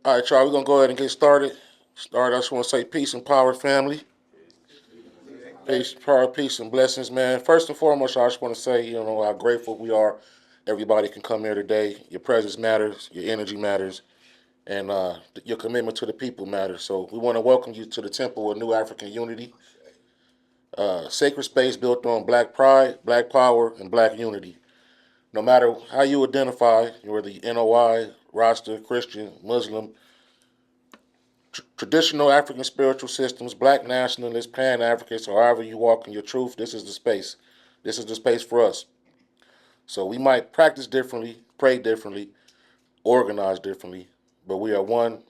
All right, y'all, we're going to go ahead and get started. I just want to say peace and power, family. Peace, power, peace, and blessings, man. First and foremost, I just want to say, how grateful we are. Everybody can come here today. Your presence matters, your energy matters, and your commitment to the people matters. So we want to welcome you to the Temple of New African Unity, sacred space built on black pride, black power, and black unity. No matter how you identify, you're the NOI, Rasta, Christian, Muslim, traditional African spiritual systems, black nationalists, pan Africans, or however you walk in your truth, this is the space. This is the space for us. So we might practice differently, pray differently, organize differently, but we are one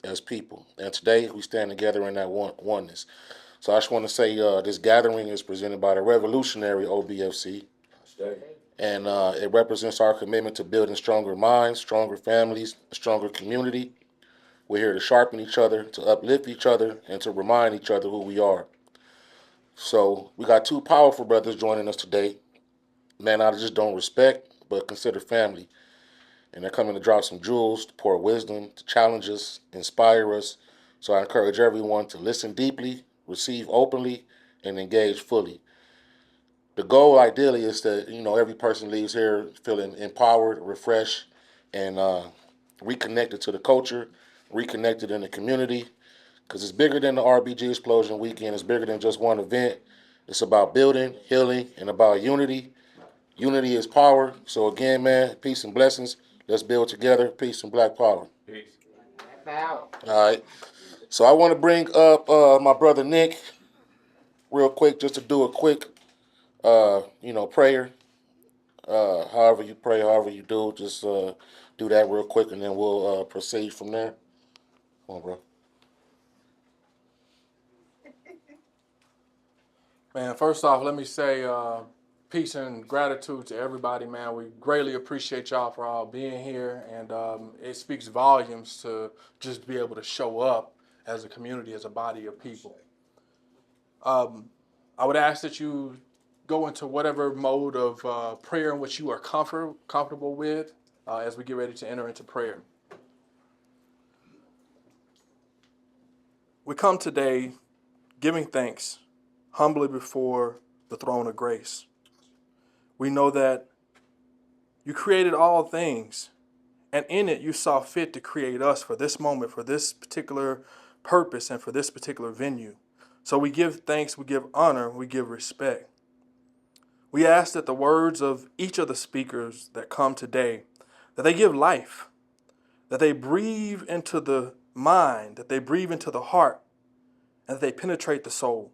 as people. And today we stand together in that oneness. So I just want to say this gathering is presented by the revolutionary OBFC. And it represents our commitment to building stronger minds, stronger families, a stronger community. We're here to sharpen each other, to uplift each other, and to remind each other who we are. So we got two powerful brothers joining us today. Man, I just don't respect, but consider family. And they're coming to drop some jewels, to pour wisdom, to challenge us, inspire us. So I encourage everyone to listen deeply, receive openly, and engage fully. The goal, ideally, is that every person leaves here feeling empowered, refreshed, and reconnected to the culture, reconnected in the community, because it's bigger than the RBG Xplosion Weekend. It's bigger than just one event. It's about building, healing, and about unity. Unity is power. So again, man, peace and blessings. Let's build together. Peace and black power. Peace. All right. So I want to bring up my brother Nick real quick, just to do a quick, prayer. However you pray, however you do, just do that real quick, and then we'll proceed from there. Come on, bro. Man, first off, let me say peace and gratitude to everybody, man. We greatly appreciate y'all for all being here, and it speaks volumes to just be able to show up as a community, as a body of people. I would ask that you go into whatever mode of prayer in which you are comfortable with as we get ready to enter into prayer. We come today giving thanks humbly before the throne of grace. We know that you created all things, and in it you saw fit to create us for this moment, for this particular purpose, and for this particular venue. So we give thanks, we give honor, we give respect. We ask that the words of each of the speakers that come today, that they give life, that they breathe into the mind, that they breathe into the heart, and that they penetrate the soul.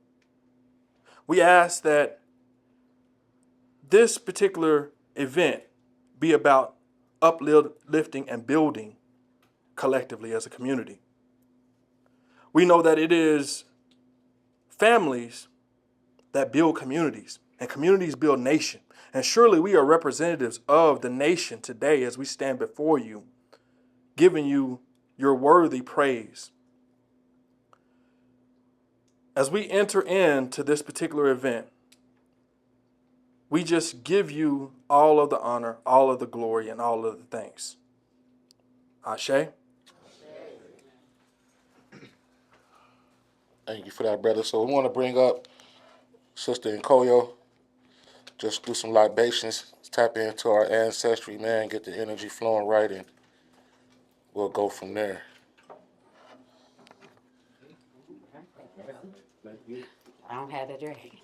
We ask that this particular event be about uplifting and building collectively as a community. We know that it is families that build communities, and communities build nation. And surely we are representatives of the nation today as we stand before you, giving you your worthy praise. As we enter into this particular event, we just give you all of the honor, all of the glory, and all of the thanks. Ashe. Thank you for that, brother. So we want to bring up Sister Nkoyo. Just do some libations, tap into our ancestry, man, get the energy flowing right, and we'll go from there. I don't have it ready.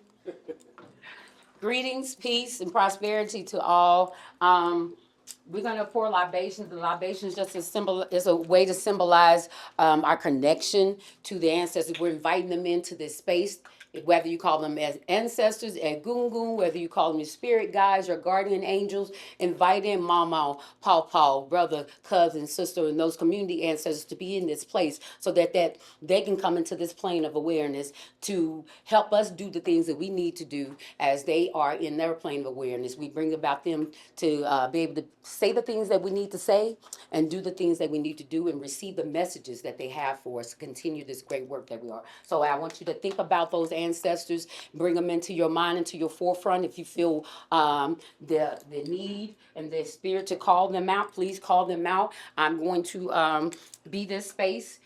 Greetings, peace, and prosperity to all. We're going to pour libations. The libations just is a way to symbolize our connection to the ancestors. We're inviting them into this space, whether you call them as ancestors, as gungun, whether you call them your spirit guides or guardian angels. Invite in mama, paw, brother, cousin, sister, and those community ancestors to be in this place so that they can come into this plane of awareness to help us do the things that we need to do as they are in their plane of awareness. We bring about them to be able to say the things that we need to say and do the things that we need to do and receive the messages that they have for us to continue this great work that we are. So I want you to think about those ancestors. Bring them into your mind, into your forefront. If you feel the need and the spirit to call them out, please call them out. I'm going to be this space.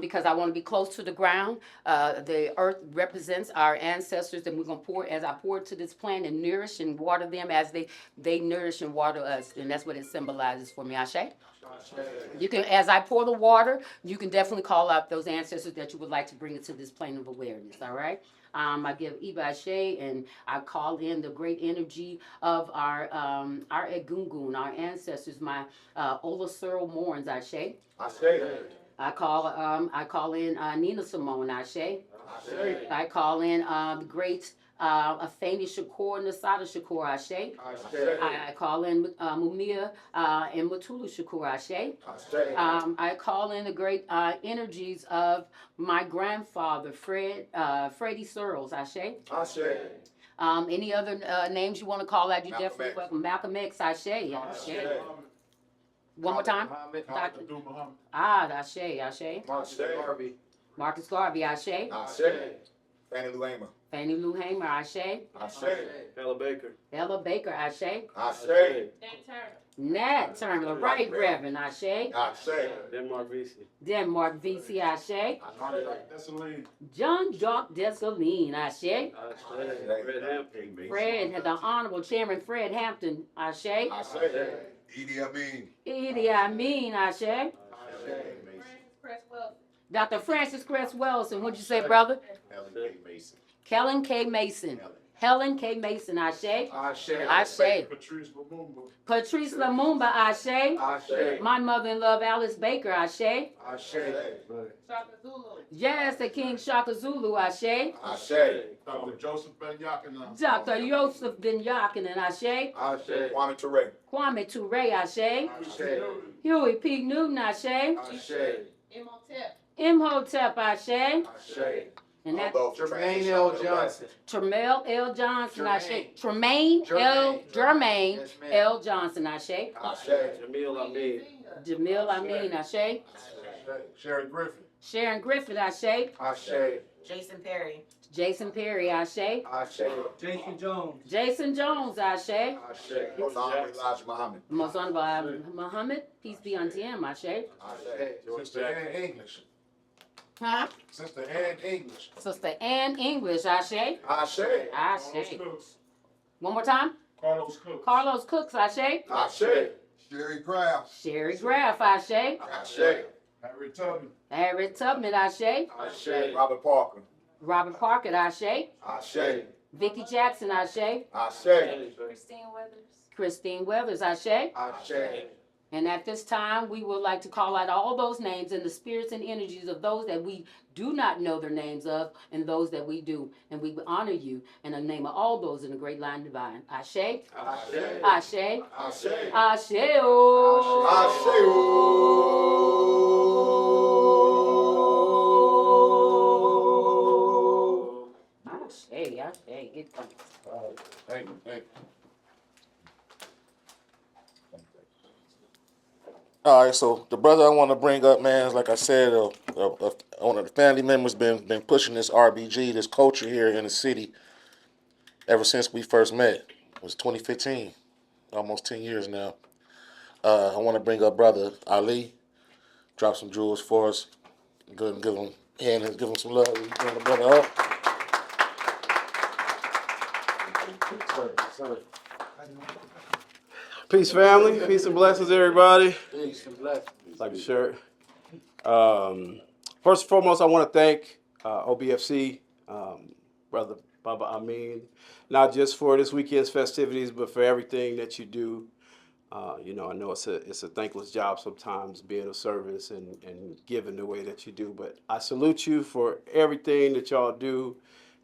Because I want to be close to the ground. The earth represents our ancestors, and we're going to pour, as I pour to this plant and nourish and water them as they nourish and water us. And that's what it symbolizes for me, Ashe. You can, as I pour the water, you can definitely call out those ancestors that you would like to bring into this plane of awareness, all right? I give Iba Ashe, and I call in the great energy of our Egungun, our ancestors, my Ola Searle Morns, Ashe. I call in Nina Simone, Ashe. I call in the great Afeni Shakur, Nasada Shakur, Ashe. I call in Mumia and Mutulu Shakur, Ashe. I call in the great energies of my grandfather, Freddie Searles, Ashe. Any other names you want to call out, you definitely welcome. Malcolm X, Ashe. Ashe. One more time. Dr. Ashe. Marcus Garvey, Ashe. Fannie Lou Hamer. Fannie Lou Hamer, Ashe. Ella Baker, Ashe. Nat Turner, right, Reverend, Ashe. Denmark VC, Ashe. John Jacques Dessalines, Ashe. Fred, the Honorable Chairman Fred Hampton, Ashe. Idi Amin, Ashe. Dr. Francis Cress Wellson, what'd you say, brother? Helen K. Mason. Helen K. Mason, Ashe. Patrice Lumumba, Ashe. My mother-in-law, Alice Baker, Ashe. Yes, the King Shaka Zulu, Ashe. Dr. Joseph Ben Yakinen. Dr. Joseph Ben Yakinen, Ashe. Kwame Ture, Ashe. Huey P. Newton, Ashe. Imhotep, Ashe. And that Jermaine L. Johnson. Tremaine L. Johnson, Ashe. Tremaine L. Johnson, Ashe. Jamil Amin, Ashe. Sharon Griffith, Ashe. Jason Perry, Ashe. Jason Jones, Ashe. Most Honorable Elijah Muhammad. Most Honorable Muhammad, peace be unto him, Ashe. Sister Ann English. Huh? Sister Ann English. Sister Ann English, Ashe. Ashe. One more time. Carlos Cooks, Ashe. Sherry Craft. Sherry Graff, Ashe. Harriet Tubman, Ashe. Robert Parker. Robert Parker, Ashe. Vicky Jackson, Ashe. Christine Weathers, Ashe. And at this time, we would like to call out all those names and the spirits and energies of those that we do not know their names of and those that we do. And we honor you in the name of all those in the great line divine. Ashe. Ashe. Ashe. Ashe. Get coming. Thank you. All right, so the brother I want to bring up, man, is like I said, one of the family members been pushing this RBG, this culture here in the city ever since we first met. It was 2015, almost 10 years now. I want to bring up brother Ali, drop some jewels for us, give him hand and give him some love. We bring the brother up. Peace, family. Peace and blessings, everybody. Peace and blessings. Like the shirt. First and foremost, I want to thank OBFC, Brother Baba Amin, not just for this weekend's festivities, but for everything that you do. I know it's a thankless job sometimes being of service and giving the way that you do, but I salute you for everything that y'all do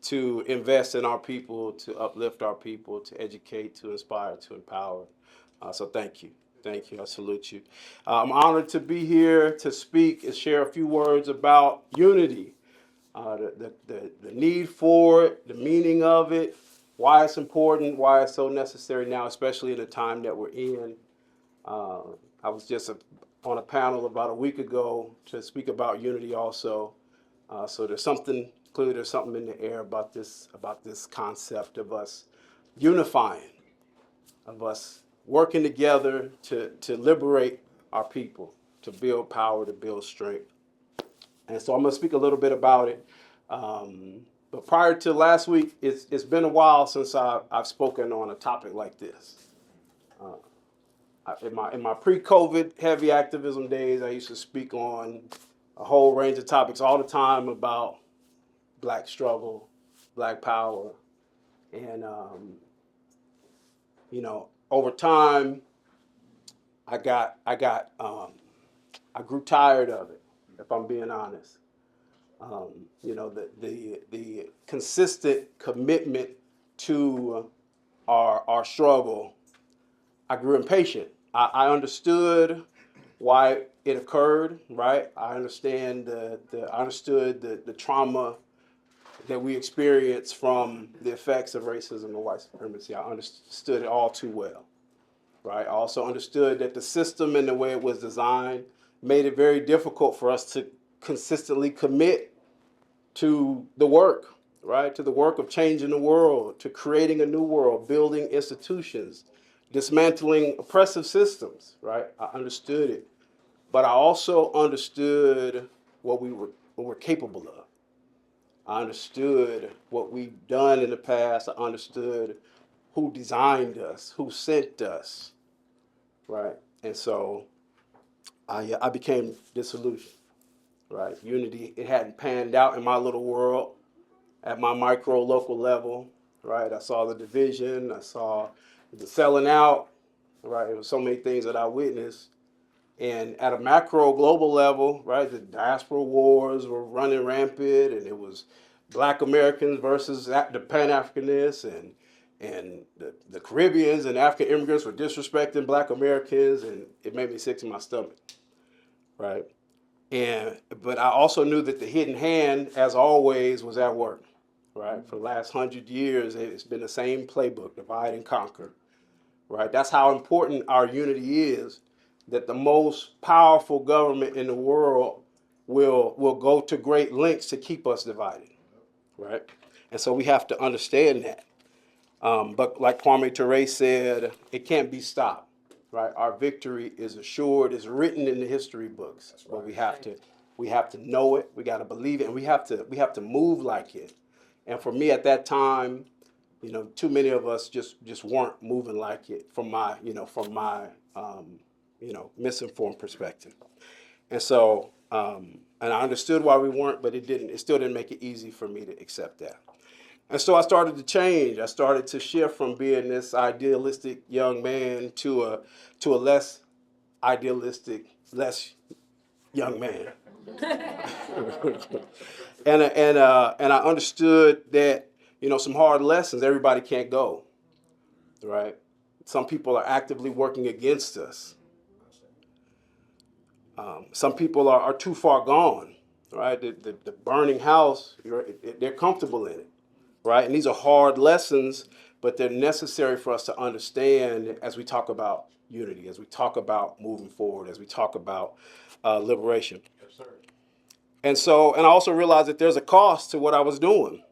to invest in our people, to uplift our people, to educate, to inspire, to empower. So thank you. Thank you. I salute you. I'm honored to be here to speak and share a few words about unity, the need for it, the meaning of it, why it's important, why it's so necessary now, especially in the time that we're in. I was just on a panel about a week ago to speak about unity also. So there's something, clearly there's something in the air about this concept of us unifying, of us working together to liberate our people, to build power, to build strength. And so I'm going to speak a little bit about it. But prior to last week, it's been a while since I've spoken on a topic like this. In my pre-COVID heavy activism days, I used to speak on a whole range of topics all the time about Black struggle, Black power, and over time, I grew tired of it, if I'm being honest. The consistent commitment to our struggle, I grew impatient. I understood why it occurred, right? I understood the trauma that we experience from the effects of racism and white supremacy. I understood it all too well, right? I also understood that the system and the way it was designed made it very difficult for us to consistently commit to the work, right? To the work of changing the world, to creating a new world, building institutions, dismantling oppressive systems, right? I understood it. But I also understood what we were capable of. I understood what we've done in the past. I understood who designed us, who sent us, right? And so I became disillusioned, right? Unity, it hadn't panned out in my little world at my micro local level, right? I saw the division, I saw the selling out, right? There were so many things that I witnessed. And at a macro global level, right, the diaspora wars were running rampant, and it was Black Americans versus the Pan-Africanists, and the Caribbeans and African immigrants were disrespecting Black Americans, and it made me sick to my stomach, right? But I also knew that the hidden hand, as always, was at work, right? For the last 100 years, it's been the same playbook, divide and conquer, right? That's how important our unity is, that the most powerful government in the world will go to great lengths to keep us divided, right? And so we have to understand that. But like Kwame Ture said, it can't be stopped, right? Our victory is assured, it's written in the history books. Right. But we have to know it, we got to believe it, and we have to move like it. And for me at that time, too many of us just weren't moving like it from my misinformed perspective. And so, and I understood why we weren't, but it still didn't make it easy for me to accept that. And so I started to change. I started to shift from being this idealistic young man to a less idealistic, less young man. and I understood that, some hard lessons, everybody can't go, right? Some people are actively working against us. Some people are too far gone, right? The burning house, they're comfortable in it, right? And these are hard lessons, but they're necessary for us to understand as we talk about unity, as we talk about moving forward, as we talk about liberation. Yes, sir. And I also realized that there's a cost to what I was doing,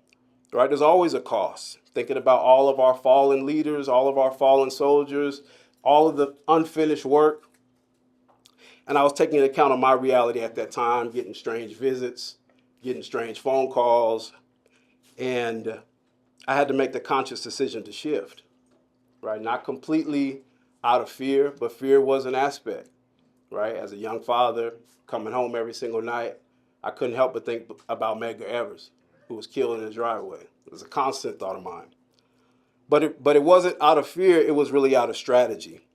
right? There's always a cost. Thinking about all of our fallen leaders, all of our fallen soldiers, all of the unfinished work. And I was taking into account of my reality at that time, getting strange visits, getting strange phone calls. And I had to make the conscious decision to shift, right? Not completely out of fear, but fear was an aspect, right? As a young father, coming home every single night, I couldn't help but think about Medgar Evers, who was killed in his driveway. It was a constant thought of mine. But it wasn't out of fear, it was really out of strategy.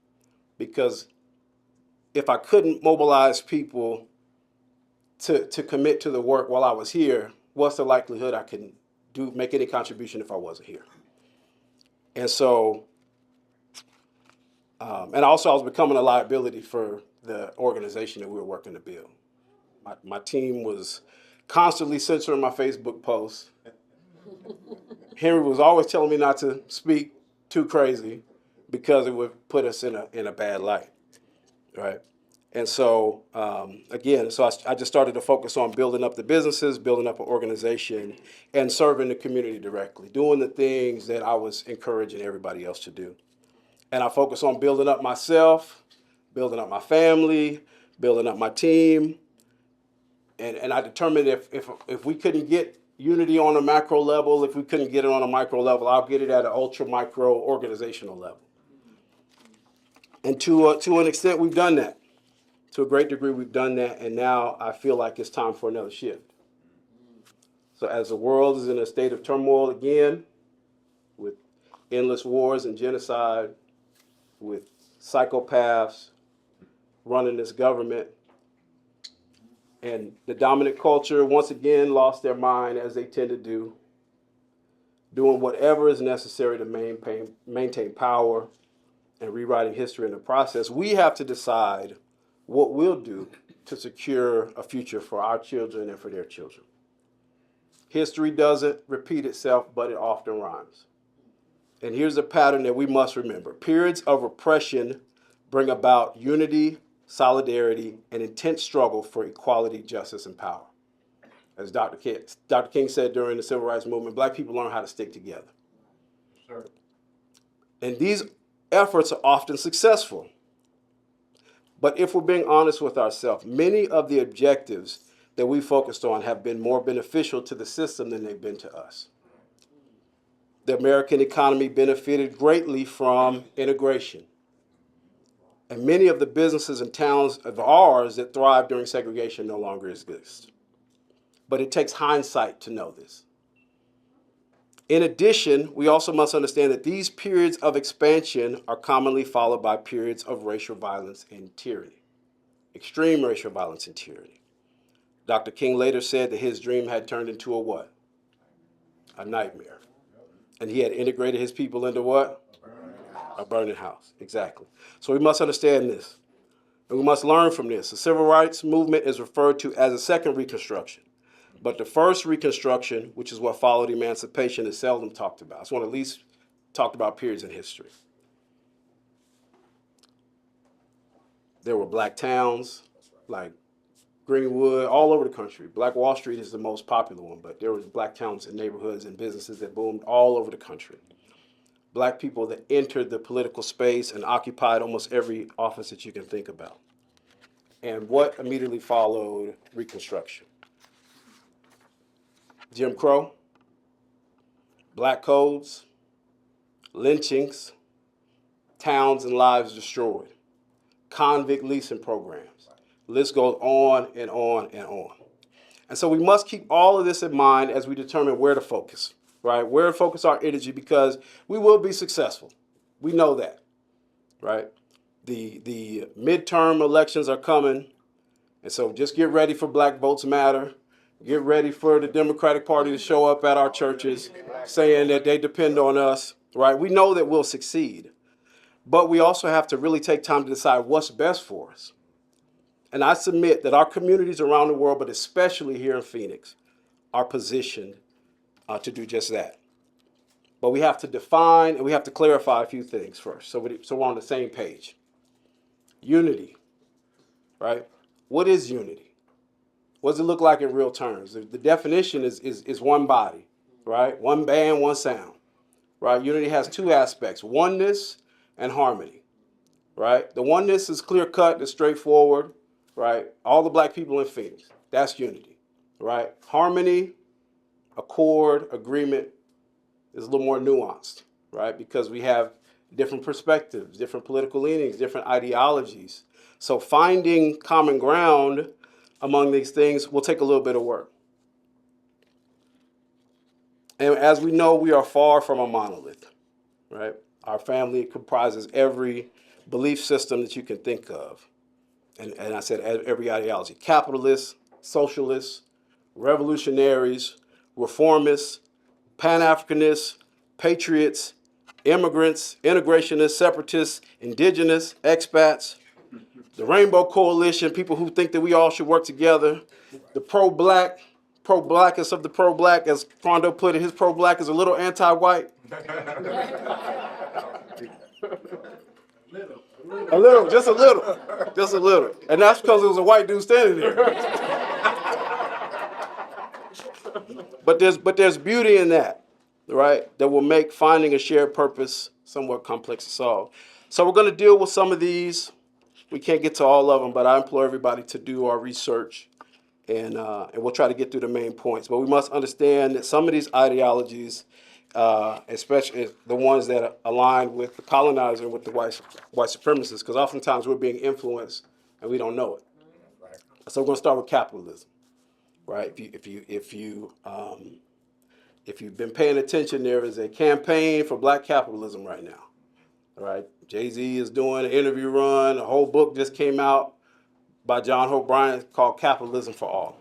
Because if I couldn't mobilize people to commit to the work while I was here, what's the likelihood I can make any contribution if I wasn't here? And so, and also I was becoming a liability for the organization that we were working to build. My team was constantly censoring my Facebook posts. Henry was always telling me not to speak too crazy because it would put us in a bad light, right? And so, again, I just started to focus on building up the businesses, building up an organization, and serving the community directly, doing the things that I was encouraging everybody else to do. And I focus on building up myself, building up my family, building up my team. And I determined if we couldn't get unity on a macro level, if we couldn't get it on a micro level, I'll get it at an ultra micro organizational level. And to an extent, we've done that. To a great degree, we've done that, and now I feel like it's time for another shift. So as the world is in a state of turmoil again, with endless wars and genocide, with psychopaths running this government, and the dominant culture once again lost their mind, as they tend to do, doing whatever is necessary to maintain power and rewriting history in the process, we have to decide what we'll do to secure a future for our children and for their children. History doesn't repeat itself, but it often rhymes. And here's a pattern that we must remember. Periods of oppression bring about unity, solidarity, and intense struggle for equality, justice, and power. As Dr. King said during the Civil Rights Movement, Black people learn how to stick together. Sure. And these efforts are often successful. But if we're being honest with ourselves, many of the objectives that we focused on have been more beneficial to the system than they've been to us. The American economy benefited greatly from integration. And many of the businesses and towns of ours that thrived during segregation no longer exist. But it takes hindsight to know this. In addition, we also must understand that these periods of expansion are commonly followed by periods of racial violence and tyranny, extreme racial violence and tyranny. Dr. King later said that his dream had turned into a what? A nightmare. And he had integrated his people into what? A burning house, exactly. So we must understand this, and we must learn from this. The civil rights movement is referred to as a second Reconstruction. But the first Reconstruction, which is what followed emancipation, is seldom talked about. It's one of the least talked about periods in history. There were Black towns like Greenwood, all over the country. Black Wall Street is the most popular one, but there were Black towns and neighborhoods and businesses that boomed all over the country. Black people that entered the political space and occupied almost every office that you can think about. And what immediately followed Reconstruction? Jim Crow, black codes, lynchings, towns and lives destroyed, convict leasing programs. The list goes on and on and on. And so we must keep all of this in mind as we determine where to focus, right? Where to focus our energy, because we will be successful. We know that, right? The midterm elections are coming, and so just get ready for Black Votes Matter. Get ready for the Democratic Party to show up at our churches saying that they depend on us, right? We know that we'll succeed, but we also have to really take time to decide what's best for us. And I submit that our communities around the world, but especially here in Phoenix, are positioned to do just that. But we have to define and we have to clarify a few things first, so we're on the same page. Unity, right? What is unity? What does it look like in real terms? The definition is one body, right? One band, one sound, right? Unity has two aspects, oneness and harmony, right? The oneness is clear cut, it's straightforward, right? All the Black people in Phoenix, that's unity, right? Harmony, accord, agreement is a little more nuanced, right? Because we have different perspectives, different political leanings, different ideologies. So finding common ground among these things will take a little bit of work. And as we know, we are far from a monolith, right? Our family comprises every belief system that you can think of. And I said every ideology: capitalists, socialists, revolutionaries, reformists, Pan-Africanists, patriots, immigrants, integrationists, separatists, indigenous, expats, the Rainbow Coalition, people who think that we all should work together, the pro-Black, pro-Blackest of the pro-Black, as Quando put it, his pro-Black is a little anti-white. A little, just a little, just a little. And that's because it was a white dude standing there. But there's beauty in that, right? That will make finding a shared purpose somewhat complex to solve. So we're going to deal with some of these. We can't get to all of them, but I implore everybody to do our research, and we'll try to get through the main points. But we must understand that some of these ideologies, especially the ones that align with the colonizer and with the white supremacists, because oftentimes we're being influenced and we don't know it. So we're going to start with capitalism, right? If you've been paying attention, there is a campaign for black capitalism right now. All right, Jay-Z is doing an interview run. A whole book just came out by John Hope Bryant called Capitalism for All.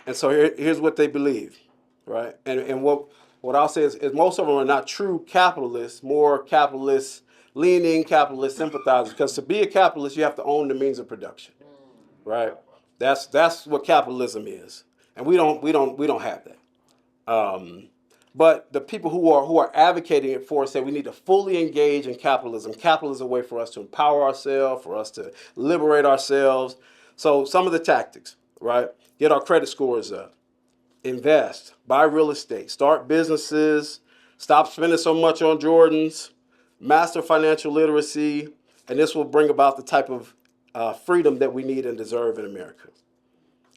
And so here's what they believe, right? And what I'll say is most of them are not true capitalists, more capitalist-leaning, capitalist sympathizers. Because to be a capitalist, you have to own the means of production, right? That's what capitalism is, and we don't have that. But the people who are advocating it for us say we need to fully engage in capitalism. Capitalism is a way for us to empower ourselves, for us to liberate ourselves. So some of the tactics, right? Get our credit scores up, invest, buy real estate, start businesses, stop spending so much on Jordans, master financial literacy, and this will bring about the type of freedom that we need and deserve in America.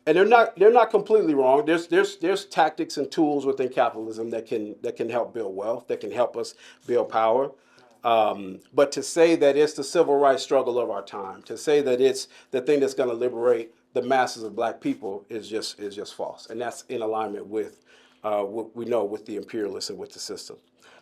And they're not completely wrong. There's tactics and tools within capitalism that can help build wealth, that can help us build power. But to say that it's the civil rights struggle of our time, to say that it's the thing that's going to liberate the masses of black people is just false. And that's in alignment with what we know with the imperialists and with the system.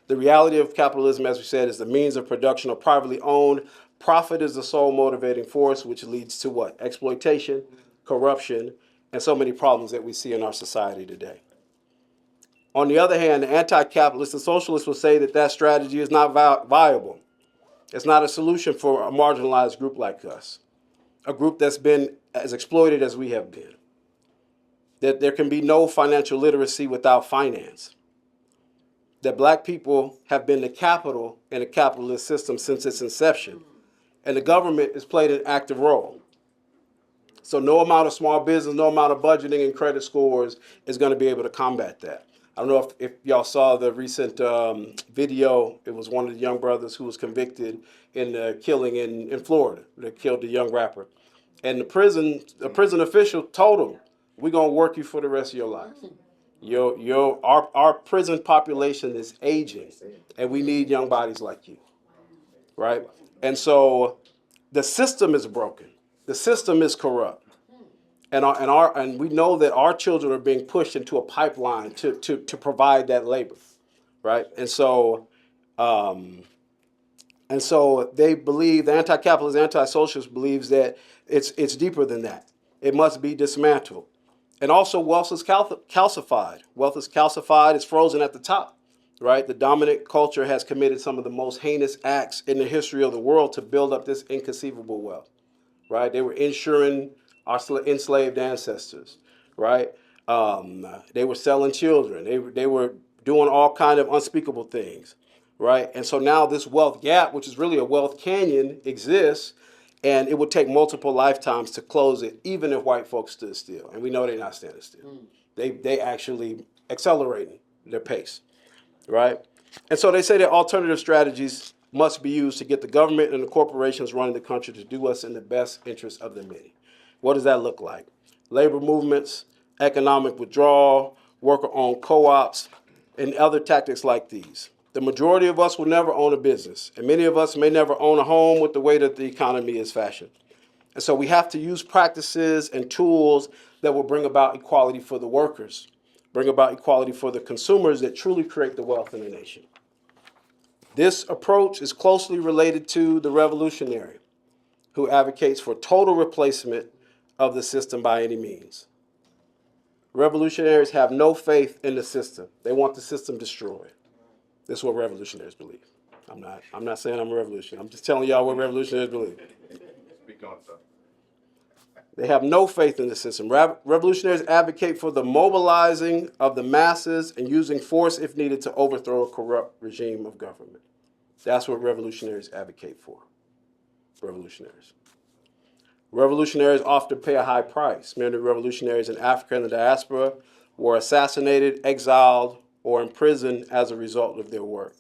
The reality of capitalism, as we said, is the means of production are privately owned. Profit is the sole motivating force, which leads to what? Exploitation, corruption, and so many problems that we see in our society today. On the other hand, the anti-capitalist and socialists will say that strategy is not viable. It's not a solution for a marginalized group like us, a group that's been as exploited as we have been. That there can be no financial literacy without finance. That black people have been the capital in the capitalist system since its inception, and the government has played an active role. So no amount of small business, no amount of budgeting and credit scores is going to be able to combat that. I don't know if y'all saw the recent video. It was one of the young brothers who was convicted in the killing in Florida. They killed the young rapper. And the prison official told him, we're going to work you for the rest of your life. Our prison population is aging, and we need young bodies like you, right? And so the system is broken. The system is corrupt, and we know that our children are being pushed into a pipeline to provide that labor, right? And so they believe, the anti-capitalist, anti-socialist believes that it's deeper than that. It must be dismantled, and also wealth is calcified. Wealth is calcified. It's frozen at the top, right? The dominant culture has committed some of the most heinous acts in the history of the world to build up this inconceivable wealth. Right, they were insuring our enslaved ancestors, right? They were selling children. They were doing all kind of unspeakable things, right? And so now this wealth gap, which is really a wealth canyon, exists, and it would take multiple lifetimes to close it, even if white folks stood still. And we know they're not standing still. They actually accelerating their pace, right? And so they say that alternative strategies must be used to get the government and the corporations running the country to do what's in the best interest of the many. What does that look like? Labor movements, economic withdrawal, worker-owned co-ops, and other tactics like these. The majority of us will never own a business, and many of us may never own a home with the way that the economy is fashioned. And so we have to use practices and tools that will bring about equality for the workers, bring about equality for the consumers that truly create the wealth in the nation. This approach is closely related to the revolutionary, who advocates for total replacement of the system by any means. Revolutionaries have no faith in the system. They want the system destroyed. This is what revolutionaries believe. I'm not saying I'm a revolutionary. I'm just telling y'all what revolutionaries believe. Speak on, sir. They have no faith in the system. Revolutionaries advocate for the mobilizing of the masses and using force if needed to overthrow a corrupt regime of government. That's what revolutionaries advocate for. revolutionaries. Revolutionaries often pay a high price. Many revolutionaries in Africa and the diaspora were assassinated, exiled, or imprisoned as a result of their work.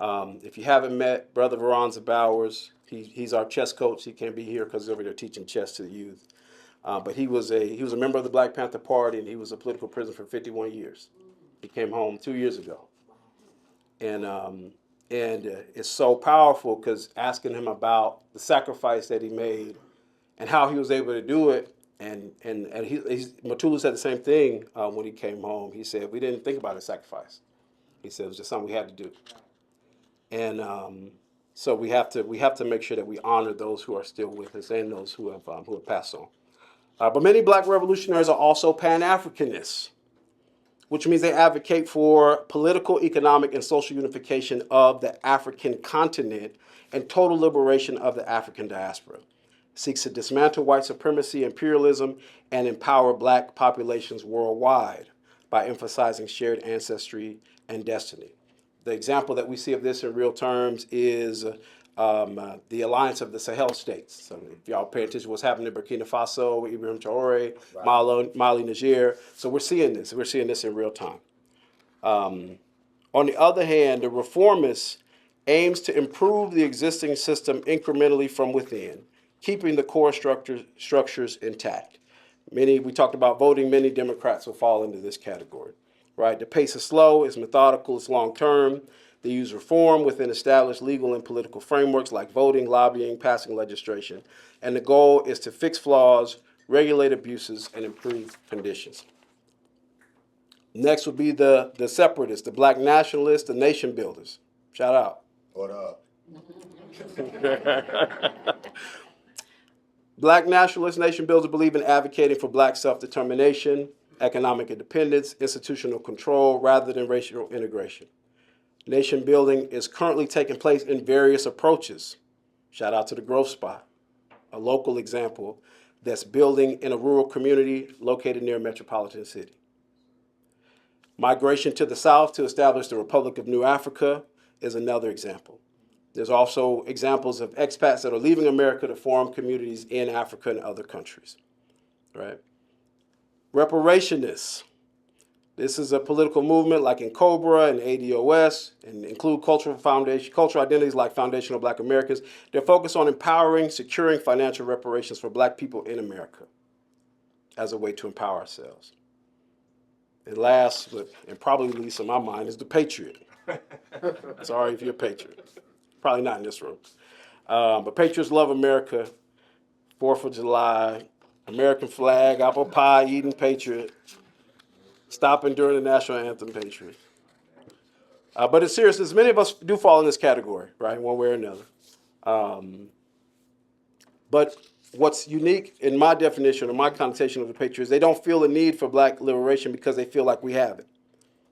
If you haven't met Brother Veronza Bowers, he's our chess coach. He can't be here because he's over there teaching chess to the youth. But he was a member of the Black Panther Party, and he was a political prisoner for 51 years. He came home 2 years ago. And it's so powerful because asking him about the sacrifice that he made and how he was able to do it, and Matulu said the same thing when he came home. He said, we didn't think about a sacrifice. He said it was just something we had to do. And so we have to make sure that we honor those who are still with us and those who have passed on. But many black revolutionaries are also Pan-Africanists, which means they advocate for political, economic, and social unification of the African continent and total liberation of the African diaspora. Seeks to dismantle white supremacy, imperialism, and empower black populations worldwide by emphasizing shared ancestry and destiny. The example that we see of this in real terms is the alliance of the Sahel states. So if y'all pay attention to what's happening in Burkina Faso, Ibrahim Traore, Mali, Niger. So we're seeing this. We're seeing this in real time. On the other hand, the reformist aims to improve the existing system incrementally from within, keeping the core structures intact. We talked about voting, many Democrats will fall into this category, right? The pace is slow, it's methodical, it's long-term. They use reform within established legal and political frameworks like voting, lobbying, passing legislation. And the goal is to fix flaws, regulate abuses, and improve conditions. Next would be the separatists, the black nationalists, the nation builders. Shout out. What up? Black nationalist nation builders believe in advocating for black self-determination, economic independence, institutional control, rather than racial integration. Nation building is currently taking place in various approaches. Shout out to the Growth Spot, a local example that's building in a rural community located near a metropolitan city. Migration to the south to establish the Republic of New Africa is another example. There's also examples of expats that are leaving America to form communities in Africa and other countries, right? Reparationists. This is a political movement like in COBRA and ADOS, and include cultural identities like Foundational Black Americans. They're focused on empowering, securing financial reparations for black people in America as a way to empower ourselves. And last, and probably least in my mind, is the patriot. Sorry if you're a patriot. Probably not in this room. But patriots love America. 4th of July, American flag, apple pie, eating patriot. Stopping during the national anthem, patriot. But it's serious, as many of us do fall in this category, right, one way or another. But what's unique in my definition or my connotation of the patriot is they don't feel a need for black liberation because they feel like we have it.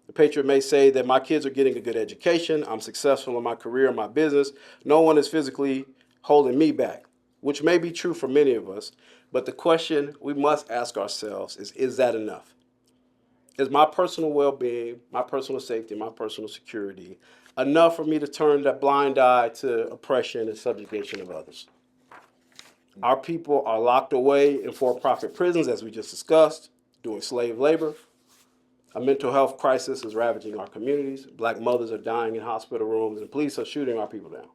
The patriot may say that my kids are getting a good education, I'm successful in my career, my business, no one is physically holding me back, which may be true for many of us, but the question we must ask ourselves is that enough? Is my personal well-being, my personal safety, my personal security enough for me to turn that blind eye to oppression and subjugation of others? Our people are locked away in for-profit prisons, as we just discussed, doing slave labor. A mental health crisis is ravaging our communities. Black mothers are dying in hospital rooms, and police are shooting our people down.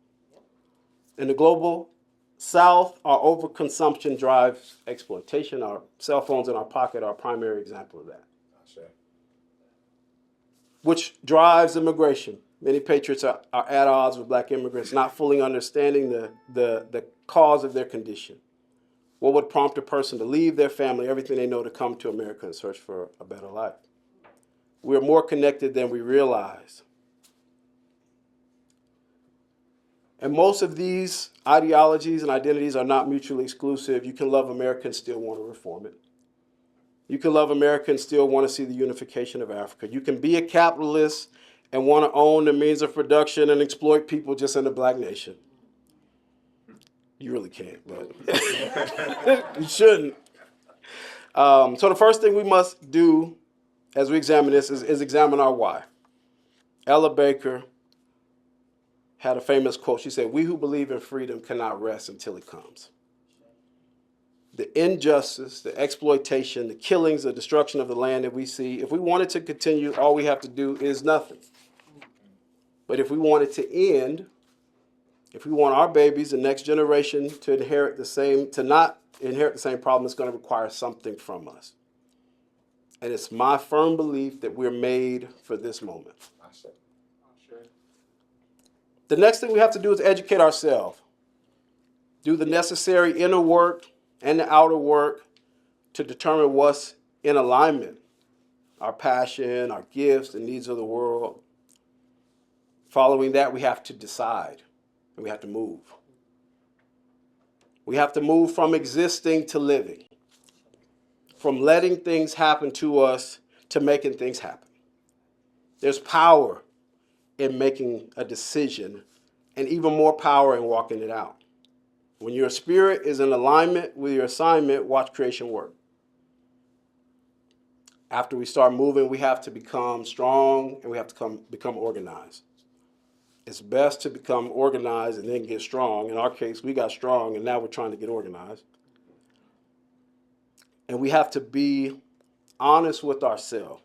In the global South, our overconsumption drives exploitation. Our cell phones in our pocket are a primary example of that, which drives immigration. Many patriots are at odds with black immigrants, not fully understanding the cause of their condition. What would prompt a person to leave their family, everything they know, to come to America and search for a better life? We're more connected than we realize. And most of these ideologies and identities are not mutually exclusive. You can love America and still want to reform it. You can love America and still want to see the unification of Africa. You can be a capitalist and want to own the means of production and exploit people just in the black nation. You really can't, but you shouldn't. So the first thing we must do as we examine this is examine our why. Ella Baker had a famous quote. She said, "We who believe in freedom cannot rest until it comes." The injustice, the exploitation, the killings, the destruction of the land that we see, if we want it to continue, all we have to do is nothing. But if we want it to end, if we want our babies, the next generation, to not inherit the same problem, it's going to require something from us. And it's my firm belief that we're made for this moment. The next thing we have to do is educate ourselves. Do the necessary inner work and the outer work to determine what's in alignment. Our passion, our gifts, the needs of the world. Following that, we have to decide, and we have to move. We have to move from existing to living, from letting things happen to us to making things happen. There's power in making a decision, and even more power in walking it out. When your spirit is in alignment with your assignment, watch creation work. After we start moving, we have to become strong, and we have to become organized. It's best to become organized and then get strong. In our case, we got strong, and now we're trying to get organized. And we have to be honest with ourselves.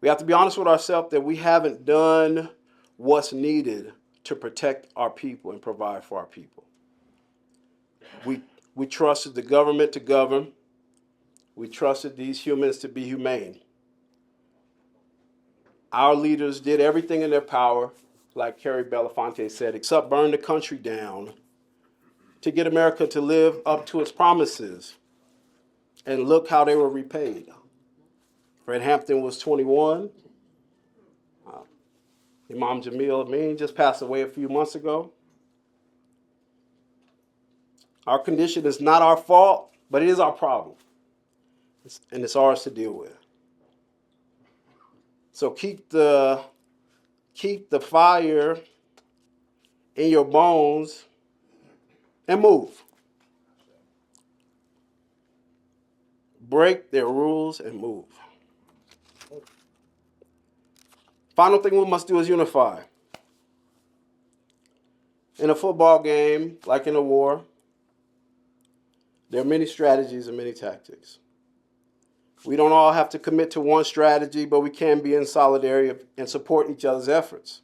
We have to be honest with ourselves that we haven't done what's needed to protect our people and provide for our people. We trusted the government to govern. We trusted these humans to be humane. Our leaders did everything in their power, like Carrie Belafonte said, except burn the country down to get America to live up to its promises. And look how they were repaid. Fred Hampton was 21. Imam Jamil Amin just passed away a few months ago. Our condition is not our fault, but it is our problem. And it's ours to deal with. So keep the fire in your bones and move. Break their rules and move. Final thing we must do is unify. In a football game, like in a war, there are many strategies and many tactics. We don't all have to commit to one strategy, but we can be in solidarity and support each other's efforts.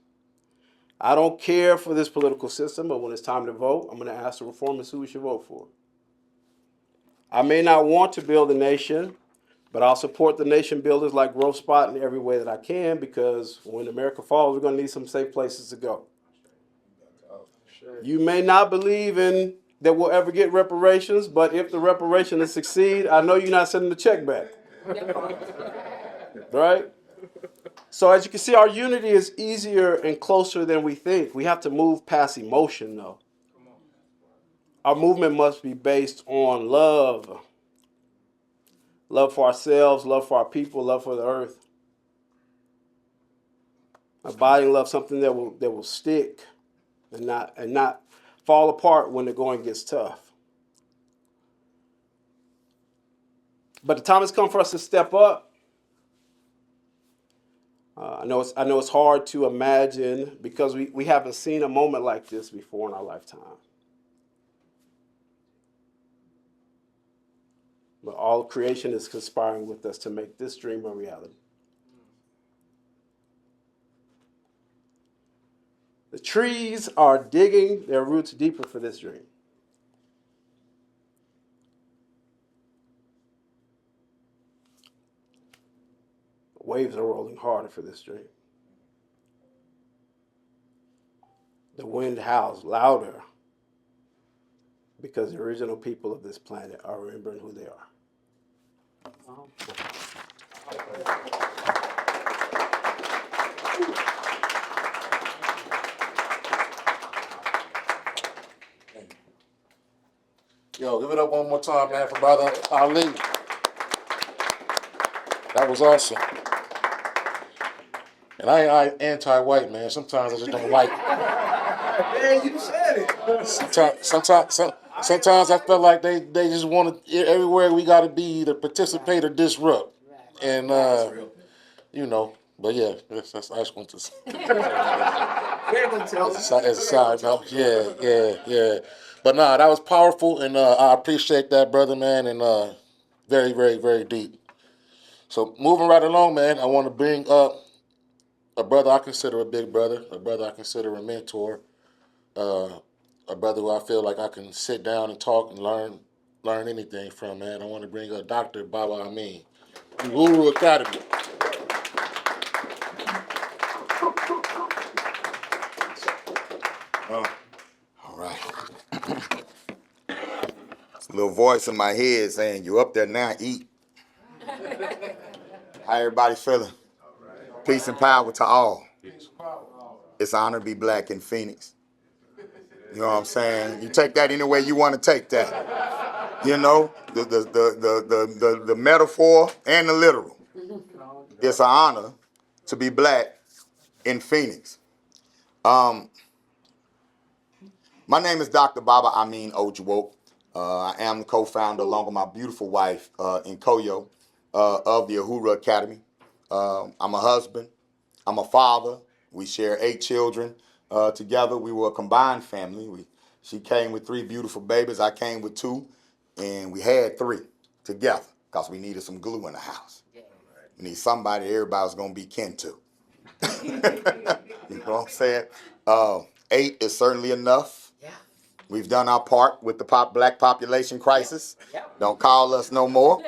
I don't care for this political system, but when it's time to vote, I'm going to ask the reformers who we should vote for. I may not want to build a nation, but I'll support the nation builders like Growth Spot in every way that I can, because when America falls, we're going to need some safe places to go. You may not believe in that we'll ever get reparations, but if the reparations succeed, I know you're not sending the check back. Right? So as you can see, our unity is easier and closer than we think. We have to move past emotion, though. Our movement must be based on love. Love for ourselves, love for our people, love for the earth. Abiding love, something that will stick and not fall apart when the going gets tough. But the time has come for us to step up. I know it's hard to imagine because we haven't seen a moment like this before in our lifetime. But all creation is conspiring with us to make this dream a reality. The trees are digging their roots deeper for this dream. Waves are rolling harder for this dream. The wind howls louder because the original people of this planet are remembering who they are. Yo, give it up one more time, man, for Brother Ali. That was awesome. And I ain't anti-white, man. Sometimes I just don't like it. Man, you said it. Sometimes I feel like they just want to, everywhere we got to be either participate or disrupt. And, but yeah, I just want to say. As a side note, yeah. But nah, that was powerful, and I appreciate that, brother, man, and very, very, very deep. So moving right along, man, I want to bring up a brother I consider a big brother, a brother I consider a mentor, uh, a brother who I feel like I can sit down and talk and learn anything from, man. I want to bring up Dr. Baba Amin, Guru Academy. All right. It's a little voice in my head saying, "You up there now? Eat." How everybody feeling? Peace and power to all. It's an honor to be black in Phoenix. You know what I'm saying? You take that any way you want to take that. You know, the metaphor and the literal. It's an honor to be black in Phoenix. My name is Dr. Baba Amin Ojuok. I am the co-founder, along with my beautiful wife, Nkoyo, of the Uhuru Academy. I'm a husband. I'm a father. We share 8 children together. We were a combined family. She came with 3 beautiful babies. I came with 2, and we had 3 together because we needed some glue in the house. We need somebody everybody's going to be kin to. You know what I'm saying? 8 is certainly enough. Yeah. We've done our part with the black population crisis. Don't call us no more.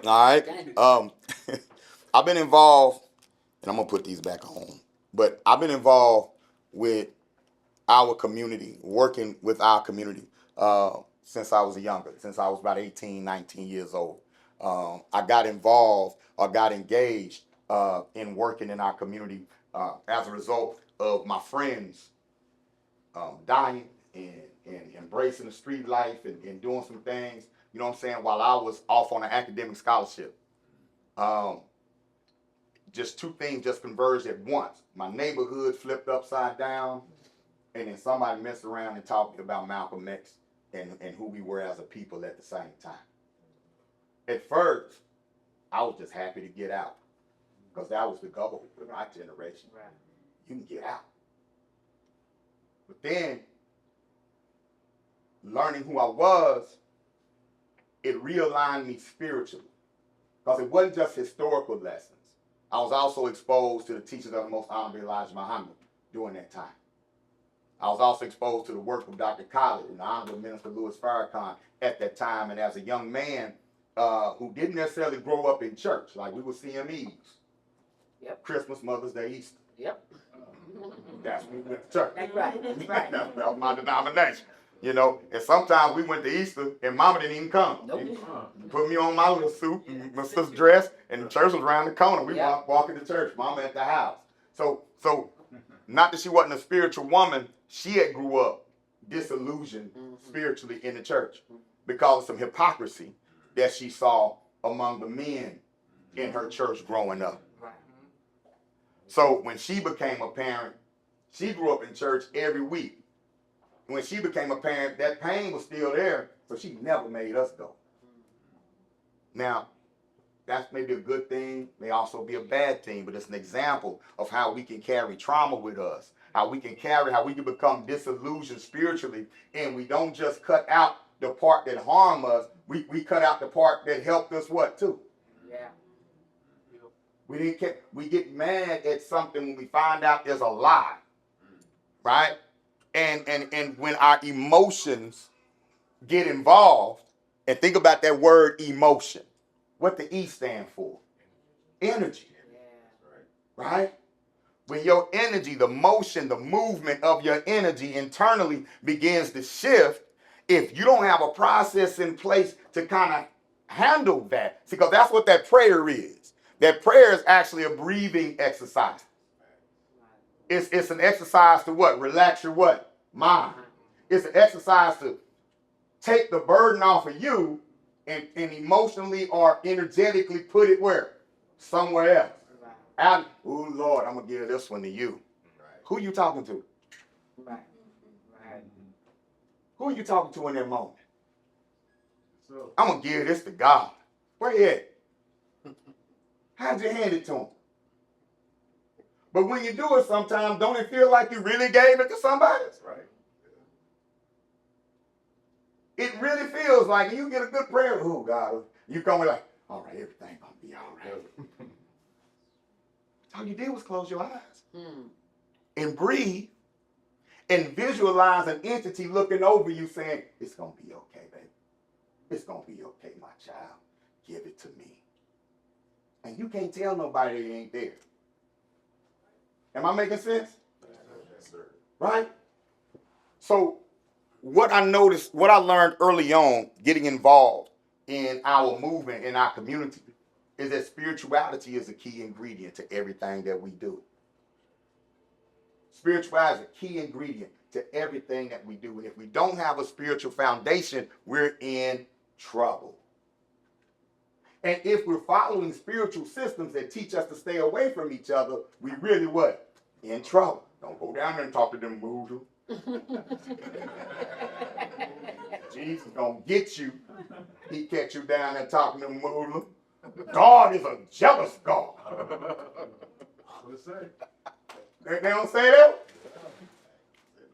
All right. I've been involved, and I'm going to put these back on, but I've been involved with our community, working with our community since I was younger, since I was about 18, 19 years old. I got involved or got engaged in working in our community as a result of my friends dying and embracing the street life and doing some things, you know what I'm saying, while I was off on an academic scholarship. Just 2 things just converged at once. My neighborhood flipped upside down, and then somebody messed around and talked about Malcolm X and who we were as a people at the same time. At first, I was just happy to get out, because that was the goal with my generation. Right. You can get out. But then, learning who I was, it realigned me spiritually, because it wasn't just historical lessons. I was also exposed to the teachings of the Most Honorable Elijah Muhammad during that time. I was also exposed to the work of Dr. Khaled and the Honorable Minister Louis Farrakhan at that time, and as a young man who didn't necessarily grow up in church, like we were CMEs, Christmas, Mother's Day, Easter. That's when we went to church. That's right. That was my denomination. You know, and sometimes we went to Easter and Mama didn't even come. Nope. Put me on my little suit and my sister's dress, and the church was around the corner. We walking to church, Mama at the house. So not that she wasn't a spiritual woman, she had grew up disillusioned spiritually in the church because of some hypocrisy that she saw among the men in her church growing up. So when she became a parent, she grew up in church every week. When she became a parent, that pain was still there, so she never made us go. Now, that's maybe a good thing, may also be a bad thing, but it's an example of how we can carry trauma with us, how we can become disillusioned spiritually, and we don't just cut out the part that harm us, we cut out the part that helped us what, too? Yeah. We get mad at something when we find out there's a lie, right? And when our emotions get involved, and think about that word emotion, what the E stand for? Energy. Right? When your energy, the motion, the movement of your energy internally begins to shift, if you don't have a process in place to kind of handle that, see, because that's what that prayer is. That prayer is actually a breathing exercise. It's an exercise to what? Relax your what? Mind. It's an exercise to take the burden off of you and emotionally or energetically put it where? Somewhere else. Out. Oh Lord, I'm gonna give this one to you. Who you talking to? Who are you talking to in that moment? I'm gonna give this to God. Where you at? How'd you hand it to him? But when you do it sometimes, don't it feel like you really gave it to somebody? That's right. It really feels like you get a good prayer. Oh, God. You come with like, all right, everything going to be all right. All you did was close your eyes and breathe and visualize an entity looking over you saying, it's going to be okay, baby. It's going to be okay, my child. Give it to me. And you can't tell nobody they ain't there. Am I making sense? Yes, sir. Right? So what I noticed, what I learned early on getting involved in our movement, in our community, is that spirituality is a key ingredient to everything that we do. Spirituality is a key ingredient to everything that we do. And if we don't have a spiritual foundation, we're in trouble. And if we're following spiritual systems that teach us to stay away from each other, we really what? In trouble. Don't go down there and talk to them voodoo. Jesus gonna get you. He catch you down there talking to them voodoo. God is a jealous God. They don't say that?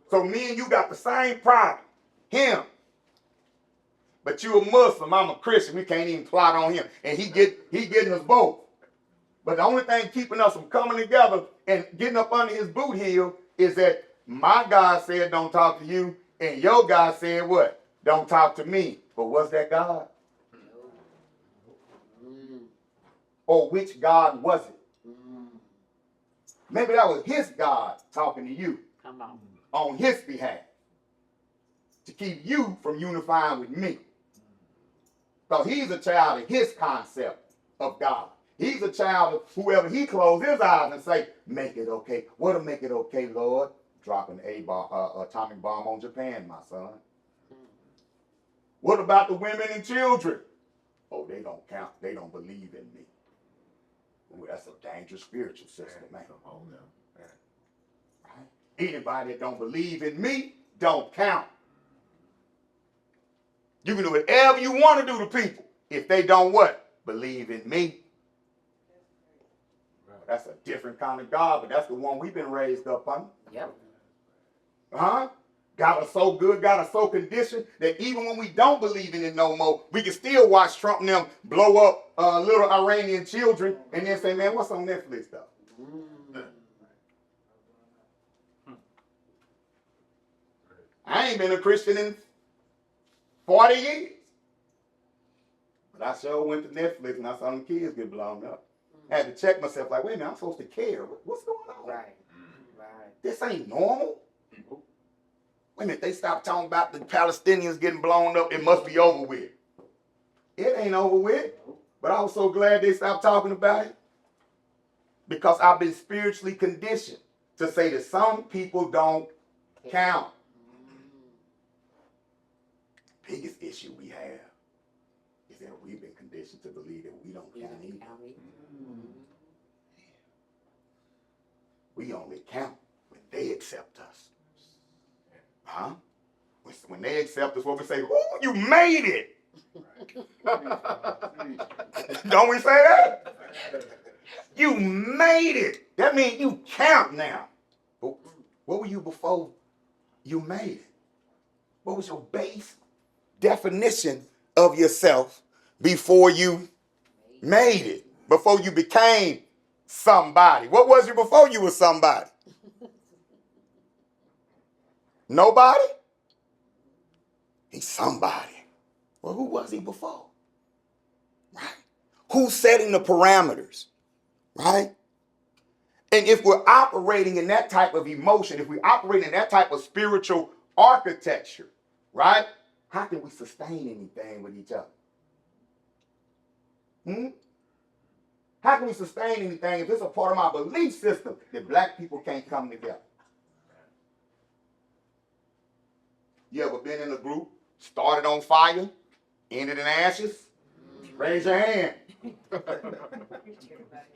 So me and you got the same problem. Him. But you a Muslim, I'm a Christian. We can't even plot on him. And he getting us both. But the only thing keeping us from coming together and getting up under his boot heel is that my God said don't talk to you, and your God said what? Don't talk to me. But was that God? Or which God was it? Maybe that was his God talking to you on his behalf to keep you from unifying with me. Because he's a child of his concept of God. He's a child of whoever he closed his eyes and say, make it okay. What'll make it okay, Lord? Dropping an atomic bomb on Japan, my son. What about the women and children? Oh, they don't count. They don't believe in me. Ooh, that's a dangerous spiritual system, man. Right? Anybody that don't believe in me don't count. You can do whatever you want to do to people if they don't what? Believe in me. That's a different kind of God, but that's the one we've been raised up on. Yep. Got us so good, got us so conditioned that even when we don't believe in it no more, we can still watch Trump and them blow up little Iranian children and then say, man, what's on Netflix though? I ain't been a Christian in 40 years. But I sure went to Netflix and I saw them kids get blown up. I had to check myself like, wait a minute, I'm supposed to care. What's going on? Right. This ain't normal. Wait a minute, they stopped talking about the Palestinians getting blown up. It must be over with. It ain't over with. But I was so glad they stopped talking about it. Because I've been spiritually conditioned to say that some people don't count. The biggest issue we have is that we've been conditioned to believe that we don't count either. We only count when they accept us. When they accept us, what we say, ooh, you made it. Don't we say that? You made it. That means you count now. What were you before you made it? What was your base definition of yourself before you made it? Before you became somebody? What was you before you were somebody? Nobody? He's somebody. Well, who was he before? Right? Who's setting the parameters? Right? And if we're operating in that type of emotion, if we operate in that type of spiritual architecture, right? How can we sustain anything with each other? How can we sustain anything if it's a part of my belief system that black people can't come together? You ever been in a group, started on fire, ended in ashes? Raise your hand.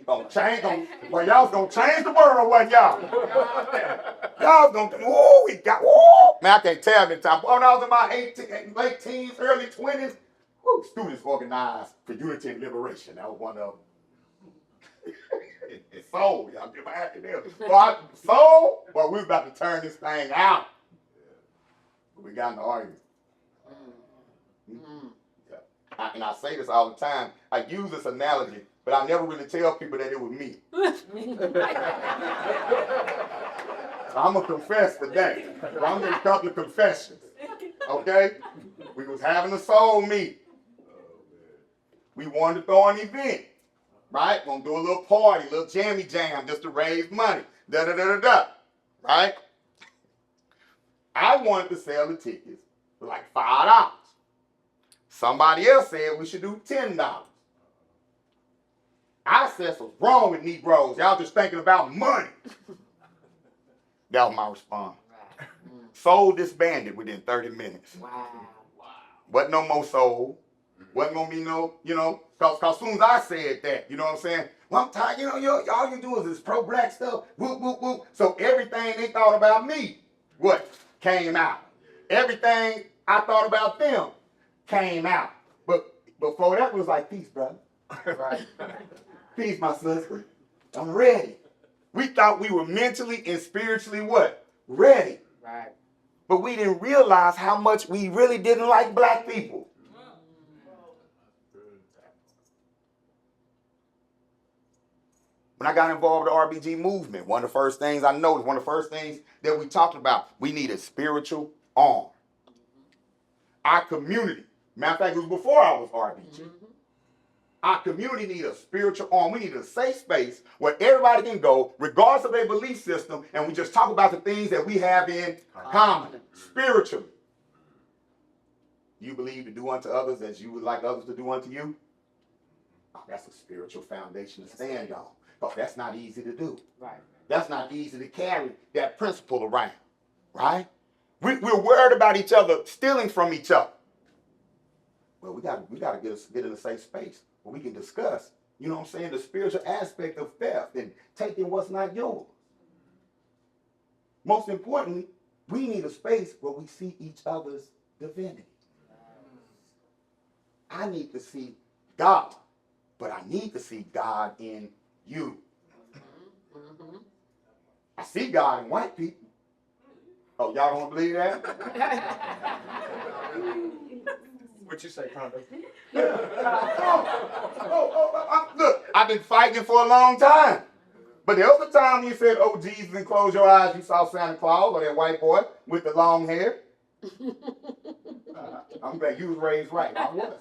Gonna change them. Well, y'all was gonna change the world, wasn't y'all? Y'all was gonna, man, I can't tell the time. When I was in my late teens, early 20s, students organized for unity and liberation. That was one of them. Soul, y'all get my academic. Soul, well, we about to turn this thing out. We got in the argument. Yeah. And I say this all the time. I use this analogy, but I never really tell people that it was me. So I'm gonna confess today. I'm gonna come to confessions. Okay? We was having a soul meet. We wanted to throw an event. Right? Gonna do a little party, a little jammy jam just to raise money. Da da da da da. Right? I wanted to sell the tickets for like $5. Somebody else said we should do $10. I said, what's wrong with Negroes? Y'all just thinking about money. That was my response. Soul disbanded within 30 minutes. Wow. Wasn't no more soul. Wasn't gonna be no, cause as soon as I said that, you know what I'm saying? Well, I'm tired, all you do is this pro-black stuff, whoop, whoop, whoop. So everything they thought about me, what? Came out. Everything I thought about them came out. But before that was like, peace, brother. Right. Peace, my sister. I'm ready. We thought we were mentally and spiritually what? Ready. Right. But we didn't realize how much we really didn't like black people. When I got involved with the RBG movement, one of the first things I noticed, one of the first things that we talked about, we need a spiritual arm. Our community, matter of fact, it was before I was RBG. Our community needs a spiritual arm. We need a safe space where everybody can go, regardless of their belief system, and we just talk about the things that we have in common, spiritually. You believe to do unto others as you would like others to do unto you? Oh, that's a spiritual foundation to stand on. But that's not easy to do. Right. That's not easy to carry that principle around, right? We're worried about each other stealing from each other. Well, we got to get in a safe space where we can discuss, you know what I'm saying, the spiritual aspect of theft and taking what's not yours. Most importantly, we need a space where we see each other's divinity. I need to see God, but I need to see God in you. I see God in white people. Oh, y'all don't believe that? What you say, Condo? Look, I've been fighting for a long time. But the other time you said, oh, Jesus, and close your eyes, you saw Santa Claus or that white boy with the long hair. I'm glad you was raised right. I was.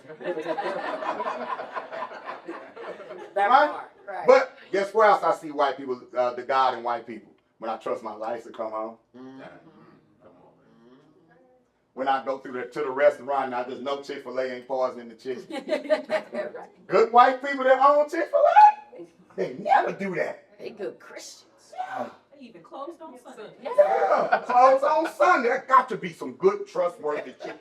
That Right? part, right. But guess where else I see white people, the God in white people? When I trust my lights to come home. When I go to the restaurant and I just know Chick-fil-A ain't poisoning the chicken. Good white people that own Chick-fil-A, they never do that. They good Christians. They even closed on Sunday. Yeah, close on Sunday. That got to be some good, trustworthy chicken.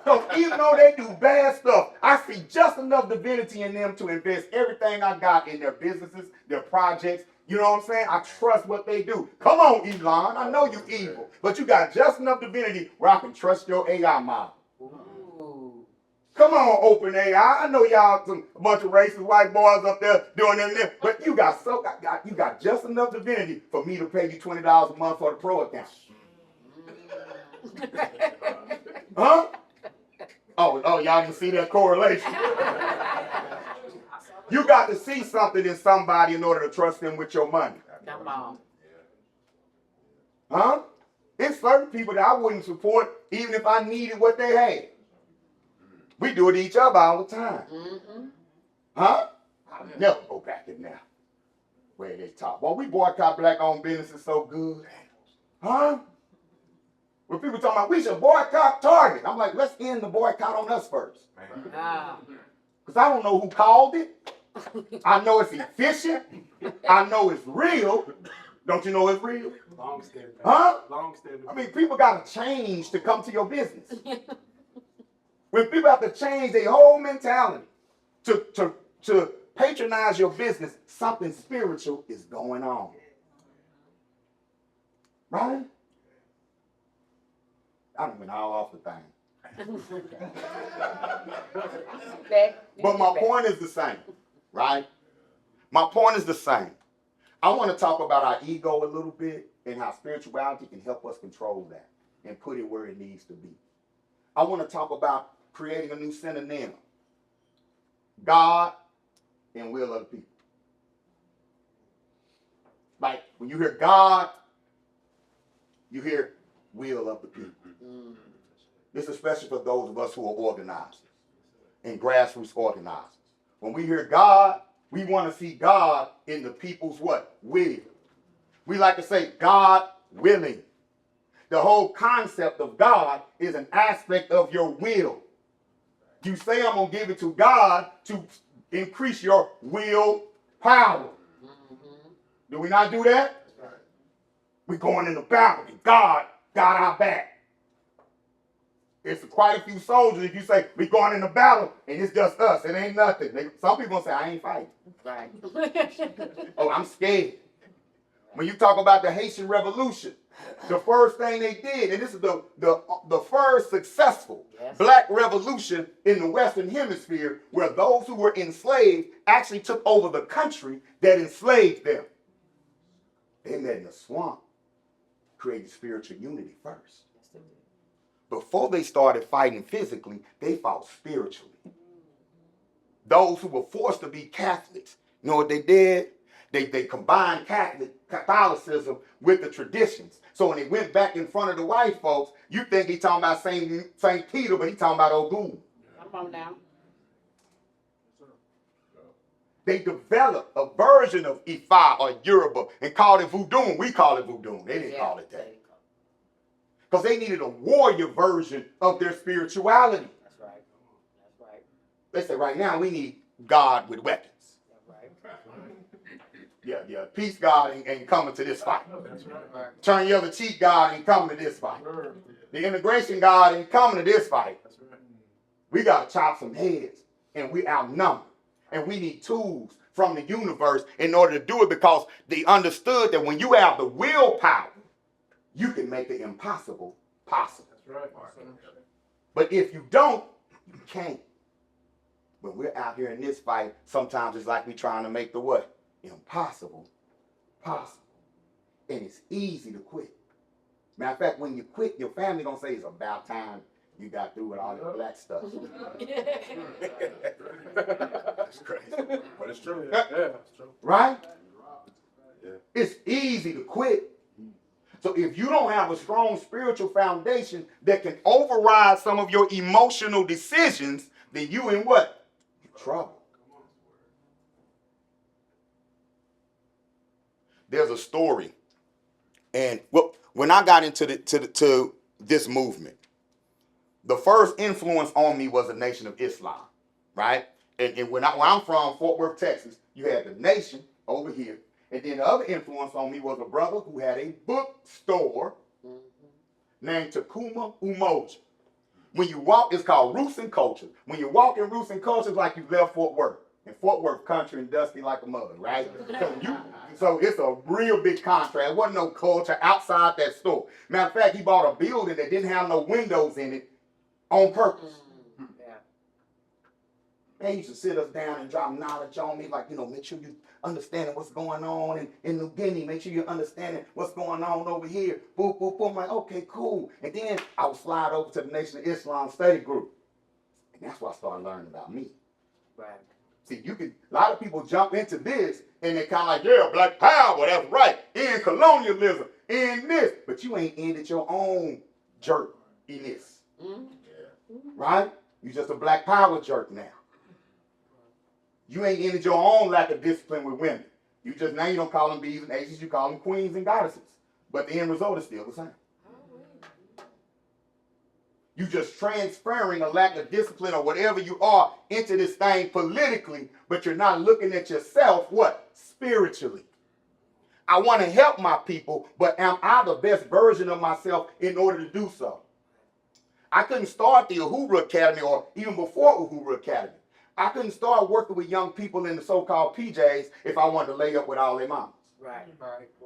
So even though they do bad stuff, I see just enough divinity in them to invest everything I got in their businesses, their projects. You know what I'm saying? I trust what they do. Come on, Elon. I know you evil, but you got just enough divinity where I can trust your AI model. Ooh. Come on, open AI. I know y'all a bunch of racist white boys up there doing them, but you got just enough divinity for me to pay you $20 a month for the pro account. Huh? Oh, y'all can see that correlation. You got to see something in somebody in order to trust them with your money. Come on. Huh? There's certain people that I wouldn't support even if I needed what they had. We do it to each other all the time. Huh? I'll never go back in there where they talk. Well, we boycott black-owned businesses so good. Huh? When people talking about we should boycott Target, I'm like, let's end the boycott on us first. Ah. Because I don't know who called it. I know it's efficient. I know it's real. Don't you know it's real? Long-standing. Huh? Long-standing. I mean, people got to change to come to your business. When people have to change their whole mentality to patronize your business, something spiritual is going on. Right? I done went all off the thing. But my point is the same, right? My point is the same. I want to talk about our ego a little bit and how spirituality can help us control that and put it where it needs to be. I want to talk about creating a new synonym. God and will of the people. Like when you hear God, you hear will of the people. This is especially for those of us who are organizers and grassroots organizers. When we hear God, we want to see God in the people's what? Will. We like to say God willing. The whole concept of God is an aspect of your will. You say, I'm going to give it to God to increase your will power. Do we not do that? We're going in the battle and God got our back. It's quite a few soldiers if you say, we're going in the battle and it's just us. It ain't nothing. Some people say, I ain't fighting. Right. Oh, I'm scared. When you talk about the Haitian Revolution, the first thing they did, and this is the first successful black revolution in the Western Hemisphere, where those who were enslaved actually took over the country that enslaved them. They met in a swamp, created spiritual unity first. Before they started fighting physically, they fought spiritually. Those who were forced to be Catholics, you know what they did? They combined Catholicism with the traditions. So when they went back in front of the white folks, you think he's talking about St. Peter, but he's talking about Ojuok. Come on now. They developed a version of Ifa or Yoruba and called it voodoo, and we call it voodoo. They didn't call it that. Because they needed a warrior version of their spirituality. That's right. That's right. They said right now we need God with weapons. That's right. Yeah. Peace God ain't coming to this fight. Turn your other cheek God ain't coming to this fight. The integration God ain't coming to this fight. We got to chop some heads, and we outnumbered. And we need tools from the universe in order to do it, because they understood that when you have the willpower, you can make the impossible possible. But if you don't, you can't. When we're out here in this fight, sometimes it's like we're trying to make the what? Impossible possible. And it's easy to quit. Matter of fact, when you quit, your family gonna say it's about time you got through with all that black stuff. That's crazy. But it's true. It's true. Right? It's easy to quit. So if you don't have a strong spiritual foundation that can override some of your emotional decisions, then you in what? Trouble. There's a story, and when I got into to this movement, the first influence on me was the Nation of Islam, right? And where I'm from, Fort Worth, Texas, you had the Nation over here. And then the other influence on me was a brother who had a bookstore named Takuma Umoja. When you walk, it's called Roots and Culture. When you walk in Roots and Culture, it's like you left Fort Worth. And Fort Worth country and dusty like a mug, right? So it's a real big contrast. There wasn't no culture outside that store. Matter of fact, he bought a building that didn't have no windows in it on purpose. They used to sit us down and drop knowledge on me, like, make sure you understanding what's going on in New Guinea. Make sure you're understanding what's going on over here. Boom, boom, boom. I'm like, okay, cool. And then I would slide over to the Nation of Islam study group. And that's where I started learning about me. Right. See, a lot of people jump into this and they're kind of like, yeah, black power, that's right. In colonialism, in this. But you ain't ended your own jerk in this. Right? You just a black power jerk now. You ain't ended your own lack of discipline with women. You don't call them bees and aces, you call them queens and goddesses. But the end result is still the same. You just transferring a lack of discipline or whatever you are into this thing politically, but you're not looking at yourself, what? Spiritually. I want to help my people, but am I the best version of myself in order to do so? I couldn't start the Uhuru Academy, or even before Uhuru Academy. I couldn't start working with young people in the so-called PJs if I wanted to lay up with all their mamas. Right.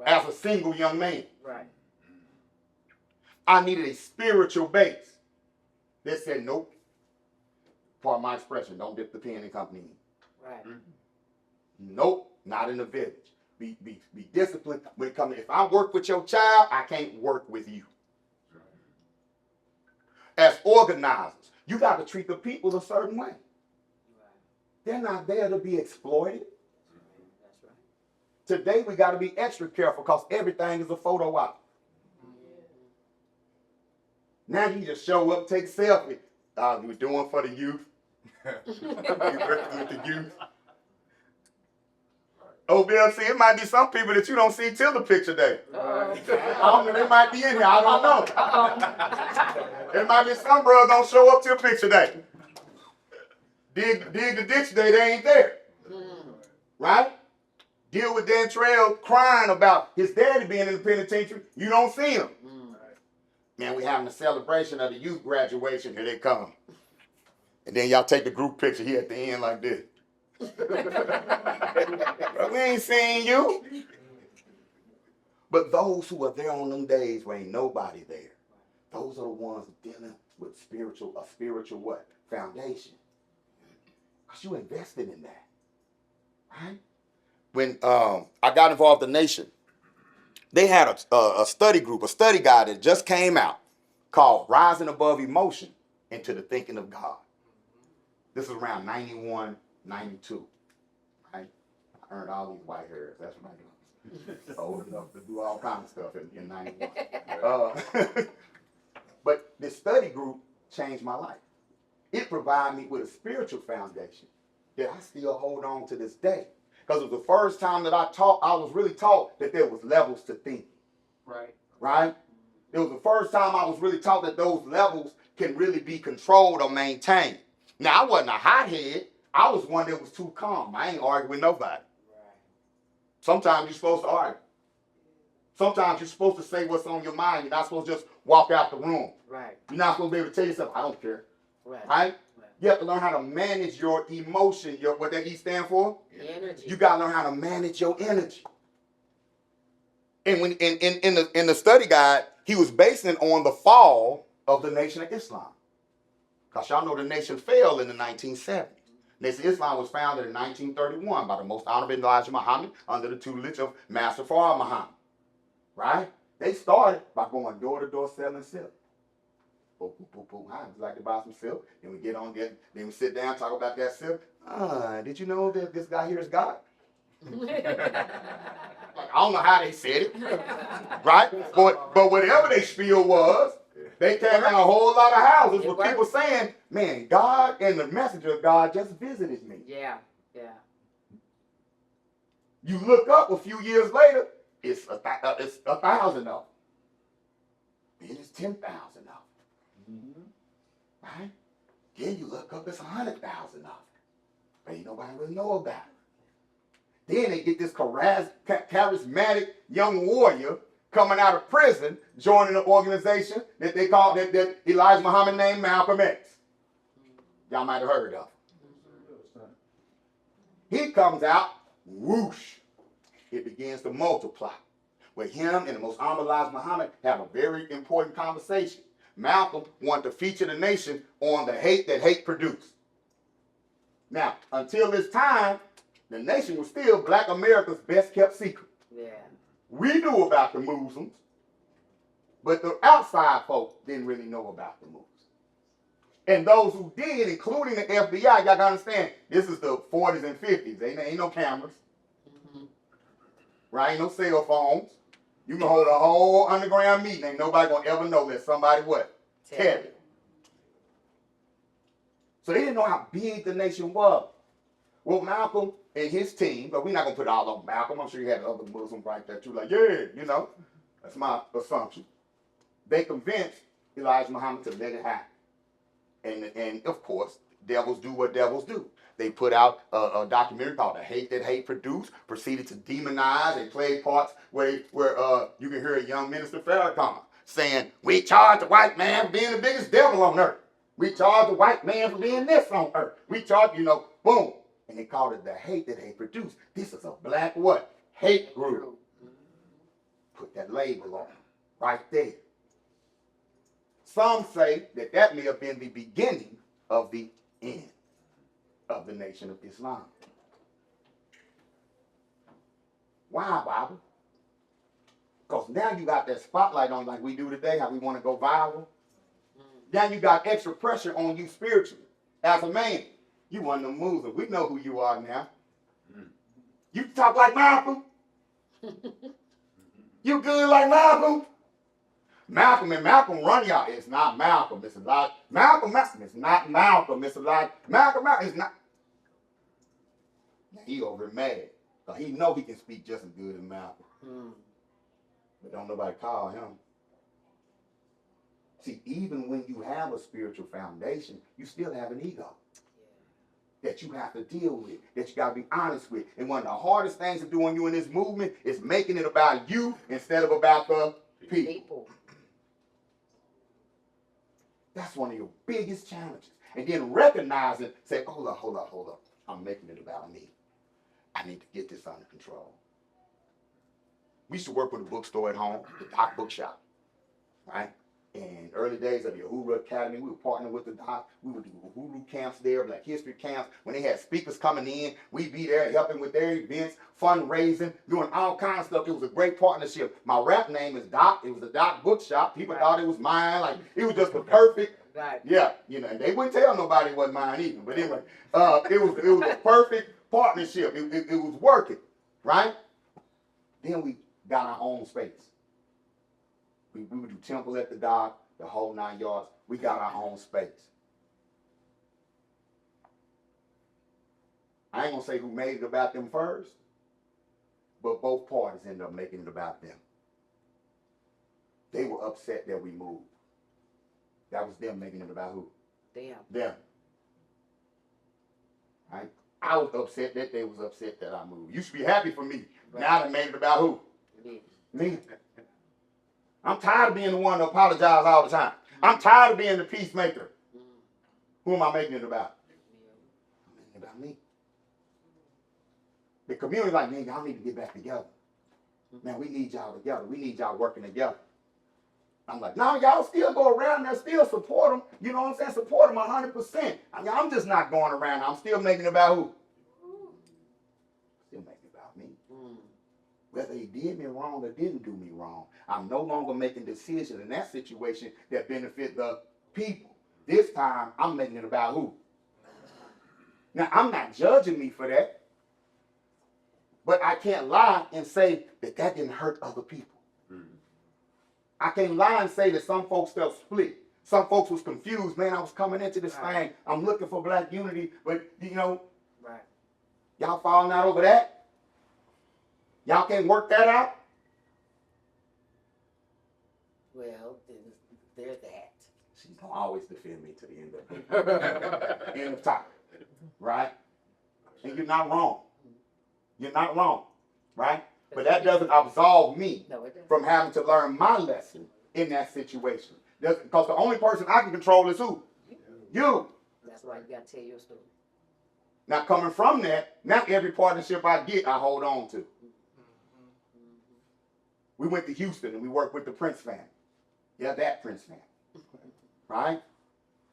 As a single young man. Right. I needed a spiritual base that said, nope. Part of my expression, don't dip the pen in company. Right. Nope, not in the village. Be disciplined when it comes. If I work with your child, I can't work with you. As organizers, you got to treat the people a certain way. They're not there to be exploited. Today we got to be extra careful because everything is a photo op. Now you just show up, take a selfie. You were doing for the youth. You working with the youth. OBFC, it might be some people that you don't see till the picture day. I don't know, they might be in here, I don't know. There might be some brothers don't show up till picture day. Dig the ditch day, they ain't there. Right? Deal with Dan Trail crying about his daddy being in the penitentiary. You don't see him. Man, we having a celebration of the youth graduation. Here they come. And then y'all take the group picture here at the end like this. We ain't seen you. But those who are there on them days where ain't nobody there, those are the ones dealing with a spiritual what? Foundation. Because you invested in that. Right? When I got involved in the nation, they had a study group, a study guide that just came out called Rising Above Emotion into the Thinking of God. This is around 91, 92. Right? I earned all these white hairs. That's what I do. Old enough to do all kinds of stuff in 91. But this study group changed my life. It provided me with a spiritual foundation that I still hold on to this day. Because it was the first time that I was really taught that there was levels to thinking. Right? It was the first time I was really taught that those levels can really be controlled or maintained. Now, I wasn't a hothead. I was one that was too calm. I ain't arguing with nobody. Sometimes you're supposed to argue. Sometimes you're supposed to say what's on your mind. You're not supposed to just walk out the room. You're not supposed to be able to tell yourself, I don't care. Right? You have to learn how to manage your emotion. What that E stand for? Energy. You got to learn how to manage your energy. And when in the study guide, he was basing it on the fall of the Nation of Islam. Because y'all know the nation fell in the 1970s. Nation of Islam was founded in 1931 by the Most Honorable Elijah Muhammad under the tutelage of Master Fard Muhammad. Right? They started by going door to door selling silk. Boop, boop, boop, boop. I'd like to buy some silk. Then we get on there. Then we sit down, talk about that silk. Did you know that this guy here is God? Like, I don't know how they said it. Right? But whatever they spiel was, they came out a whole lot of houses with people saying, man, God and the messenger of God just visited me. Yeah. You look up a few years later, it's 1,000 of them. Then it's 10,000 of them. Right? Then you look up, it's 100,000 of them. But ain't nobody really know about it. Then they get this charismatic young warrior coming out of prison, joining an organization that they call that Elijah Muhammad named Malcolm X. Y'all might have heard of him. He comes out, whoosh, it begins to multiply. Where him and the Most Honorable Elijah Muhammad have a very important conversation. Malcolm wanted to feature the nation on the hate that hate produced. Now, until this time, the nation was still Black America's best kept secret. Yeah. We knew about the Muslims, but the outside folk didn't really know about the Muslims. And those who did, including the FBI, y'all gotta understand, this is the 40s and 50s. Ain't no cameras. Right? Ain't no cell phones. You can hold a whole underground meeting. Ain't nobody gonna ever know that somebody what? Tell you. So they didn't know how big the nation was. Well, Malcolm and his team, but we're not gonna put it all on Malcolm. I'm sure you had other Muslims right there too. Like, yeah, you know, that's my assumption. They convinced Elijah Muhammad to let it happen. And of course, devils do what devils do. They put out a documentary called The Hate That Hate Produced, proceeded to demonize and play parts where you can hear a young minister Farrakhan saying, we charge the white man for being the biggest devil on earth. We charge the white man for being this on earth. We charge, boom. And they called it The Hate That Hate Produced. This is a black what? Hate group. Put that label on it right there. Some say that may have been the beginning of the end of the Nation of Islam. Why, Bible? Because now you got that spotlight on like we do today, how we want to go viral. Now you got extra pressure on you spiritually. As a man, you one of them moves. We know who you are now. You talk like Malcolm. You good like Malcolm. Malcolm and Malcolm run y'all. It's not Malcolm. It's a lot. Malcolm. It's not Malcolm. It's a lot. Malcolm. It's not. Now he over mad. Because he know he can speak just as good as Malcolm. But don't nobody call him. See, even when you have a spiritual foundation, you still have an ego that you have to deal with, that you got to be honest with. And one of the hardest things to do when you're in this movement is making it about you instead of about the people. That's one of your biggest challenges. And then recognize it, say, hold up. I'm making it about me. I need to get this under control. We used to work with a bookstore at home, the Doc Bookshop, right? In early days of the Uhuru Academy, we were partnering with the Doc. We would do Uhuru camps there, Black History camps. When they had speakers coming in, we'd be there helping with their events, fundraising, doing all kinds of stuff. It was a great partnership. My rap name is Doc. It was the Doc Bookshop. People thought it was mine. Like, it was just the perfect, yeah, you know, and they wouldn't tell nobody it wasn't mine either. But anyway, it was a perfect partnership. It was working, right? Then we got our own space. We would do temple at the Dock, the whole 9 yards. We got our own space. I ain't gonna say who made it about them first, but both parties ended up making it about them. They were upset that we moved. That was them making it about who? Them. Right? I was upset that they was upset that I moved. You should be happy for me. Right. Now they made it about who? Me. I'm tired of being the one to apologize all the time. I'm tired of being the peacemaker. Who am I making it about? I'm making it about me. The community like, man, y'all need to get back together. Man, we need y'all together. We need y'all working together. I'm like, no, y'all still go around there, still support them. You know what I'm saying? Support them 100%. I mean, I'm just not going around. I'm still making it about who? Still making it about me. Whether he did me wrong or didn't do me wrong, I'm no longer making decisions in that situation that benefit the people. This time, I'm making it about who? Now, I'm not judging me for that, but I can't lie and say that that didn't hurt other people. I can't lie and say that some folks felt split. Some folks was confused. Man, I was coming into this thing. I'm looking for black unity, but, you know, y'all falling out over that? Y'all can't work that out? Well, there's that. She's gonna always defend me to the end of the end of time, right? And you're not wrong. You're not wrong, right? But that doesn't absolve me from having to learn my lesson in that situation. Because the only person I can control is who? You. That's why you gotta tell your story. Now coming from that, not every partnership I get, I hold on to. We went to Houston and we worked with the Prince family. Yeah, that Prince family. Right?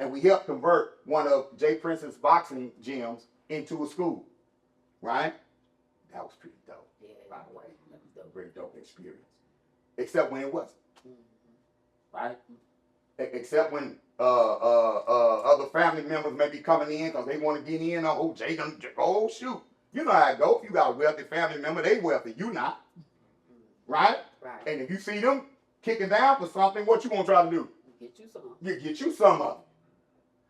And we helped convert one of Jay Prince's boxing gyms into a school. Right? That was pretty dope, by the way. A very dope experience. Except when it wasn't. Right? Except when other family members may be coming in because they want to get in. Oh, Jay done, oh, shoot. You know how it goes. If you got a wealthy family member, they wealthy. You not. Right? Right. And if you see them kicking down for something, what you gonna try to do? Get you some. You get you some of it.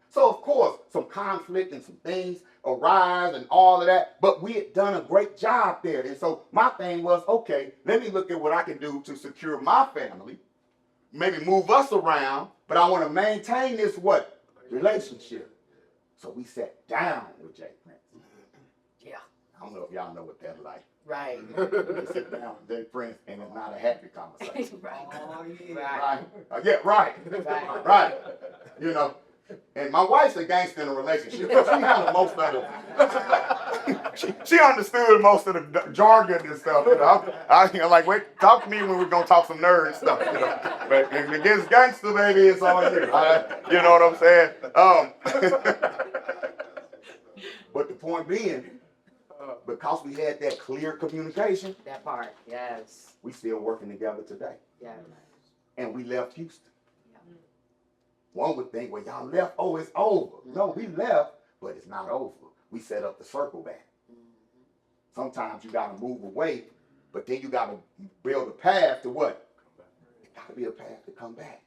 So of course, some conflict and some things arise and all of that, but we had done a great job there. And so my thing was, okay, let me look at what I can do to secure my family, maybe move us around, but I want to maintain this what? Relationship. So we sat down with Jay Prince. Yeah. I don't know if y'all know what that's like. Right. You sit down with Jay Prince and it's not a happy conversation. Right. Oh, yeah. Right. Yeah, right. Right. Right. You know, and my wife's a gangster in a relationship. She handled most of the, she understood most of the jargon and stuff. You know, I like, wait, talk to me when we're gonna talk some nerd stuff. You know, but if it gets gangster, baby, it's all you. You know what I'm saying? But the point being, because we had that clear communication, That part, yes, we still working together today. yes. And we left Houston. One would think, well, y'all left, oh, it's over. No, we left, but it's not over. We set up the circle back. Sometimes you got to move away, but then you got to build a path to what? It got to be a path to come back.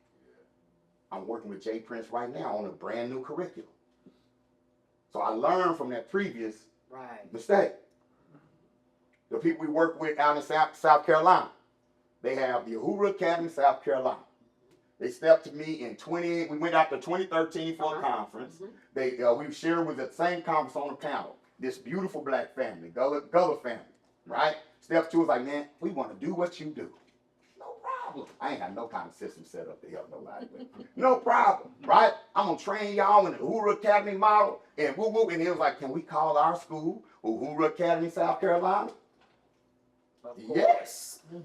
I'm working with Jay Prince right now on a brand new curriculum. So I learned from that previous mistake. The people we work with out in South Carolina, they have the Uhuru Academy, South Carolina. They stepped to me in we went out to 2013 for a conference. We shared with the same conference on the panel. This beautiful black family, Gullah family, right? Stepped to us like, man, we want to do what you do. No problem. I ain't got no kind of system set up to help nobody with. No problem, right? I'm going to train y'all in the Uhuru Academy model. And woo woo. And it was like, can we call our school Uhuru Academy, South Carolina? Yes. You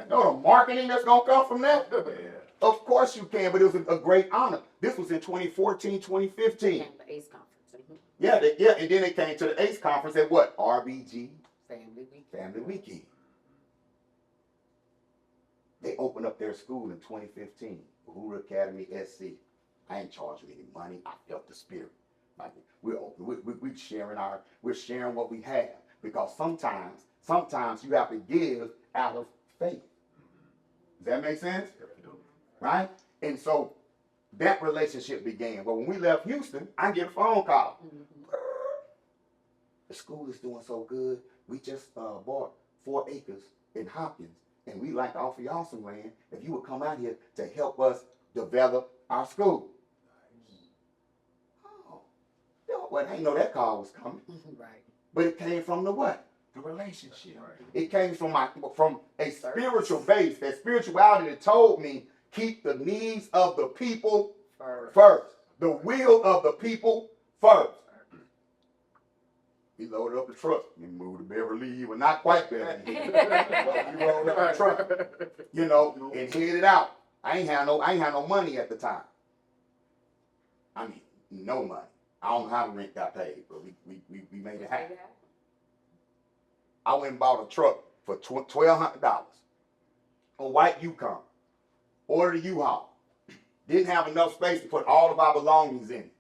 know the marketing that's going to come from that? Of course you can, but it was a great honor. This was in 2014, 2015. The ACE conference. Yeah, and then they came to the ACE conference at what? RBG Family Weekend. They opened up their school in 2015, Uhuru Academy SC. I ain't charging any money. I felt the spirit. Like we're sharing what we have, because sometimes you have to give out of faith. Does that make sense? Right? And so that relationship began. But when we left Houston, I get a phone call. The school is doing so good. We just bought 4 acres in Hopkins, and we like to offer y'all some land if you would come out here to help us develop our school. Oh, well, I didn't know that call was coming. Right. But it came from the what? The relationship. It came from a spiritual base. That spirituality that told me, keep the needs of the people first. The will of the people first. We loaded up the truck. We moved to Beverly, but not quite Beverly. We loaded up the truck, and headed out. I ain't had no money at the time. I mean, no money. I don't know how the rent got paid, but we made it happen. I went and bought a truck for $1,200. A white Yukon. Ordered a U-Haul. Didn't have enough space to put all of our belongings in it.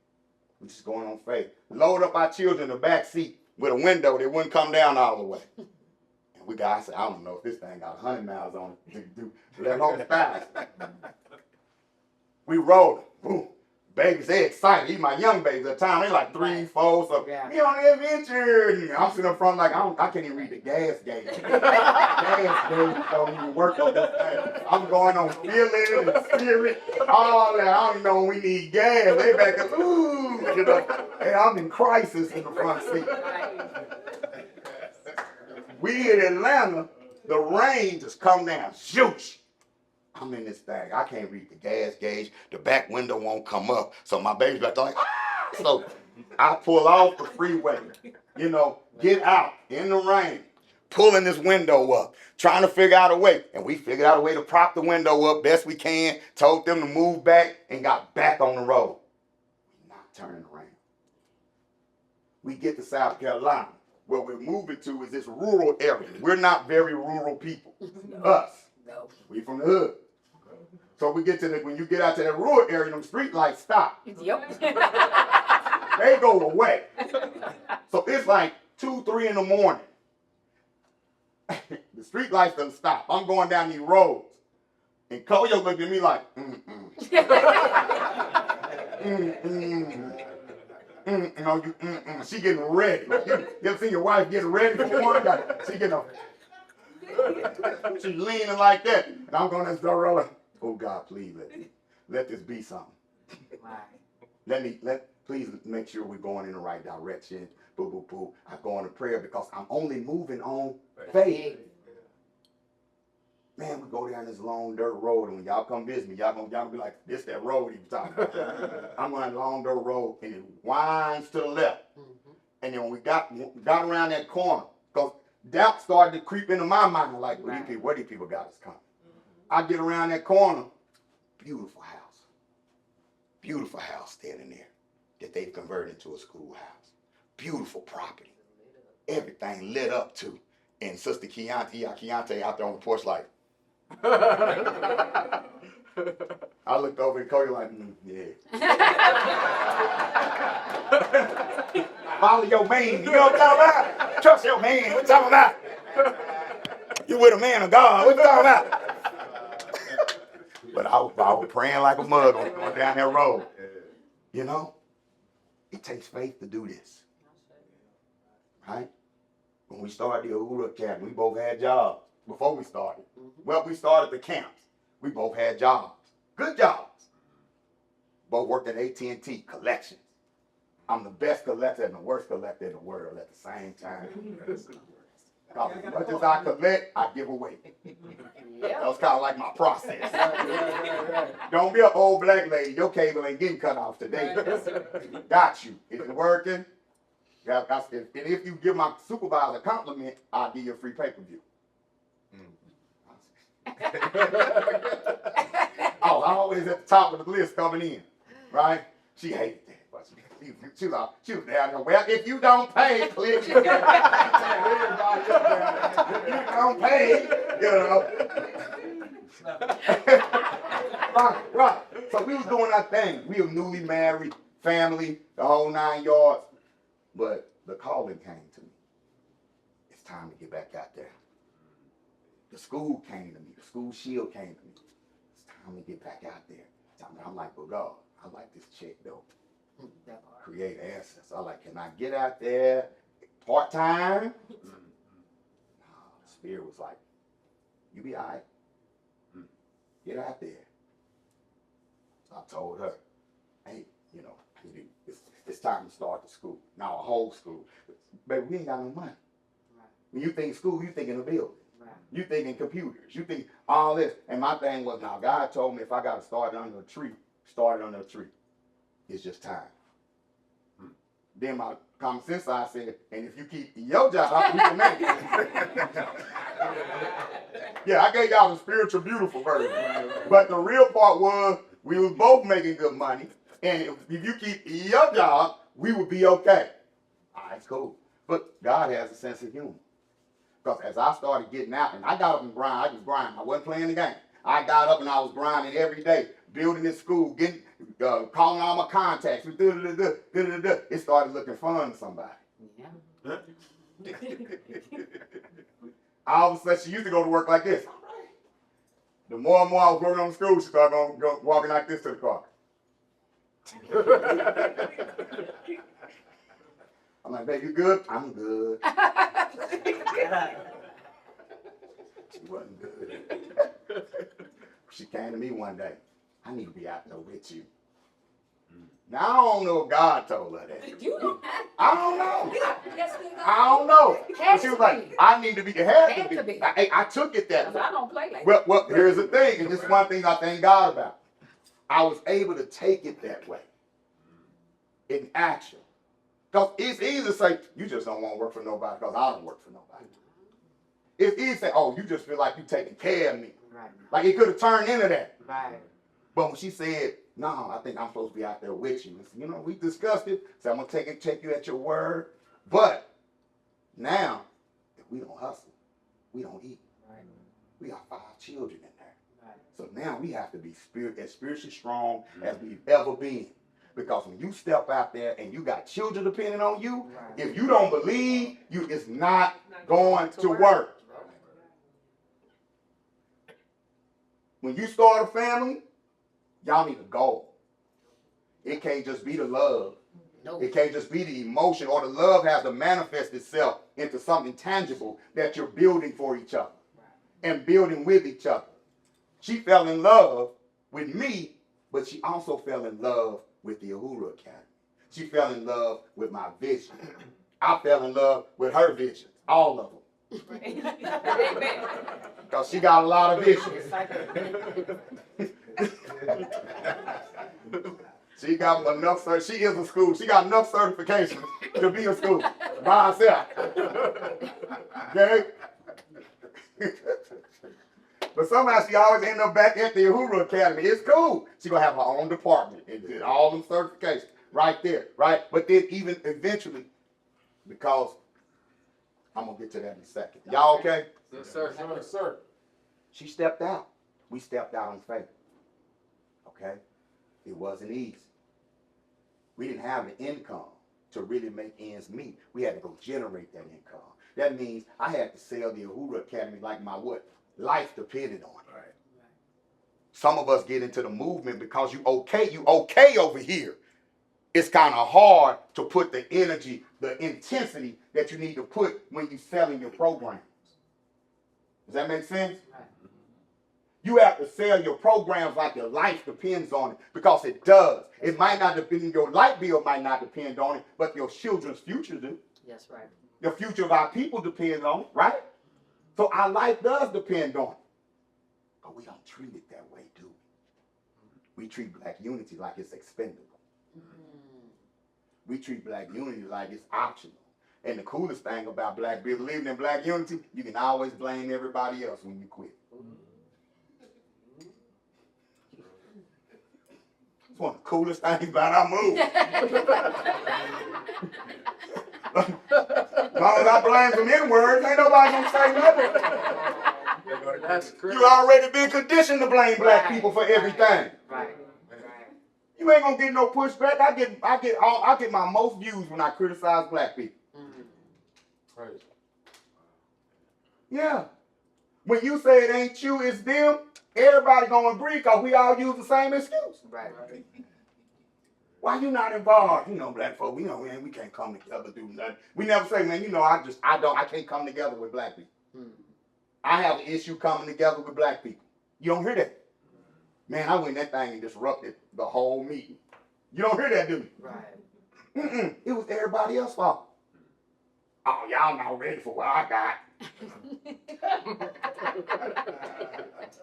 We're just going on faith. Load up our children in the back seat with a window that wouldn't come down all the way. And I said, I don't know if this thing got 100 miles on it. Let alone fast. We rolling. Boom. Babies, they excited. Even my young babies at the time, they like 3, 4, so we on the adventure. I'm sitting up front like, I can't even read the gas gauge. Gas gauge don't even work on this thing. I'm going on feeling and spirit, all that. I don't even know when we need gas. They back up, and I'm in crisis in the front seat. We in Atlanta, the rain just come down, zhoosh. I'm in this thing. I can't read the gas gauge. The back window won't come up. So my baby's back there like, ah! So I pull off the freeway, get out in the rain, pulling this window up, trying to figure out a way. And we figured out a way to prop the window up best we can, told them to move back, and got back on the road. We're not turning around. We get to South Carolina. Where we're moving to is this rural area. We're not very rural people. Us. No. We from the hood. So we get to when you get out to that rural area, them street lights stop. Yep. They go away. So it's like 2, 3 in the morning. The street lights don't stop. I'm going down these roads. And Koyo looked at me like, She getting ready. You ever seen your wife getting ready for one? She getting she's leaning like that. And I'm going to door rolling. Oh God, please let this be something. Please make sure we're going in the right direction. Boo, boo, boo. I go into prayer because I'm only moving on faith. Man, we go down this long dirt road, and when y'all come visit me, y'all gonna be like, this that road he was talking about. I'm on a long dirt road, and it winds to the left. And then when we got around that corner, because doubt started to creep into my mind, like, where these people got us coming? I get around that corner, beautiful house standing there that they've converted into a schoolhouse. Beautiful property. everything lit up to. And Sister Keontae out there on the porch like, I looked over at Cody like, yeah. Follow your man. You know what I'm talking about? Trust your man. What you talking about? You with a man of God. What you talking about? But I was praying like a mug going down that road. You know? It takes faith to do this. Right? When we started the Uhuru Academy, we both had jobs before we started. Well, we started the camps. We both had jobs. Good jobs. Both worked at AT&T collections. I'm the best collector and the worst collector in the world at the same time. Because as much as I collect, I give away. That was kind of like my process. Don't be an old black lady. Your cable ain't getting cut off today. Got you. Is it working? And if you give my supervisor a compliment, I'll give you a free pay-per-view. I was always at the top of the list coming in, right? She hated that. But she was down there. Well, if you don't pay, click. If you don't pay, you know. Right. So we was doing our thing. We were newly married, family, the whole 9 yards. But the calling came to me. It's time to get back out there. The school came to me. The school shield came to me. It's time to get back out there. I'm like, well, God, I like this chick, though. Create assets. I like, can I get out there part-time? The Spirit was like, you be all right. Get out there. So I told her, hey, you know, it's time to start the school. Now, a whole school. Baby, we ain't got no money. When you think school, you think in a building. You think in computers. You think all this. And my thing was, now, God told me if I got to start it under a tree, start it under a tree. It's just time. Then my common sense side said, and if you keep your job, you can make it. Yeah, I gave y'all the spiritual beautiful version. But the real part was, we was both making good money. And if you keep your job, we would be okay. All right, cool. But God has a sense of humor. Because as I started getting out, and I got up and grind, I was grinding. I wasn't playing the game. I got up and I was grinding every day, building this school, getting, calling all my contacts. It started looking fun to somebody. Yeah. All of a sudden, she used to go to work like this. The more and more I was working on the school, she started walking like this to the car. I'm like, babe, you good? I'm good. She wasn't good. She came to me one day. I need to be out there with you. Now, I don't know if God told her that. I don't know. I don't know. But she was like, I need to be. It had to be. I took it that way. I don't play like that. Well, here's the thing, and this is one thing I thank God about. I was able to take it that way. In action. Because it's easy to say, you just don't want to work for nobody because I don't work for nobody. It's easy to say, oh, you just feel like you're taking care of me. Right. Like it could have turned into that. Right. But when she said, no, I think I'm supposed to be out there with you. You know, we discussed it. So I'm going to take you at your word. But now, if we don't hustle, we don't eat. Right. We got 5 children in there. Right. So now we have to be as spiritually strong as we've ever been. Because when you step out there and you got children depending on you, right. If you don't believe, it's not going to work. When you start a family, y'all need a goal. It can't just be the love. Nope. It can't just be the emotion, or the love has to manifest itself into something tangible that you're building for each other and building with each other. She fell in love with me, but she also fell in love with the Uhuru Academy. She fell in love with my vision. I fell in love with her vision, all of them. Because she got a lot of visions. She got enough, she is a school. She got enough certifications to be a school by herself. Okay? But somehow she always end up back at the Uhuru Academy. It's cool. She's going to have her own department and did all them certifications right there, right? But then even eventually, because I'm gonna get to that in a second. Y'all okay? Yes, sir. Yes, sir. She stepped out. We stepped out in faith. Okay? It wasn't easy. We didn't have the income to really make ends meet. We had to go generate that income. That means I had to sell the Uhuru Academy like my what? Life depended on it. Right. Some of us get into the movement because you okay over here. It's kind of hard to put the energy, the intensity that you need to put when you're selling your programs. Does that make sense? Right. You have to sell your programs like your life depends on it, because it does. It might not depend, your light bill might not depend on it, but your children's future do. That's right. The future of our people depends on it, right? So our life does depend on it. But we don't treat it that way, do we? We treat black unity like it's expendable. We treat black unity like it's optional. And the coolest thing about black people living in black unity, you can always blame everybody else when you quit. It's one of the coolest things about our move. As long as I blame some N-words, ain't nobody gonna say nothing. That's crazy. You already been conditioned to blame black people for everything. Right. You ain't gonna get no pushback. I get my most views when I criticize black people. Crazy. Yeah. When you say it ain't you, it's them, everybody gonna agree because we all use the same excuse. Right. Why you not involved? You know, black folk, we can't come together, do nothing. We never say, man, I can't come together with black people. I have an issue coming together with black people. You don't hear that. Man, I went in that thing and disrupted the whole meeting. You don't hear that, do you? Right. It was everybody else's fault. Oh, y'all not ready for what I got.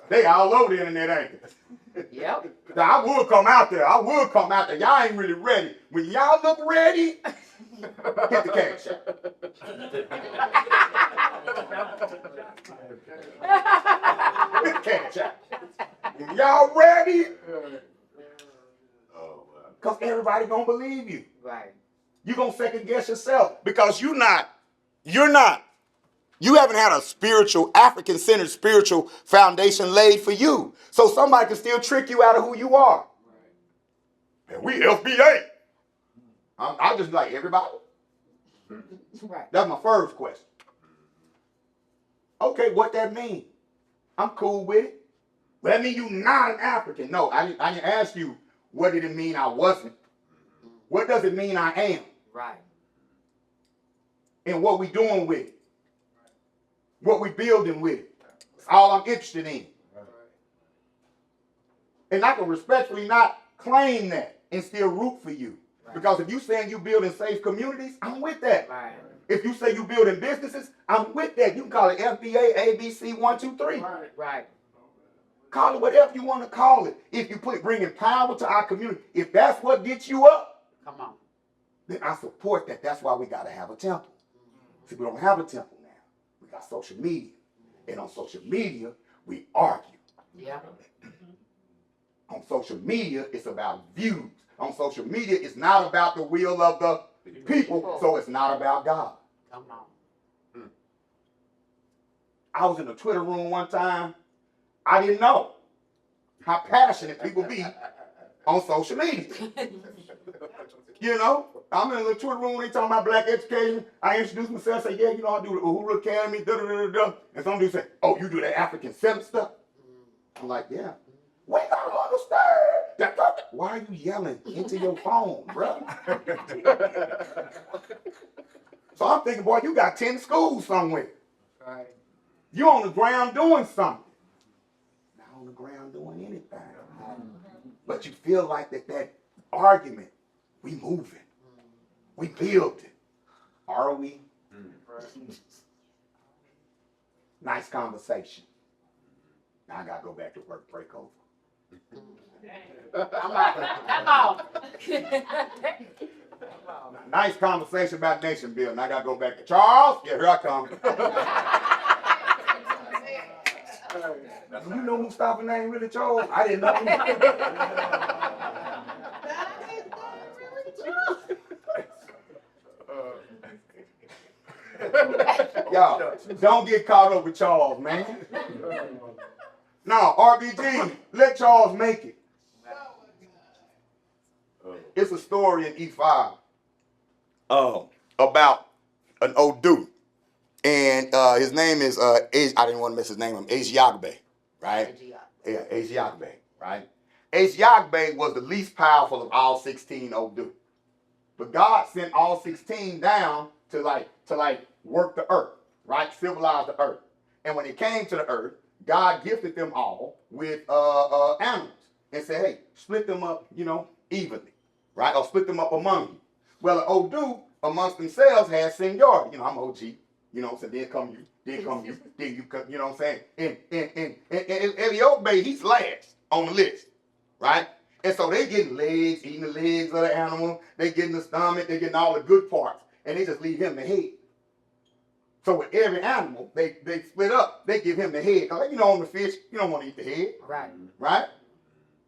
They all over the internet, ain't they? Yep. Now, I would come out there. Y'all ain't really ready. When y'all look ready, hit the cash out. Hit the cash out. When y'all ready, because everybody gonna believe you. Right. You're gonna second guess yourself because you haven't had a spiritual, African-centered spiritual foundation laid for you. So somebody can still trick you out of who you are. And we FBA. I'm just like everybody. Right. That's my first question. Okay, what that mean? I'm cool with it. But that mean you not an African. No, I didn't ask you what did it mean I wasn't. What does it mean I am? Right. And what we doing with it? What we building with it? That's all I'm interested in. And I can respectfully not claim that and still root for you. Right. Because if you saying you building safe communities, I'm with that. Right. If you say you building businesses, I'm with that. You can call it FBA, ABC, 1, 2, 3. Right. Call it whatever you want to call it. If you bringing power to our community, if that's what gets you up, Come on. then I support that. That's why we got to have a temple. See, we don't have a temple now. We got social media. And on social media, we argue. Yeah. On social media, it's about views. On social media, it's not about the will of the people, so it's not about God. Come on. I was in a Twitter room one time. I didn't know how passionate people be on social media. You know, I'm in the Twitter room, they talking about black education. I introduce myself, say, yeah, you know, I do the Uhuru Academy, da-da-da-da-da. And some dude say, oh, you do that African Center stuff? I'm like, yeah. We don't understand. Why are you yelling into your phone, bro? So I'm thinking, boy, you got 10 schools somewhere. Right. You on the ground doing something. Not on the ground doing anything. But you feel like that argument, we moving. We building. Are we? Nice conversation. Now I gotta go back to work, break over. Come on. Nice conversation about nation building. I gotta go back to Charles. Yeah, here I come. You know Mustafa's name really, Charles? I didn't know. Y'all, don't get caught up with Charles, man. Now, RBG, let Charles make it. It's a story in E5 about an old dude. And his name is, I didn't want to mess his name up, Ojuok, right? Yeah, Ojuok, right? Ojuok was the least powerful of all 16 Odu. But God sent all 16 down to work the earth, right? Civilize the earth. And when it came to the earth, God gifted them all with animals and said, hey, split them up, evenly, right? Or split them up among you. Well, the Odu amongst themselves had seniority. I'm OG, so then come you, then come you, then you come, you know what I'm saying? And Eliobe, he's last on the list, right? And so they getting legs, eating the legs of the animal, they getting the stomach, they getting all the good parts, and they just leave him the head. So with every animal, they split up, they give him the head. Cause on the fish, you don't want to eat the head. Right. Right?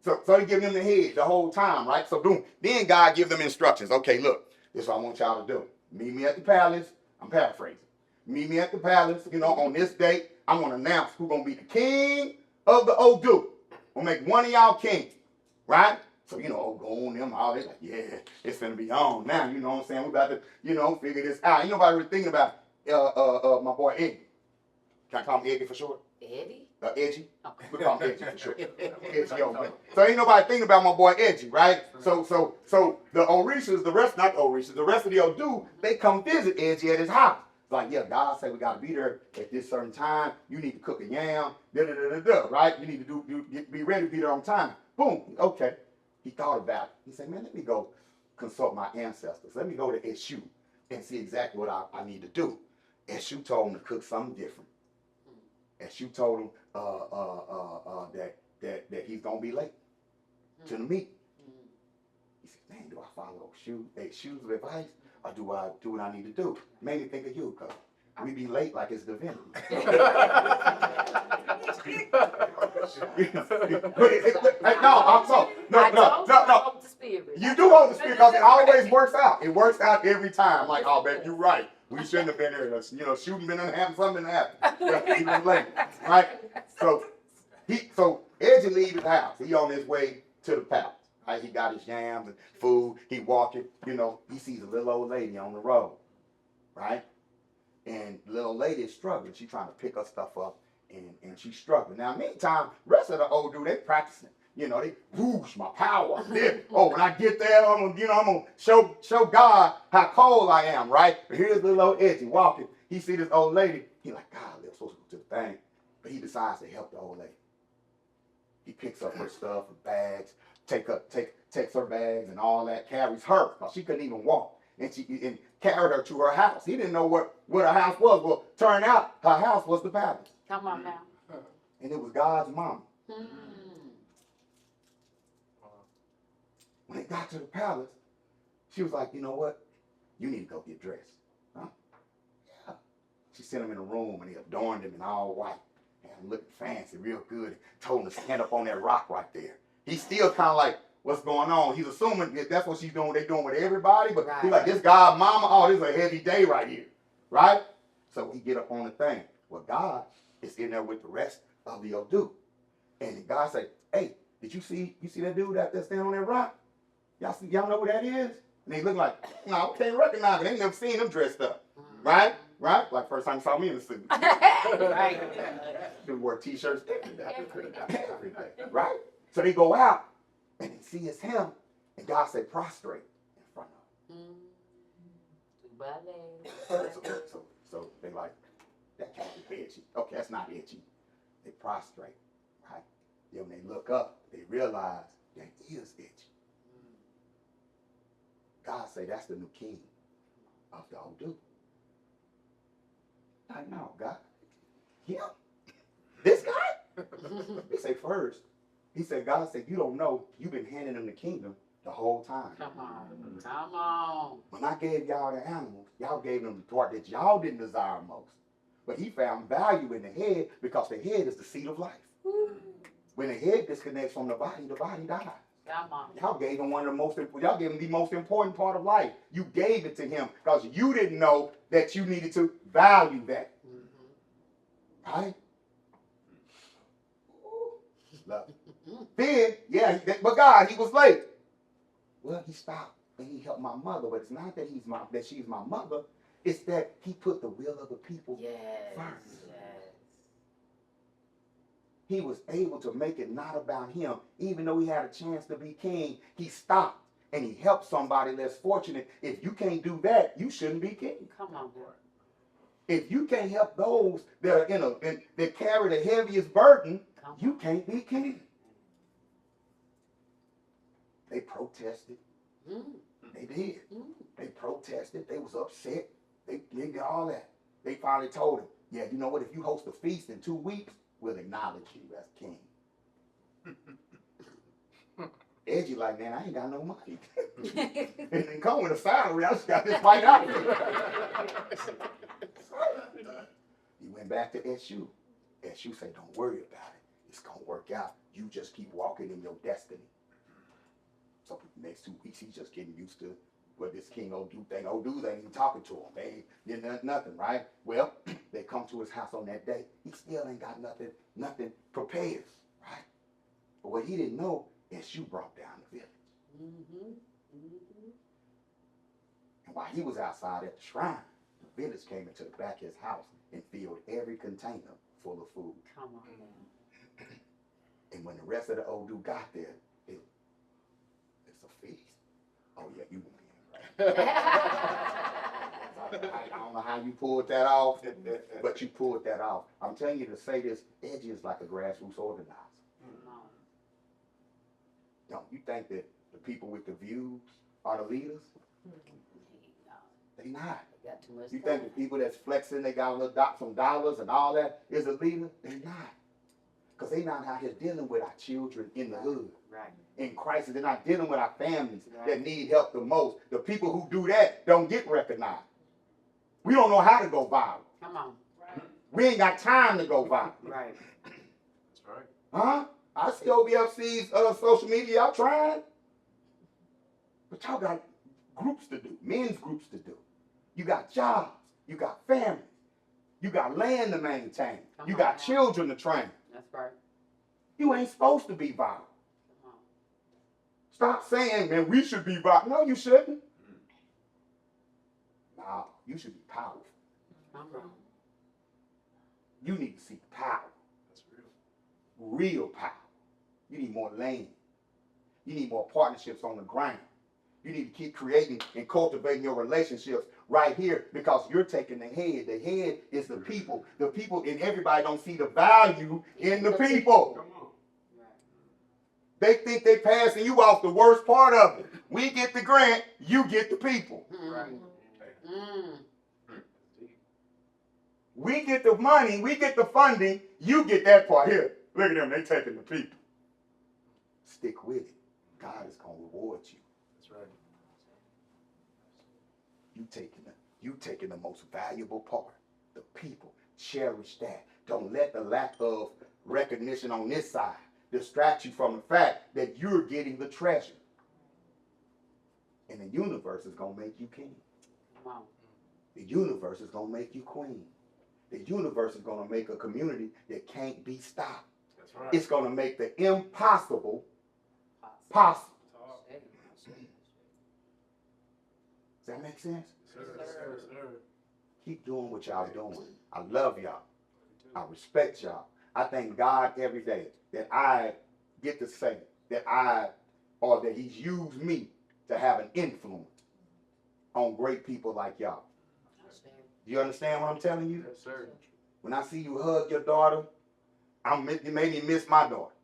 So they give him the head the whole time, right? So boom. Then God give them instructions. Okay, look, this is what I want y'all to do. Meet me at the palace. I'm paraphrasing. Meet me at the palace, on this date. I'm gonna announce who's gonna be the king of the Odu. I'm gonna make one of y'all king. Right? So, go on them, all this, like, yeah, it's gonna be on now, you know what I'm saying? We about to, figure this out. Ain't nobody really thinking about my boy Eddie. Can I call him Eddie for short? Eddie? Edgy? Okay. We call him Edgy for short. Edgy, yo. So ain't nobody thinking about my boy Edgy, right? So the Orishas, the rest of the Odu, they come visit Edgy at his house. It's like, yeah, God said we gotta be there at this certain time. You need to cook a yam, right? You need to be ready to be there on time. Boom, okay. He thought about it. He said, man, let me go consult my ancestors. Let me go to Eshu and see exactly what I need to do. Eshu told him to cook something different. Eshu told him that he's gonna be late to the meeting. He said, man, do I follow Eshu's advice or do I do what I need to do? Made me think of you, cause we be late like it's divinity. No. You do hold the spirit because it always works out. It works out every time. Like, oh, man, you're right. We shouldn't have been there. Shooting been in happen, something happened. He been late, right? So Edgy leave his house. He on his way to the palace. Right? He got his yams and food. He walking. He sees a little old lady on the road, right? And the little lady is struggling. She's trying to pick her stuff up, and she's struggling. Now, meantime, rest of the old dude, they practicing. They whoosh my power. When I get there, I'm gonna show God how cold I am, right? But here's little old Edgy walking. He see this old lady. He like, God, they're supposed to go to the thing, but he decides to help the old lady. He picks up her stuff, her bags, takes her bags and all that, carries her, because she couldn't even walk, and carried her to her house. He didn't know what her house was. Well, turned out her house was the palace. Come on now. And it was God's mama. When they got to the palace, she was like, you know what? You need to go get dressed. Huh? Yeah. She sent him in a room and he adorned him in all white. And looking fancy, real good. Told him to stand up on that rock right there. He's still kind of like, what's going on? He's assuming that that's what she's doing. They're doing with everybody. But he's like, this God, mama, oh, this is a heavy day right here. Right? So he get up on the thing. Well, God is in there with the rest of the Odu. And God say, hey, did you see that dude out there standing on that rock? Y'all know who that is? And they look like, no, I can't recognize it. They ain't never seen him dressed up. Right? Like first time you saw me in the suit. Right. They wore t-shirts every day. Right? So they go out and they see it's him. And God said, prostrate in front of him. So they like, that can't be Edgy. Okay, that's not Edgy. They prostrate. Right? Then when they look up, they realize that is Edgy. God say that's the new king of the Odu. Like, no, God. Him? This guy? He say first. He said, God said, you don't know, you've been handing him the kingdom the whole time. Come on. When I gave y'all the animals, y'all gave them the part that y'all didn't desire most. But he found value in the head because the head is the seat of life. When the head disconnects from the body dies. Y'all gave him y'all gave him the most important part of life. You gave it to him because you didn't know that you needed to value that. Right? Ooh, love it. Then, yeah, but God, he was late. Well, he stopped and he helped my mother. But it's not that she's my mother. It's that he put the will of the people first. He was able to make it not about him. Even though he had a chance to be king, he stopped and he helped somebody less fortunate. If you can't do that, you shouldn't be king. Come on, boy. If you can't help those that are that carry the heaviest burden, you can't be king. They protested. They did. They protested. They was upset. They did all that. They finally told him, yeah, you know what? If you host a feast in 2 weeks, we'll acknowledge you as king. Edgy like, man, I ain't got no money. And then come with a salary, I just got this right out. He went back to SU. SU said, don't worry about it. It's going to work out. You just keep walking in your destiny. So for the next 2 weeks, he's just getting used to what this King Ojuok thing. Ojuok ain't even talking to him. They ain't nothing, right? Well, they come to his house on that day. He still ain't got nothing prepared, right? But what he didn't know is you brought down the village. And while he was outside at the shrine, the village came into the back of his house and filled every container full of food. Come on, man. And when the rest of the Ojuok got there, it's a feast. Oh yeah, you went in, right? I don't know how you pulled that off, but you pulled that off. I'm telling you to say this, Edgy is like a grassroots organizer. Don't you think that the people with the views are the leaders? They not. Got too much You time. think the people that's flexing, they got a little some dollars and all that is a leader? They're not. Because they're not out here dealing with our children in the hood. Right. In crisis, they're not dealing with our families Right. that need help the most. The people who do that don't get recognized. We don't know how to go viral. Come on. We ain't got time to go viral. Right. That's right. Huh? I see OBFC's social media, y'all trying. But y'all got groups to do, men's groups to do. You got jobs, you got families, you got land to maintain, you got children to train. That's right. You ain't supposed to be viral. Come on. Stop saying, man, we should be viral. No, you shouldn't. No, you should be powerful. Come on. You need to seek power. That's real. Real power. You need more land. You need more partnerships on the ground. You need to keep creating and cultivating your relationships right here because you're taking the head. The head is the people. The people, and everybody don't see the value in the people. Come on. They think they passing you off the worst part of it. We get the grant, you get the people. Right. We get the money, we get the funding, you get that part here. Look at them, they taking the people. Stick with it. God is going to reward you. That's right. You taking the most valuable part, the people. Cherish that. Don't let the lack of recognition on this side distract you from the fact that you're getting the treasure. And the universe is going to make you king. Come on. The universe is going to make you queen. The universe is going to make a community that can't be stopped. That's right. It's going to make the impossible possible. Does that make sense? Sir. Keep doing what y'all doing. I love y'all. I respect y'all. I thank God every day that I get to say that that he's used me to have an influence on great people like y'all. Do you understand what I'm telling you? Yes, sir. When I see you hug your daughter, it made me miss my daughter.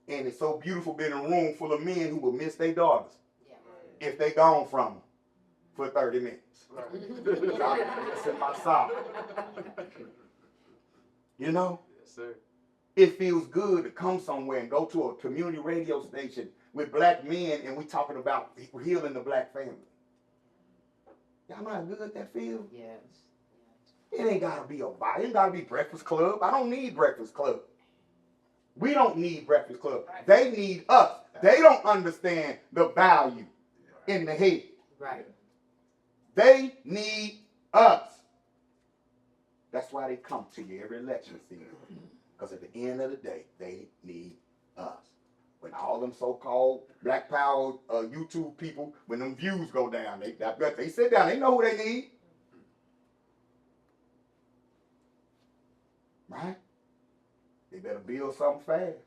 And it's so beautiful being in a room full of men who will miss their daughters if they gone from them for 30 minutes. It's in my soul. You know? Yes, sir. It feels good to come somewhere and go to a community radio station with black men and we talking about healing the black family. Y'all know how good that feels? Yes. It ain't gotta be it ain't gotta be Breakfast Club. I don't need Breakfast Club. We don't need Breakfast Club. They need us. They don't understand the value in the head. Right. They need us. That's why they come to you every election season. Because at the end of the day, they need us. When all them so-called Black Power YouTube people, when them views go down, they sit down, they know who they need. Right? They better build something fast.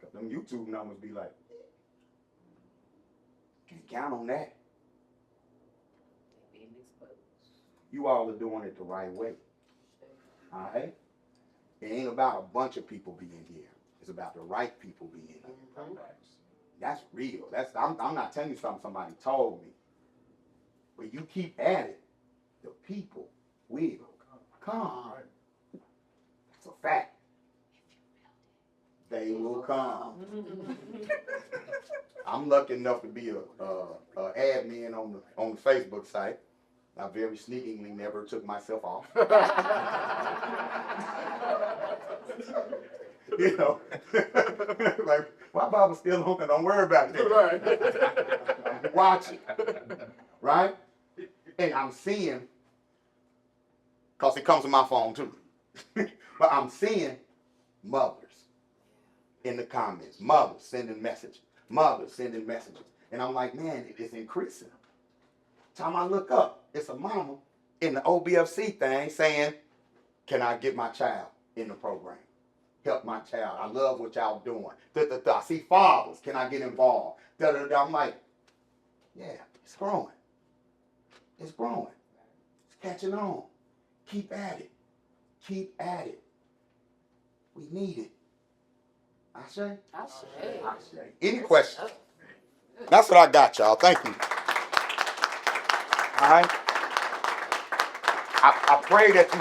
Because them YouTube numbers be like, can't count on that. You all are doing it the right way. All right? It ain't about a bunch of people being here. It's about the right people being here. That's real. I'm not telling you something somebody told me. But you keep at it, the people will come. That's a fact. They will come. I'm lucky enough to be a admin on the Facebook site. I very sneakingly never took myself off. You know, like, my Bible's still open, don't worry about it. Right. Watch it. Right? And I'm seeing, because it comes to my phone too, but I'm seeing mothers in the comments, mothers sending messages, and I'm like, man, it's increasing. Time I look up, it's a mama in the OBFC thing saying, can I get my child in the program? Help my child. I love what y'all doing. I see fathers, can I get involved? I'm like, yeah, it's growing. It's growing. It's catching on. Keep at it. Keep at it. We need it. Ashe? Ashe. Any questions? That's what I got, y'all. Thank you. All right. I pray that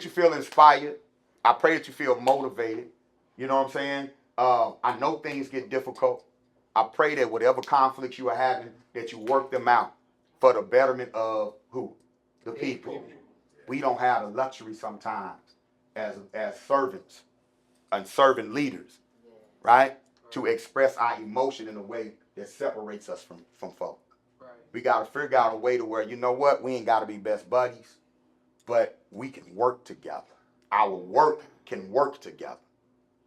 you feel inspired. I pray that you feel motivated. You know what I'm saying? I know things get difficult. I pray that whatever conflicts you are having, that you work them out for the betterment of who? The people. We don't have the luxury sometimes as servants and servant leaders, right? To express our emotion in a way that separates us from folk. Right. We got to figure out a way to where, you know what, we ain't got to be best buddies, but we can work together. Our work can work together.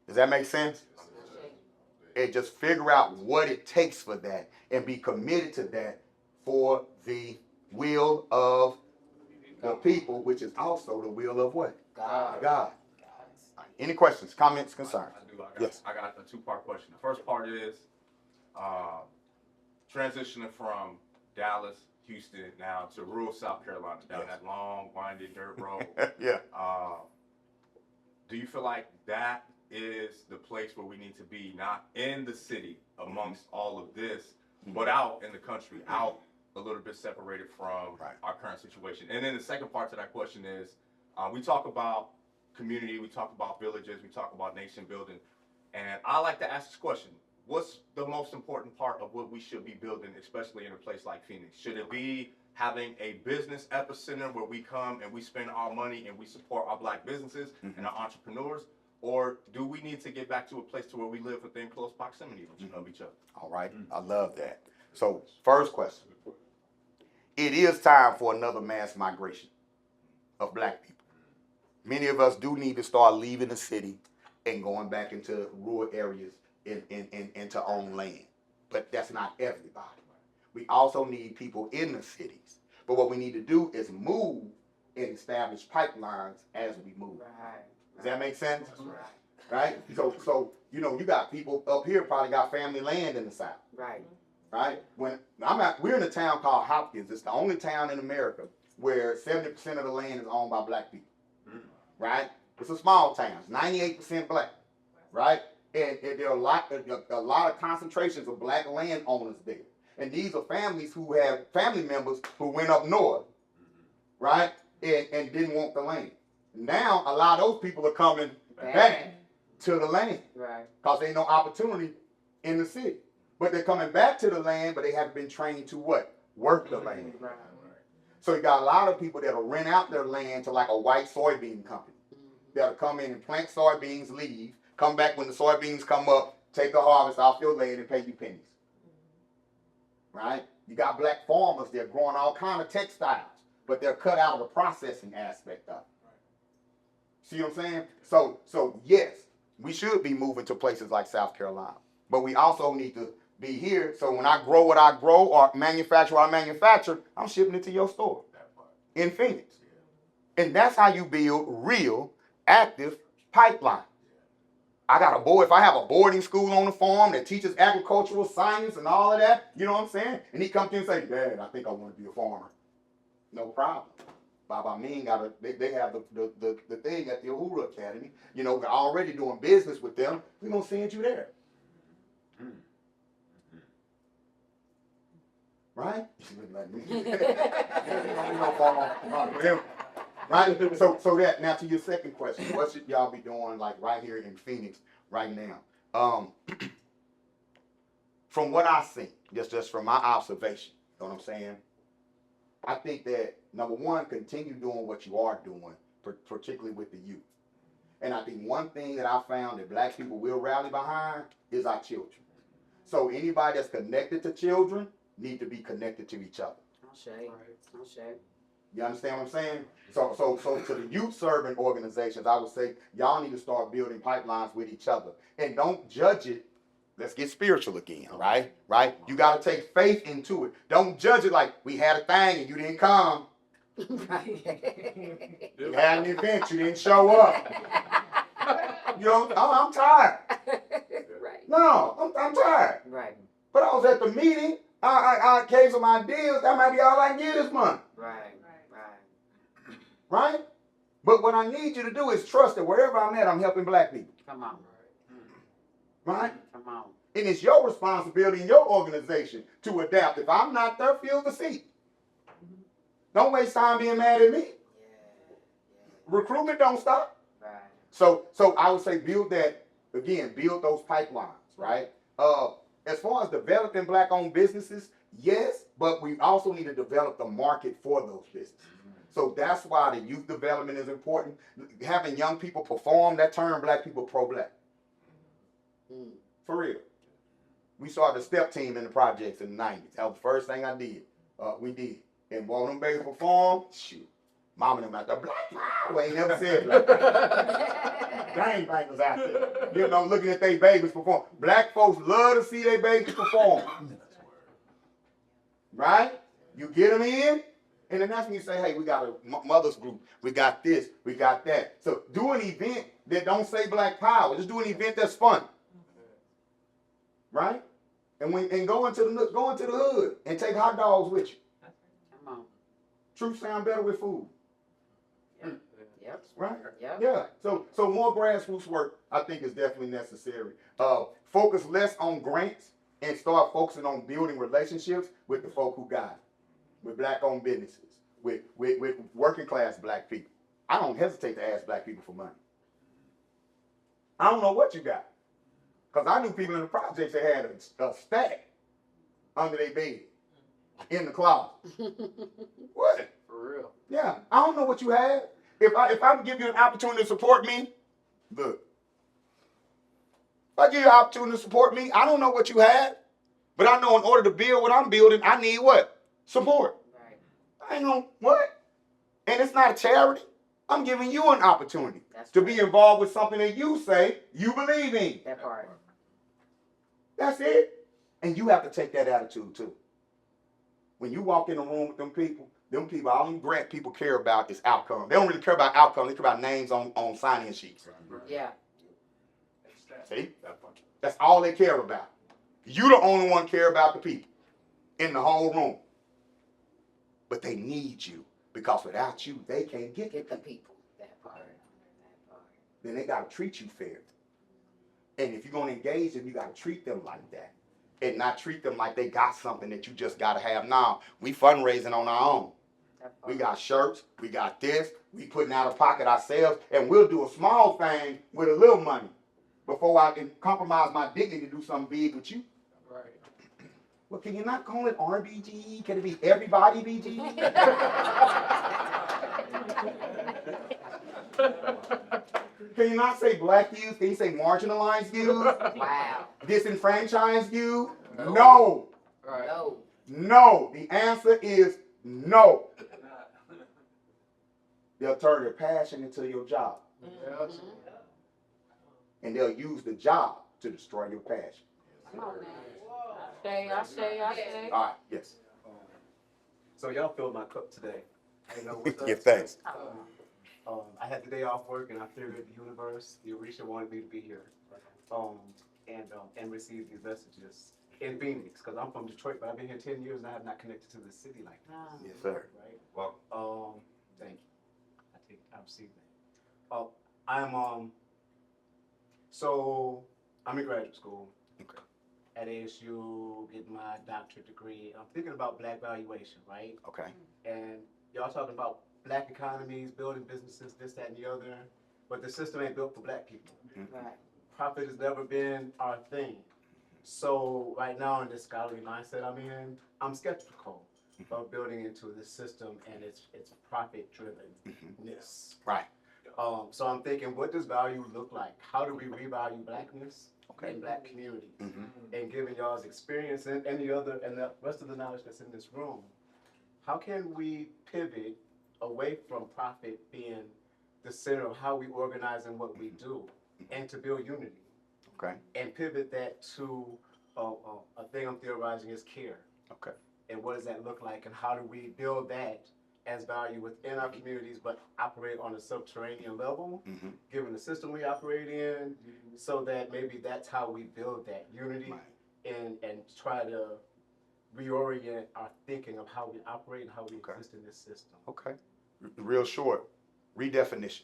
Does that make sense? And just figure out what it takes for that and be committed to that for the will of the people, which is also the will of what? God. Any questions, comments, concerns? Yes. I got a two-part question. The first part is transitioning from Dallas, Houston, now to rural South Carolina, down that long, windy dirt road. Yeah. Do you feel like that is the place where we need to be, not in the city amongst all of this, but out in the country, out a little bit separated from our current situation? And then the second part to that question is, we talk about community, we talk about villages, we talk about nation building, and I like to ask this question: what's the most important part of what we should be building, especially in a place like Phoenix? Should it be having a business epicenter where we come and we spend our money and we support our black businesses and our entrepreneurs? Or do we need to get back to a place to where we live within close proximity of each other? All right, I love that. So, first question. It is time for another mass migration of black people. Many of us do need to start leaving the city and going back into rural areas and to own land. But that's not everybody. We also need people in the cities. But what we need to do is move and establish pipelines as we move. Does that make sense? Right? So you know, you got people up here probably got family land in the South. Right? When we're in a town called Hopkins. It's the only town in America where 70% of the land is owned by black people. Right? It's a small town. It's 98% black. Right? And there are a lot of concentrations of black landowners there. And these are families who have family members who went up north, right? And didn't want the land. Now, a lot of those people are coming back to the land. Right. Because they know opportunity in the city. But they're coming back to the land, but they haven't been trained to what? Work the land. Right. So you got a lot of people that'll rent out their land to like a white soybean company. That'll come in and plant soybeans, leave, come back when the soybeans come up, take the harvest off your land and pay you pennies. Right? You got black farmers that are growing all kind of textiles. but they're cut out of the processing aspect of it. See what I'm saying? So yes, we should be moving to places like South Carolina, but we also need to be here. So when I grow what I grow or manufacture what I manufacture, I'm shipping it to your store in Phoenix. And that's how you build real, active pipeline. I got a board. If I have a boarding school on the farm that teaches agricultural science and all of that, you know what I'm saying? And he comes in and say, Dad, I think I want to be a farmer. No problem. Baba Amin they have the thing at the Uhuru Academy. You know, we're already doing business with them. We're going to send you there. Right? Right? So that, now to your second question, what should y'all be doing like right here in Phoenix right now? From what I see, just from my observation, you know what I'm saying? I think that, number one, continue doing what you are doing, particularly with the youth. And I think one thing that I found that black people will rally behind is our children. So anybody that's connected to children need to be connected to each other. You understand what I'm saying? So to the youth serving organizations, I would say y'all need to start building pipelines with each other. And don't judge it. Let's get spiritual again, right? Right? You got to take faith into it. Don't judge it like we had a thing and you didn't come. You had an event, you didn't show up. You know, I'm tired. Right. No, I'm tired. Right. But I was at the meeting. I gave some ideas. That might be all I can get this month. Right? But what I need you to do is trust that wherever I'm at, I'm helping black people. Come on. Right? Come on. And it's your responsibility in your organization to adapt. If I'm not there, fill the seat. Don't waste time being mad at me. Recruitment don't stop. Right. So I would say build that, again, build those pipelines, right? As far as developing black-owned businesses, yes, but we also need to develop the market for those businesses. So that's why the youth development is important. Having young people perform, that turn black people pro-black. For real. We started a step team in the projects in the 90s. That was the first thing I did. We did. And when them babies perform, shoot. Mama and them out there, black power. Ain't never said black power. Gangbangers out there. You know, looking at their babies perform. Black folks love to see their babies perform. Right? You get them in, and then that's when you say, hey, we got a mother's group. We got this. We got that. So do an event that don't say black power. Just do an event that's fun. Right? And go into the hood and take hot dogs with you. Come on. Truth sound better with food. Yep. Right? Yep. Yeah. So more grassroots work, I think, is definitely necessary. Focus less on grants and start focusing on building relationships with the folk who got it, with black-owned businesses, with working-class black people. I don't hesitate to ask black people for money. I don't know what you got. Because I knew people in the projects that had a stack under their bed, in the closet. What? For real. Yeah, I don't know what you have. If I give you an opportunity to support me, look. If I give you an opportunity to support me, I don't know what you have. But I know in order to build what I'm building, I need what? Support. Right. I ain't know what? And it's not a charity. I'm giving you an opportunity to be involved with something that you say you believe in. That part. That's it. And you have to take that attitude too. When you walk in a room with them people, all them grant people care about is outcome. They don't really care about outcome. They care about names on sign-in sheets. Yeah. See? That's all they care about. You the only one care about the people in the whole room. But they need you because without you, they can't get the people. That part. Then they got to treat you fair. And if you're going to engage them, you got to treat them like that. And not treat them like they got something that you just got to have now. We fundraising on our own. We got shirts. We got this. We putting out of pocket ourselves. And we'll do a small thing with a little money before I can compromise my dignity to do something big with you. Right. Well, can you not call it RBG? Can it be everybody BG? Can you not say black youth? Can you say marginalized youth? Wow. Disenfranchised youth? No. Right. No. No. The answer is no. They'll turn their passion into your job. And they'll use the job to destroy your passion. Come on now. I stay. All right, yes. So y'all filled my cup today. You know, what's up? Give thanks. I had the day off work, and I figured the universe, the Orisha wanted me to be here, and receive these messages in Phoenix, because I'm from Detroit, but I've been here 10 years and I have not connected to the city like that. Yes, sir. Right? Well, thank you. I received that. So I'm in graduate school. Okay. At ASU, getting my doctorate degree. I'm thinking about black valuation, right? Okay. And y'all talking about black economies, building businesses, this, that, and the other, but the system ain't built for black people. Right. Profit has never been our thing. So right now in this scholarly mindset I'm in, I'm skeptical of building into the system and its profit drivenness. Right. So I'm thinking, what does value look like? How do we revalue blackness in black communities? And given y'all's experience and the rest of the knowledge that's in this room, how can we pivot away from profit being the center of how we organize and what we do, and to build unity? Okay. And pivot that to a thing I'm theorizing is care. Okay. And what does that look like? And how do we build that as value within our communities, but operate on a subterranean level, given the system we operate in, so that maybe that's how we build that unity and try to reorient our thinking of how we operate and how we exist in this system. Okay. Real short, redefinition.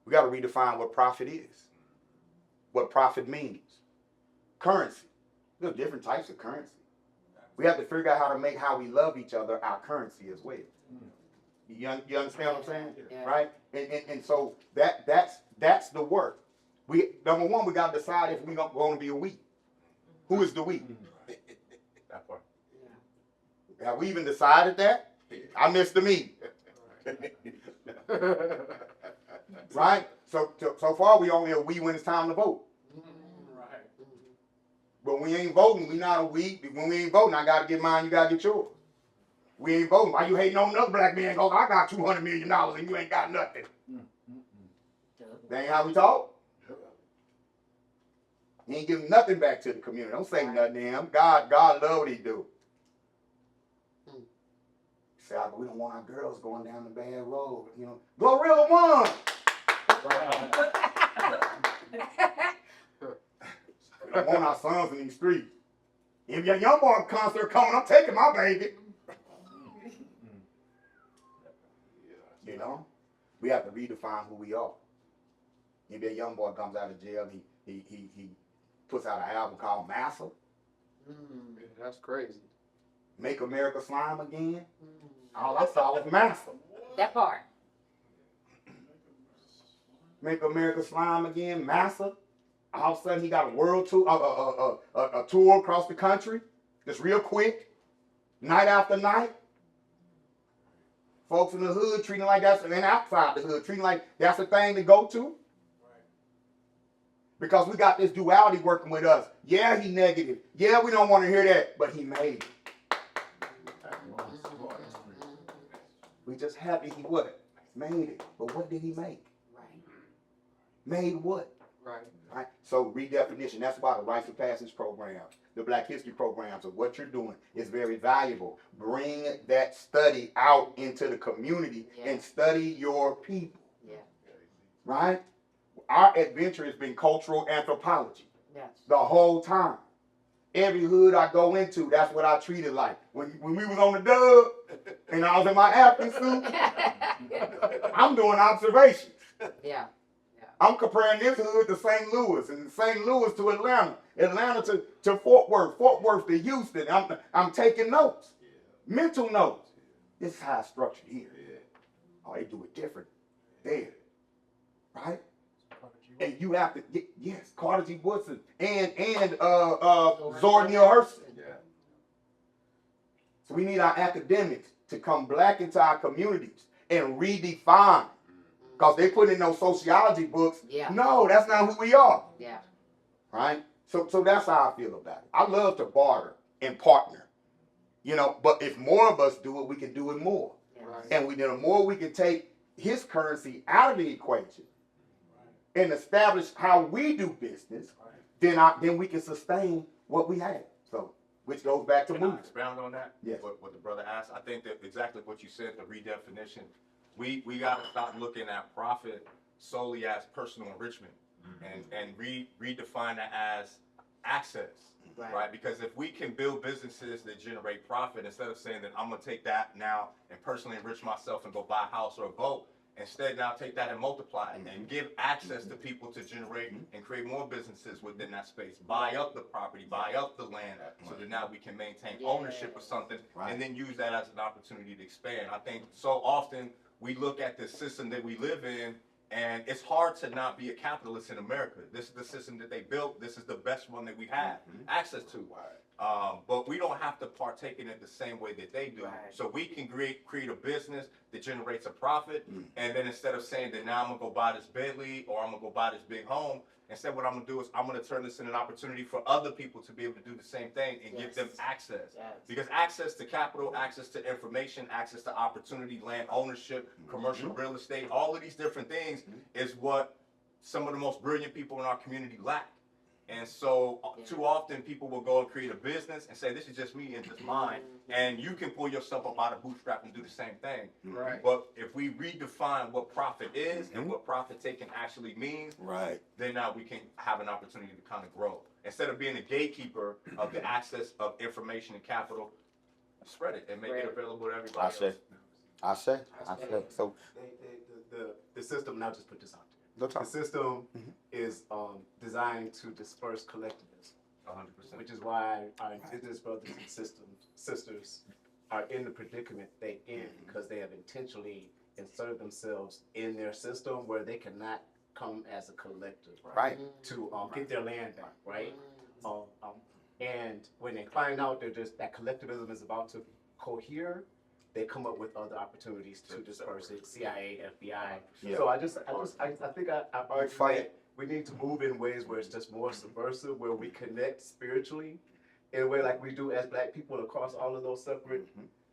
We got to redefine what profit is, what profit means. Currency. There's different types of currency. We have to figure out how to make how we love each other our currency as well. You understand what I'm saying? Yeah. Right? And so that's the work. Number one, we got to decide if we're going to be a we. Who is the we? That part. Have we even decided that? I missed the me. Right? So far we only a we when it's time to vote. But when we ain't voting, we not a we. When we ain't voting, I gotta get mine, you gotta get yours. We ain't voting. Why you hating on another black man? Goes, I got $200 million and you ain't got nothing. That ain't how we talk. He ain't giving nothing back to the community. Don't say nothing to him. God love what he do. Say, we don't want our girls going down the bad road. You know, Glorilla won. We don't want our sons in these streets. If your young boy concert coming, I'm taking my baby. You know, we have to redefine who we are. If a young boy comes out of jail, he puts out an album called Massa. That's crazy. Make America Slime Again. All I saw was Massa. That part. Make America Slime Again, Massa. All of a sudden he got a world tour, a tour across the country, just real quick, night after night. Folks in the hood treating like that's, and outside the hood treating like that's a thing to go to. Because we got this duality working with us. Yeah, he negative. Yeah, we don't want to hear that, but he made it. We just happy he what? Made it. But what did he make? Right. Made what? Right. So redefinition, that's why the Rites of Passage programs, the Black History programs of what you're doing is very valuable. Bring that study out into the community and study your people. Yeah. Right? Our adventure has been cultural anthropology. Yes. The whole time. Every hood I go into, that's what I treated like. When we was on the dub and I was in my African suit, I'm doing observations. Yeah. I'm comparing this hood to St. Louis and St. Louis to Atlanta, Atlanta to Fort Worth to Houston. I'm taking notes, mental notes. This is how it's structured here. Oh, they do it different there, right? And you have to get, yes, Carter G. Woodson and Zora Neale Hurston. So we need our academics to come black into our communities and redefine. Because they put in those sociology books. Yeah. No, that's not who we are. Yeah. Right? So that's how I feel about it. I love to barter and partner. You know, but if more of us do it, we can do it more. Yeah. And the more we can take his currency out of the equation and establish how we do business, then we can sustain what we have. So, which goes back to Can I movement. expound on that? Yes. What the brother asked. I think that exactly what you said, the redefinition. We got to stop looking at profit solely as personal enrichment and redefine that as access. Right. Because if we can build businesses that generate profit, instead of saying that I'm going to take that now and personally enrich myself and go buy a house or a boat, instead now take that and multiply it and give access to people to generate and create more businesses within that space. Buy up the property, buy up the land, so that now we can maintain ownership of something and then use that as an opportunity to expand. I think so often we look at the system that we live in, and it's hard to not be a capitalist in America. This is the system that they built. This is the best one that we have access to. But we don't have to partake in it the same way that they do. So we can create a business that generates a profit, and then instead of saying that now I'm gonna go buy this Bentley or I'm gonna go buy this big home, instead what I'm gonna do is I'm gonna turn this into an opportunity for other people to be able to do the same thing and give them access. Because access to capital, access to information, access to opportunity, land ownership, commercial real estate, all of these different things is what some of the most brilliant people in our community lack. And so too often people will go and create a business and say, this is just me and just mine. And you can pull yourself up out of bootstrap and do the same thing. Right. But if we redefine what profit is and what profit taking actually means, then now we can have an opportunity to kind of grow. Instead of being a gatekeeper of the access of information and capital, spread it and make it available to everybody else. I say. So The system, now just put this out there. go talk. The system is designed to disperse collectivism, 100%. which is why our indigenous brothers and sisters are in the predicament they in, because they have intentionally inserted themselves in their system where they cannot come as a collective, to get their land back, right? And when they find out that collectivism is about to cohere, they come up with other opportunities to disperse it, CIA, FBI. Yeah. So I think I argue that we need to move in ways where it's just more subversive, where we connect spiritually in a way like we do as Black people across all of those separate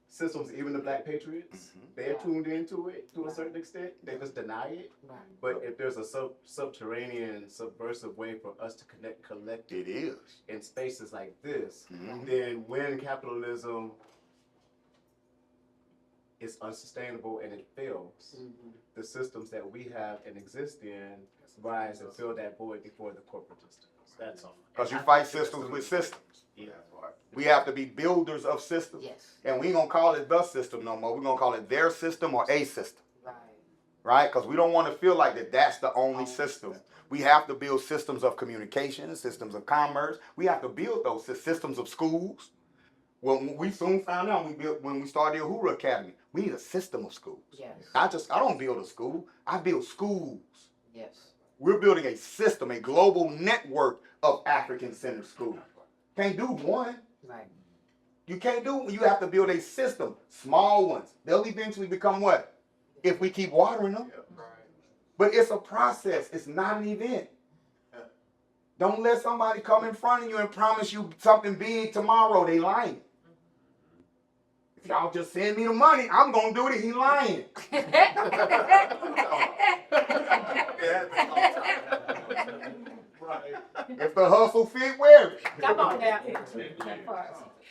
systems, even the Black patriots. They're tuned into it to a certain extent. They just deny it. But if there's a subterranean, subversive way for us to connect collectively in spaces like this, then when capitalism is unsustainable and it fails, the systems that we have and exist in rise and fill that void before the corporate systems. That's all. Because you fight systems with systems. We have to be builders of systems. And we ain't gonna call it the system no more. We're gonna call it their system or a system. Right? Because we don't want to feel like that's the only system. We have to build systems of communication, systems of commerce. We have to build those systems of schools. Well, we soon found out when we started the Uhuru Academy, we need a system of schools. I don't build a school, I build schools. We're building a system, a global network of African-centered schools. Can't do one. You can't do, you have to build a system, small ones. They'll eventually become what? If we keep watering them. But it's a process, it's not an event. Don't let somebody come in front of you and promise you something big tomorrow. They lying. If y'all just send me the money, I'm gonna do it. He lying. If the hustle fit, wear it. Come on now.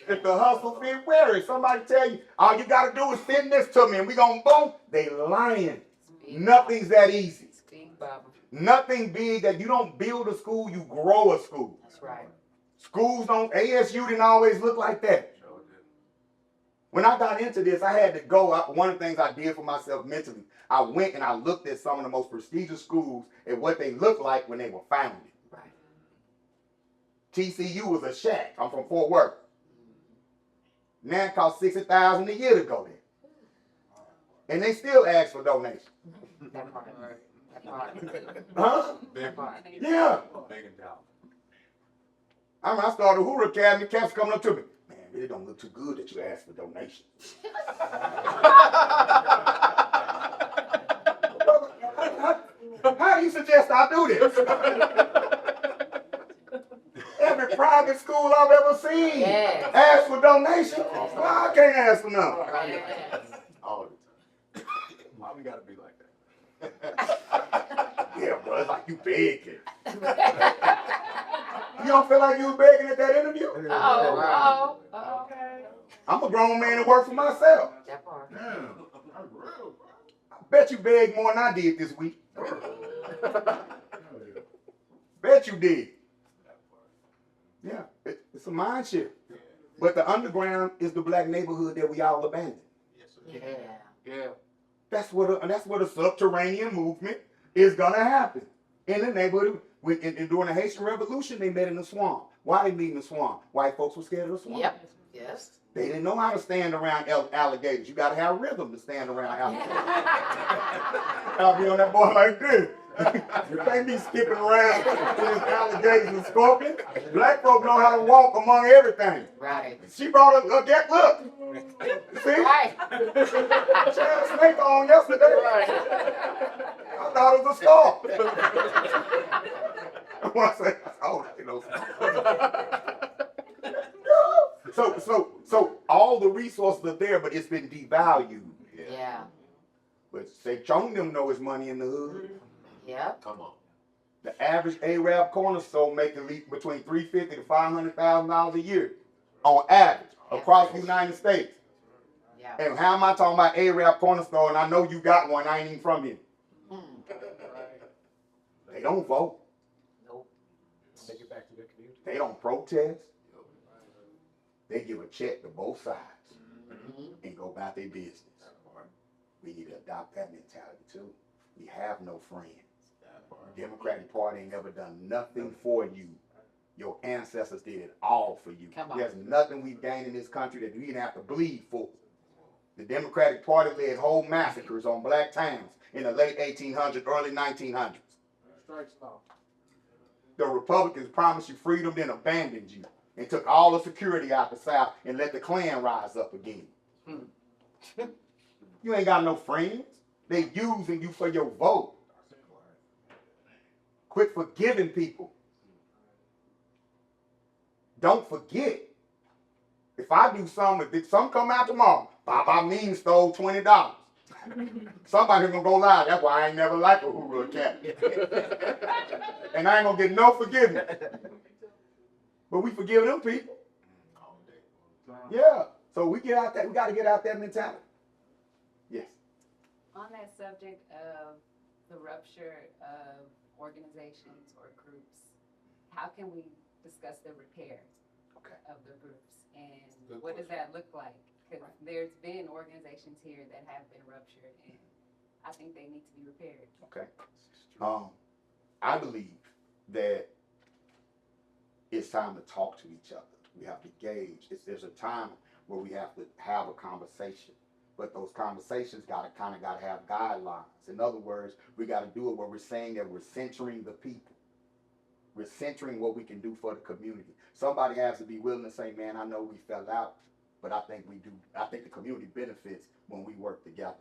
If the hustle fit, wear it. Somebody tell you, all you gotta do is send this to me and we gonna boom. They lying. Nothing's that easy. Nothing big that you don't build a school, you grow a school. That's right. Schools don't, ASU didn't always look like that. When I got into this, I had to go. One of the things I did for myself mentally, I went and I looked at some of the most prestigious schools and what they looked like when they were founded. TCU was a shack. I'm from Fort Worth. Now it cost $60,000 a year to go there. And they still ask for donations. Huh? Big, Yeah. big and down. I mean, I started Uhuru Academy, cats coming up to me. Man, it don't look too good that you ask for donations. How do you suggest I do this? Every private school I've ever seen ask for donations. Well, I can't ask for none. All the time. Why we gotta be like that? Yeah, bro, it's like you begging. You don't feel like you was begging at that interview? I'm a grown man that work for myself. That part. I bet you begged more than I did this week. Bet you did. Yeah, it's a mind shift. But the underground is the black neighborhood that we all abandoned. Yeah. That's what a subterranean movement is gonna happen in the neighborhood. During the Haitian Revolution, they met in the swamp. Why they meet in the swamp? White folks were scared of the swamp. Yep. Yes. They didn't know how to stand around alligators. You gotta have rhythm to stand around alligators. I'll be on that boy like this. You can't be skipping around with alligators and scorpions. Black folk know how to walk among everything. Right. She brought a get look. See? Right. She had a snake on yesterday. I thought it was a scarf. When I say, oh, you know. So all the resources are there, but it's been devalued. Yeah. But say Chong them know his money in the hood. Yep. Come on. The average Arab corner store make at least between $350,000 to $500,000 a year on average across the United States. Yeah. And how am I talking about Arab corner store and I know you got one, I ain't even from here. They don't vote. Nope. Take it back to their community. They don't protest. They give a check to both sides and go about their business. We need to adopt that mentality too. We have no friends. Democratic Party ain't never done nothing for you. Your ancestors did it all for you. Come on. There's nothing we've gained in this country that we didn't have to bleed for. The Democratic Party led whole massacres on black towns in the late 1800s, early 1900s. The Republicans promised you freedom, then abandoned you and took all the security out the South and let the Klan rise up again. You ain't got no friends. They using you for your vote. Quit forgiving people. Don't forget. If I do something, if something come out tomorrow, Amin stole $20. Somebody gonna go lie. That's why I ain't never liked a Hoover cat. And I ain't gonna get no forgiveness. But we forgive them people. Yeah. So we get out that. We got to get out that mentality. Yes. On that subject of the rupture of organizations or groups, how can we discuss the repair of the groups? And what does that look like? Because there's been organizations here that have been ruptured, and I think they need to be repaired. Okay. I believe that it's time to talk to each other. We have to gauge. There's a time where we have to have a conversation, but those conversations gotta have guidelines. In other words, we gotta do it where we're saying that we're centering the people. We're centering what we can do for the community. Somebody has to be willing to say, man, I know we fell out, but I think we do. I think the community benefits when we work together.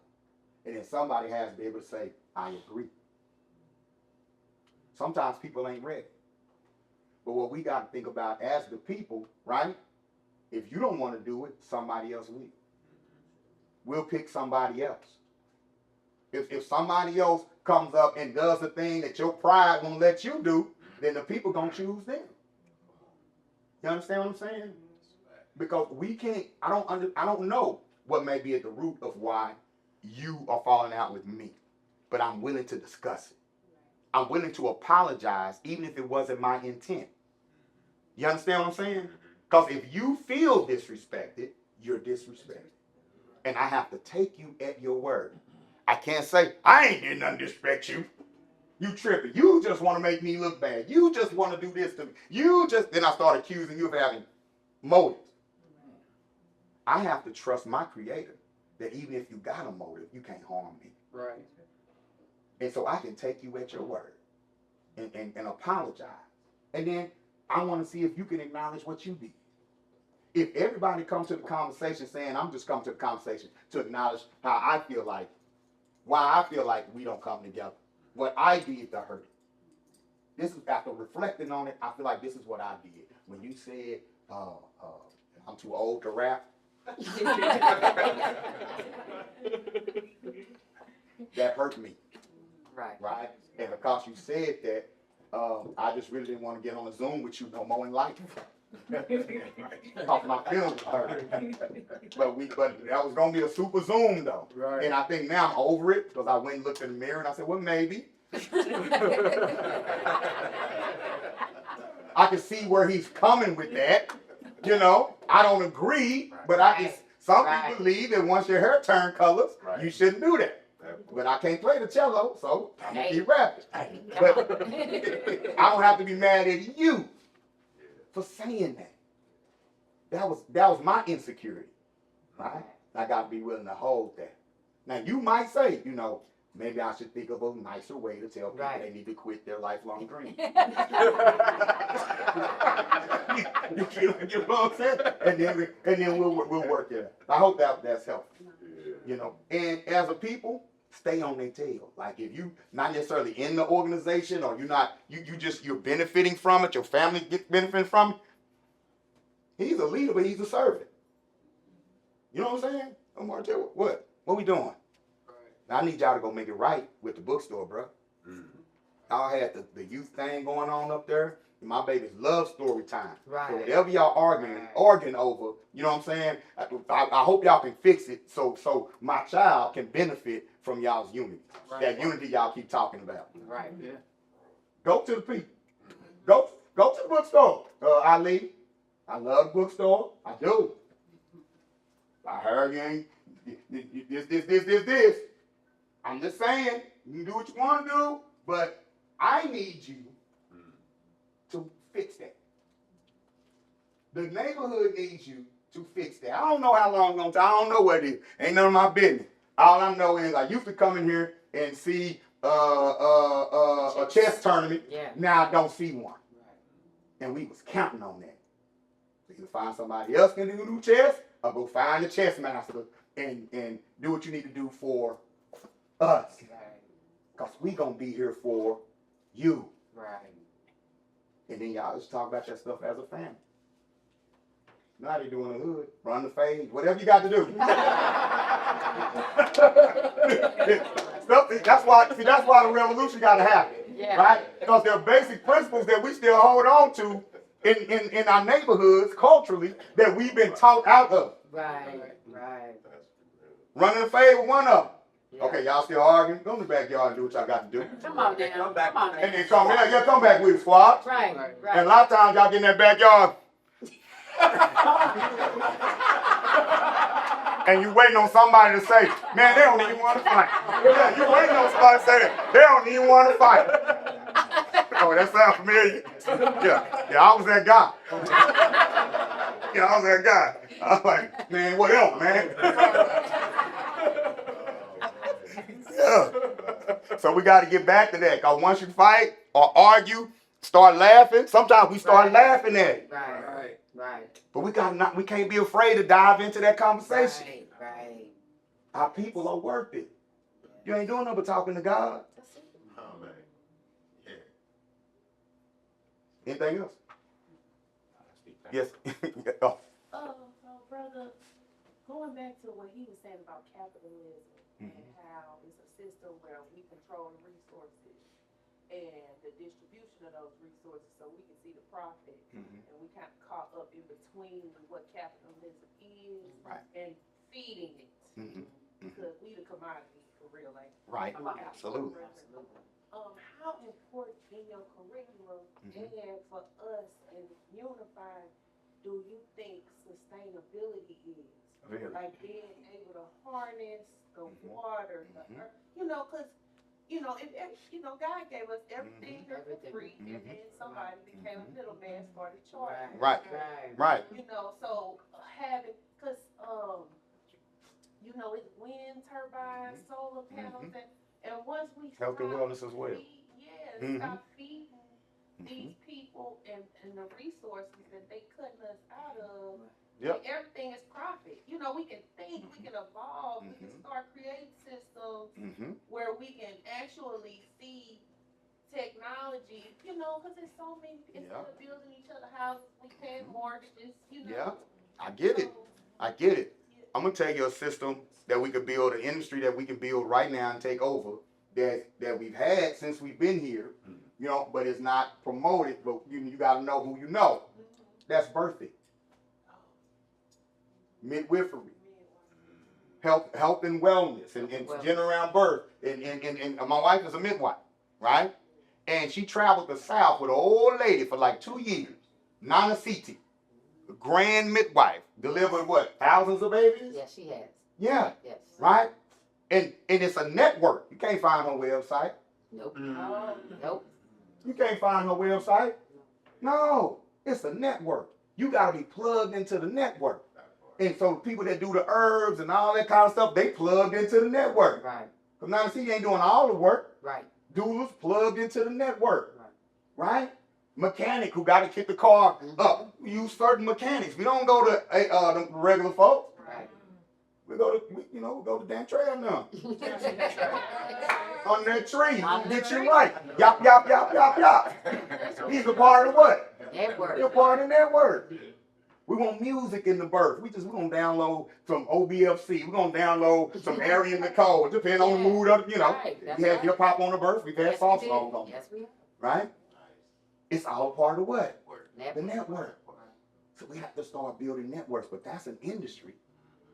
And then somebody has to be able to say, I agree. Sometimes people ain't ready. But what we got to think about as the people, right? If you don't want to do it, somebody else will. We'll pick somebody else. If somebody else comes up and does the thing that your pride won't let you do, then the people gonna choose them. You understand what I'm saying? Because we can't. I don't know what may be at the root of why you are falling out with me, but I'm willing to discuss it. I'm willing to apologize, even if it wasn't my intent. You understand what I'm saying? Because if you feel disrespected, you're disrespected. And I have to take you at your word. I can't say, I ain't did nothing to disrespect you. You tripping. You just want to make me look bad. You just want to do this to me. Then I start accusing you of having motives. I have to trust my creator that even if you got a motive, you can't harm me. Right. And so I can take you at your word and apologize. And then I want to see if you can acknowledge what you did. If everybody comes to the conversation saying, I'm just coming to the conversation to acknowledge how I feel like, why I feel like we don't come together, what I did to hurt it. This is after reflecting on it, I feel like this is what I did. When you said, I'm too old to rap. that hurt me, Right. right? And because you said that, I just really didn't want to get on a Zoom with you no more in life. Cause my feelings hurt. But that was gonna be a super Zoom though. Right. And I think now I'm over it because I went and looked in the mirror and I said, well, maybe. I can see where he's coming with that. You know, I don't agree, but I can. Some people believe that once your hair turn colors, you shouldn't do that. But I can't play the cello, so I'm gonna keep rapping. But I don't have to be mad at you for saying that. That was my insecurity, right? I gotta be willing to hold that. Now you might say, you know, maybe I should think of a nicer way to tell people they need to quit their lifelong dream. You know what I'm saying? And then we'll work it out. I hope that's helpful. You know, and as a people, stay on their tail. Like if you not necessarily in the organization or you're benefiting from it, your family gets benefiting from it. He's a leader, but he's a servant. You know what I'm saying? I'm gonna tell you what we doing? Now, I need y'all to go make it right with the bookstore, bro. Y'all had the youth thing going on up there. And my babies love story time. Right. So whatever y'all arguing over, you know what I'm saying? I hope y'all can fix it so my child can benefit from y'all's unity. That unity y'all keep talking about. Right. Yeah. Go to the people. Go to the bookstore. Ali, I love the bookstore. I do. I heard you ain't this. I'm just saying, you can do what you want to do, but I need you to fix that. The neighborhood needs you to fix that. I don't know how long it's going to take. I don't know what it is. Ain't none of my business. All I know is I used to come in here and see a chess tournament. Yeah. Now I don't see one. And we was counting on that. So you find somebody else can do chess, or go find a chess master and do what you need to do for us. Because we going to be here for you. Right. And then y'all just talk about that stuff as a family. Now they doing the hood, run the fade, whatever you got to do. That's why the revolution got to happen. Yeah. Right? Because there are basic principles that we still hold on to in our neighborhoods culturally that we've been taught out of. Right. Running the fade with one of them. Yeah. Okay, y'all still arguing? Go in the backyard and do what y'all got to do. Come on now. Come on now. And then come back with it, squad. Right. And a lot of times y'all get in that backyard and you waiting on somebody to say, man, they don't even want to fight. Yeah, you waiting on somebody to say that. They don't even want to fight. Oh, that sounds familiar. Yeah, I was that guy. I was like, man, what else, man? Yeah. So we got to get back to that. Because once you fight or argue, start laughing. Sometimes we start laughing at it. Right. But we can't be afraid to dive into that conversation. Right. Our people are worth it. You ain't doing nothing but talking to God. Oh, man. Yeah. Anything else? Yes. Oh. Brother, going back to what he was saying about capitalism and how it's a system where we control the resources and the distribution of those resources so we can see the profit. And we kind of caught up in between what capitalism is and feeding it. Because we the commodity for real, like. Right. Absolutely. How important in your curriculum and for us in unifying do you think sustainability is? Really? Like being able to harness the water, the earth, because, God gave us everything for free, and then somebody became a middleman, started charging. Right. So having, because, it's wind turbines, solar panels, and once we Health and wellness as well. Stop feeding these people and the resources that they cutting us out of. Yep. Everything is profit. We can think, we can evolve, we can start creating systems where we can actually see technology, because there's so many, instead of building each other houses, we pay mortgages, Yeah, I get it. I'm gonna tell you a system that we could build, an industry that we can build right now and take over that we've had since we've been here, you know, but it's not promoted. But you gotta know who you know. That's birthing, midwifery, health and wellness, and gender around birth. And my wife is a midwife, right? And she traveled the South with an old lady for like 2 years, Nana Siti, a grand midwife, delivered what, thousands of babies? Yes, she has. Yeah, Yes. right? And it's a network. You can't find her website. Nope. Nope. You can't find her website. No, it's a network. You got to be plugged into the network. And so people that do the herbs and all that kind of stuff, they plugged into the network. Right. Because Nana Siti ain't doing all the work. Right. Doulas plugged into the network. Right? Mechanic who got to kick the car up. We use certain mechanics. We don't go to the regular folks. Right. We go to Dan Trail now. On that tree, get you right. Yop, yop, yop, yop, yop. He's a part of what? Network. You're a part of the network. We want music in the birth. We're gonna download some OBFC. We're gonna download some Aryan Nicole. Depending on the mood of, you know. Right, We had hip hop on the birth. We've had soft we songs did. on it. Yes, we have. Right? It's all part of what? The Network. network. So we have to start building networks, but that's an industry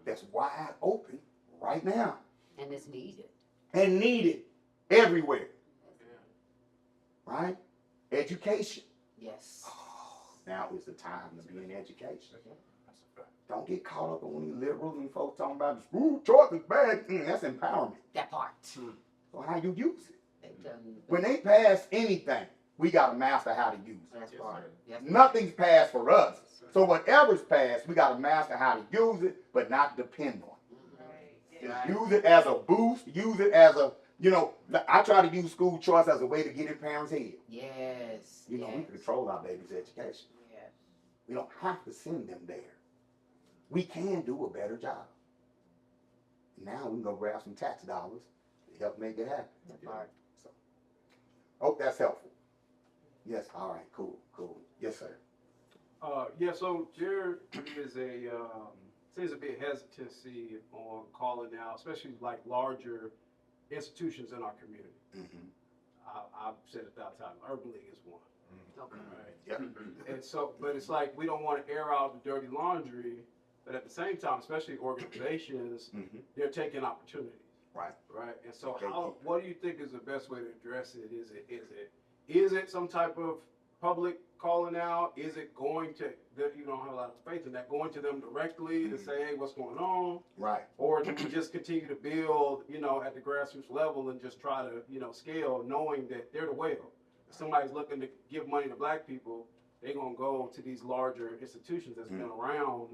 that's wide open right now And it's needed. and needed everywhere. Right? Education. Yes. Now is the time to be in education. Don't get caught up on these liberals and folks talking about the school choice is bad. That's empowerment. That part. So how you use it? They've done. When they pass anything, we got to master how to use it. That's part. Yes. Nothing's passed for us. So whatever's passed, we got to master how to use it, but not depend on it. Just use it as a boost. Use it as a, you know, I try to use school choice as a way to get in parents' head. Yes. You know, we control our babies' education. Yes. We don't have to send them there. We can do a better job. Now we can go grab some tax dollars to help make it happen. That part. So, hope that's helpful. Yes, all right, cool. Yes, sir. Yeah, so there is seems to be a hesitancy on calling out, especially like larger institutions in our community. Mm-hmm. I've said it 1,000 times, Urban League is one. Okay. Right? Yep. And so, but it's like we don't want to air out the dirty laundry, but at the same time, especially organizations, Mm-hmm. they're taking opportunities. Right. Right. And so, Okay, what do you think is the best way to address it? Is it some type of public calling out? Is it going to, you don't have a lot of faith in that, going to them directly to say, hey, what's going on? Right. Or do we just continue to build, you know, at the grassroots level and just try to, you know, scale, knowing that they're the whale? If somebody's looking to give money to black people, they're going to go to these larger institutions that's been around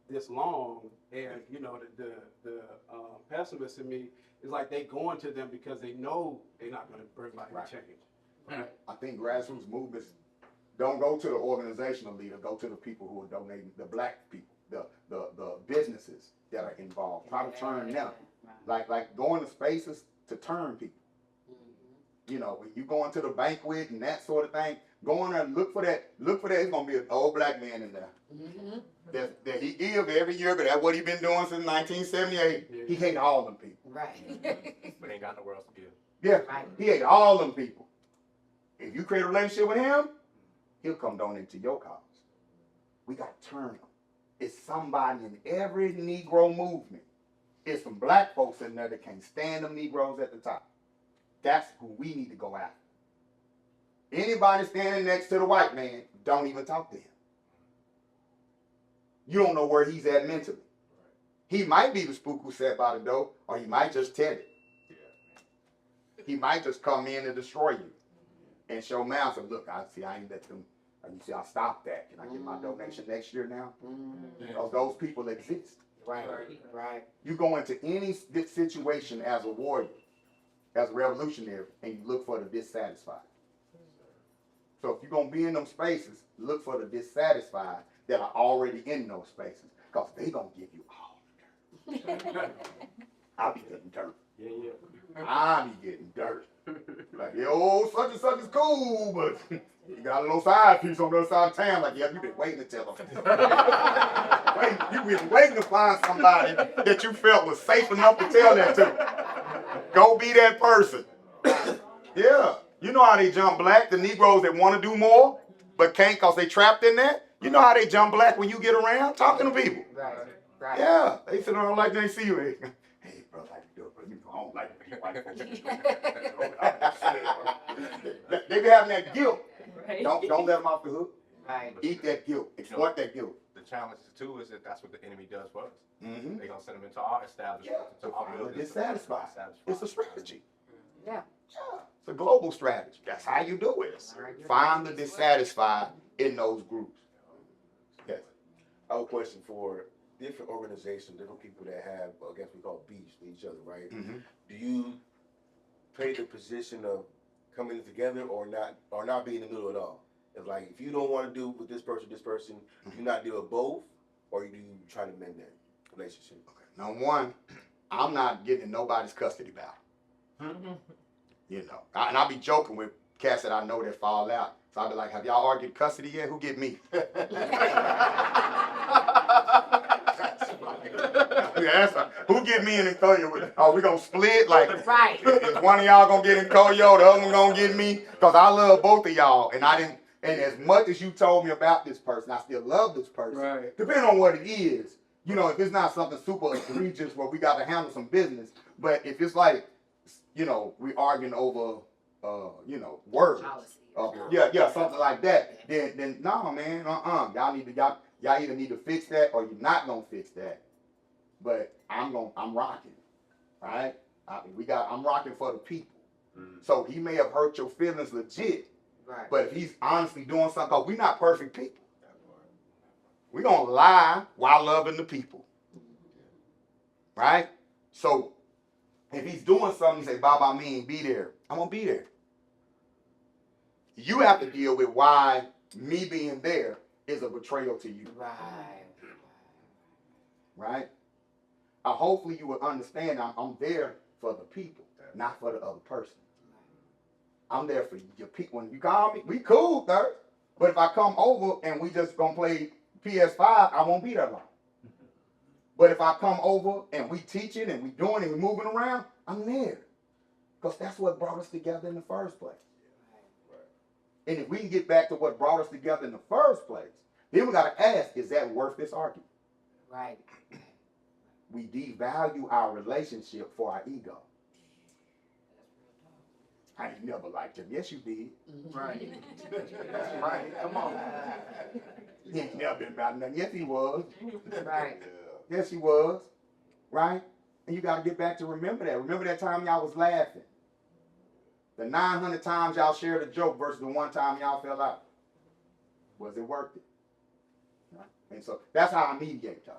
this long. And, you know, the pessimist in me is like they going to them because they know they're not going to bring about any change. Right? I think grassroots movements don't go to the organizational leader, go to the people who are donating, the black people, the businesses that are involved. Try to turn them. Like going to spaces to turn people. You know, when you go into the banquet and that sort of thing, go in there and look for that. It's gonna be an old black man in there. That he give every year, but that's what he been doing since 1978. Yeah. He hate all them people. Right. But ain't got nowhere else to give. Yeah, Right. he hate all them people. If you create a relationship with him, he'll come donate to your cause. We got to turn him. It's somebody in every Negro movement. It's some black folks in there that can't stand them Negroes at the top. That's who we need to go after. Anybody standing next to the white man, don't even talk to him. You don't know where he's at mentally. He might be the spook who sat by the door, or he might just tell it. He might just come in and destroy you and show mouth and look, I ain't let them, you see, I stopped that. Can I get my donation next year now? Because those people exist. Right. Right. You go into any situation as a warrior, as a revolutionary, and you look for the dissatisfied. So if you're going to be in them spaces, look for the dissatisfied that are already in those spaces, because they going to give you all the dirt. I'll be getting dirt. Yeah. I be getting dirt. Like, yo, such and such is cool, but you got a little side piece on the other side of town. Like, yeah, you been waiting to tell them. You've been waiting to find somebody that you felt was safe enough to tell that to. Go be that person. Yeah. You know how they jump black, the Negroes that want to do more, but can't because they trapped in that. You know how they jump black when you get around talking to people. Right, right. Yeah. They sit around like they see you. Hey, bro, how you doing, bro? You know, I don't like these white folks. They be having that guilt. Right. Don't let them off the hook. Right. Eat that guilt. Exploit that guilt. The challenge too is that that's what the enemy does for us. Mm-hmm. They're gonna send them into our establishment, into our buildings. Dissatisfied. It's a strategy. Yeah. Yeah. It's a global strategy. That's how you do it. Find the dissatisfied in those groups. Yes. I have a question for different organizations, different people that have, I guess we call beefs with each other, right? Mm-hmm. Do you play the position of coming together or not be in the middle at all? It's like, if you don't want to do with this person, do you not deal with both, or do you try to mend that relationship? Okay. Number one, I'm not getting in nobody's custody battle. You know, and I'll be joking with cats that I know that fall out. So I'll be like, have y'all argued custody yet? Who get me? Who get me in Koyo? Are we gonna split? Like, Right. is one of y'all gonna get in Koyo, the other one gonna get me? Because I love both of y'all, and I didn't. And as much as you told me about this person, I still love this person. Right. Depending on what it is, you know, if it's not something super egregious where we got to handle some business, but if it's like, you know, we arguing over, you know, words. Policy. Yeah, something like that. Then no, man, y'all either need to fix that or you're not gonna fix that. But I'm rocking, right? I'm rocking for the people. So he may have hurt your feelings legit, Right. but if he's honestly doing something, cause we're not perfect people. We're gonna lie while loving the people, right? So if he's doing something, you say, Bob, I mean, be there. I'm gonna be there. You have to deal with why me being there is a betrayal to you. Right. Right? Hopefully you will understand I'm there for the people, not for the other person. I'm there for your people. When you call me, we cool, third. But if I come over and we just gonna play PS5, I won't be there long. But if I come over and we teaching and we doing and we moving around, I'm there. Because that's what brought us together in the first place. And if we can get back to what brought us together in the first place, then we got to ask, is that worth this argument? Right. We devalue our relationship for our ego. I ain't never liked him. Yes, you did. Right. That's right. Come on. He ain't never been about nothing. Yes, he was. Right. Yes, he was. Right? And you got to get back to remember that. Remember that time y'all was laughing. The 900 times y'all shared a joke versus the one time y'all fell out. Was it worth it? Right? And so that's how I mediate, though.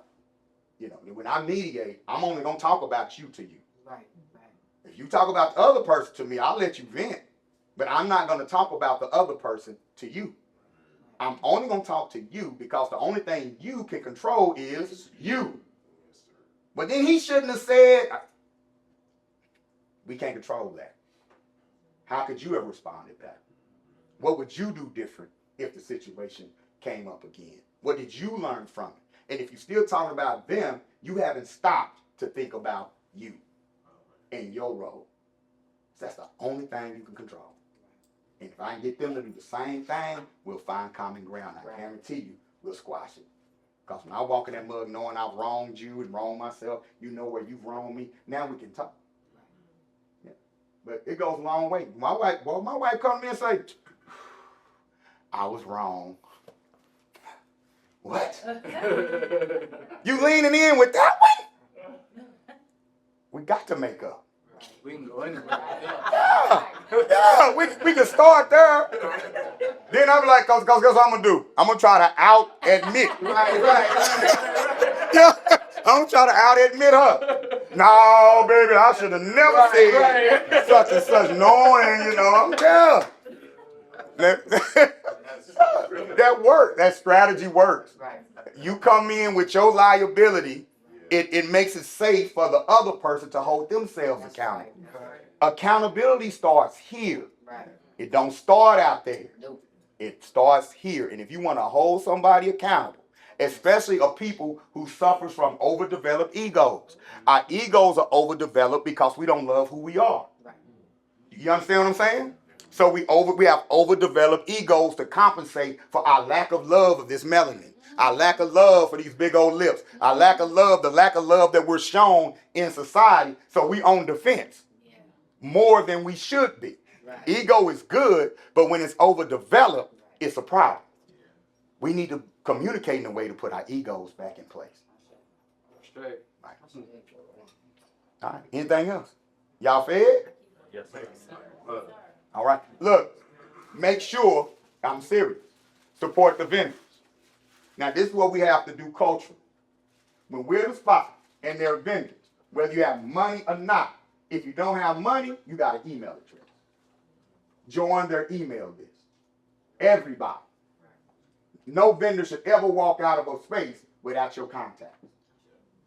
You know, when I mediate, I'm only going to talk about you to you. Right. If you talk about the other person to me, I'll let you vent. But I'm not going to talk about the other person to you. I'm only going to talk to you because the only thing you can control is you. But then he shouldn't have said, we can't control that. How could you have responded back? What would you do different if the situation came up again? What did you learn from it? And if you're still talking about them, you haven't stopped to think about you and your role. So that's the only thing you can control. And if I can get them to do the same thing, we'll find common ground. I guarantee you, we'll squash it. Because when I walk in that mug knowing I've wronged you and wronged myself, you know where you've wronged me, now we can talk. Yeah. But it goes a long way. My wife come to me and say, I was wrong. What? You leaning in with that one? We got to make up. We can go anywhere. Yeah, we can start there. Then I'm like, cause what I'm gonna do? I'm gonna try to out-admit. Yeah, I'm gonna try to out-admit her. No, baby, I should have never said such and such, knowing, you know, that works. That strategy works. Right. You come in with your liability, it makes it safe for the other person to hold themselves accountable. Right. Accountability starts here. Right. It don't start out there. Nope. It starts here. And if you want to hold somebody accountable, especially of people who suffers from overdeveloped egos. Our egos are overdeveloped because we don't love who we are. You understand what I'm saying? So we have overdeveloped egos to compensate for our lack of love of this melanin, our lack of love for these big old lips, our lack of love, the lack of love that we're shown in society. So we on defense more than we should be. Ego is good, but when it's overdeveloped, it's a problem. We need to communicate in a way to put our egos back in place. Straight. Right. All right. Anything else? Y'all fed? Yes, sir. All right. Look, make sure, I'm serious, support the vendors. Now, this is what we have to do culturally. When we're the spot and they're vendors, whether you have money or not, if you don't have money, you got an email address. Join their email list. Everybody. No vendor should ever walk out of a space without your contact.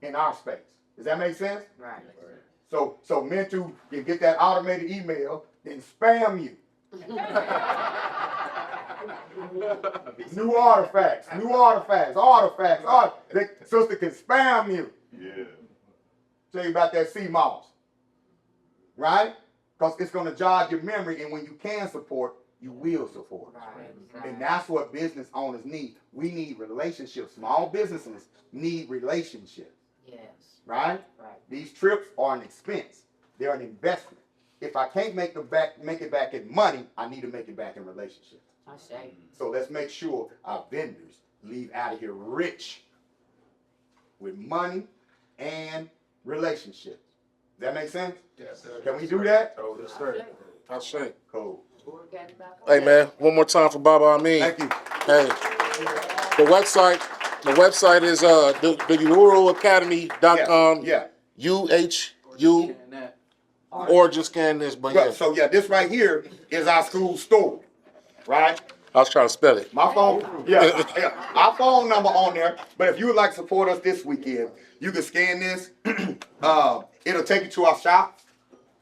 In our space. Does that make sense? Right. So Mentu can get that automated email, then spam you. New artifacts. Sister can spam you. Yeah. Tell you about that CMOS. Right? Because it's going to jog your memory, and when you can support, you will support. Right. And that's what business owners need. We need relationships. Small businesses need relationships. Yes. Right? Right. These trips are an expense. They're an investment. If I can't make it back in money, I need to make it back in relationships. I say. So let's make sure our vendors leave out of here rich with money and relationships. Does that make sense? Yes, sir. Can we do that? Yes, sir. I say. Cool. Hey man, one more time for Baba Amin. Thank you. Hey, the website is the UroAcademy.com. Yeah. UHU, or just scan this, but yeah. So this right here is our school store, right? I was trying to spell it. My phone, our phone number on there. But if you would like to support us this weekend, you can scan this. It'll take you to our shop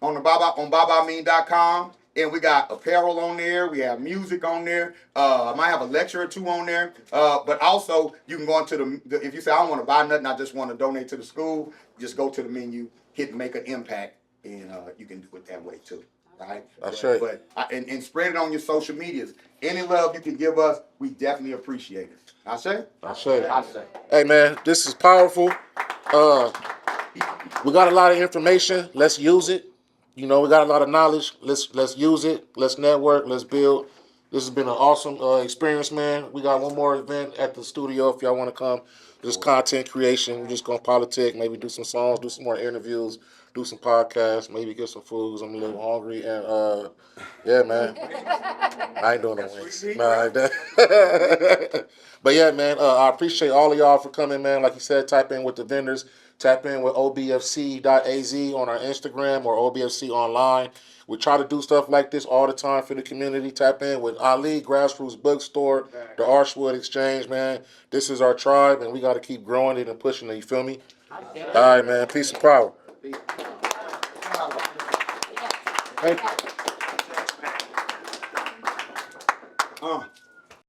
on babaamin.com. And we got apparel on there. We have music on there. I might have a lecture or two on there. But also, you can go into if you say, I don't want to buy nothing, I just want to donate to the school, just go to the menu, hit make an impact, and you can do it that way too. Right? That's right. But and spread it on your social medias. Any love you can give us, we definitely appreciate it. I say? Hey man, this is powerful. We got a lot of information. Let's use it. You know, we got a lot of knowledge. Let's use it. Let's network. Let's build. This has been an awesome experience, man. We got one more event at the studio if y'all want to come. Just content creation. We're just going to politic, maybe do some songs, do some more interviews, do some podcasts, maybe get some food. I'm a little hungry. And, yeah, man. I ain't doing no wings. Nah, I ain't. But, yeah, man, I appreciate all of y'all for coming, man. Like you said, type in with the vendors. Tap in with OBFC.az on our Instagram or OBFC online. We try to do stuff like this all the time for the community. Tap in with Ali, Grassrootz Bookstore, the Archwood Exchange, man. This is our tribe, and we got to keep growing it and pushing it. You feel me? All right, man. Peace and power. Thank you.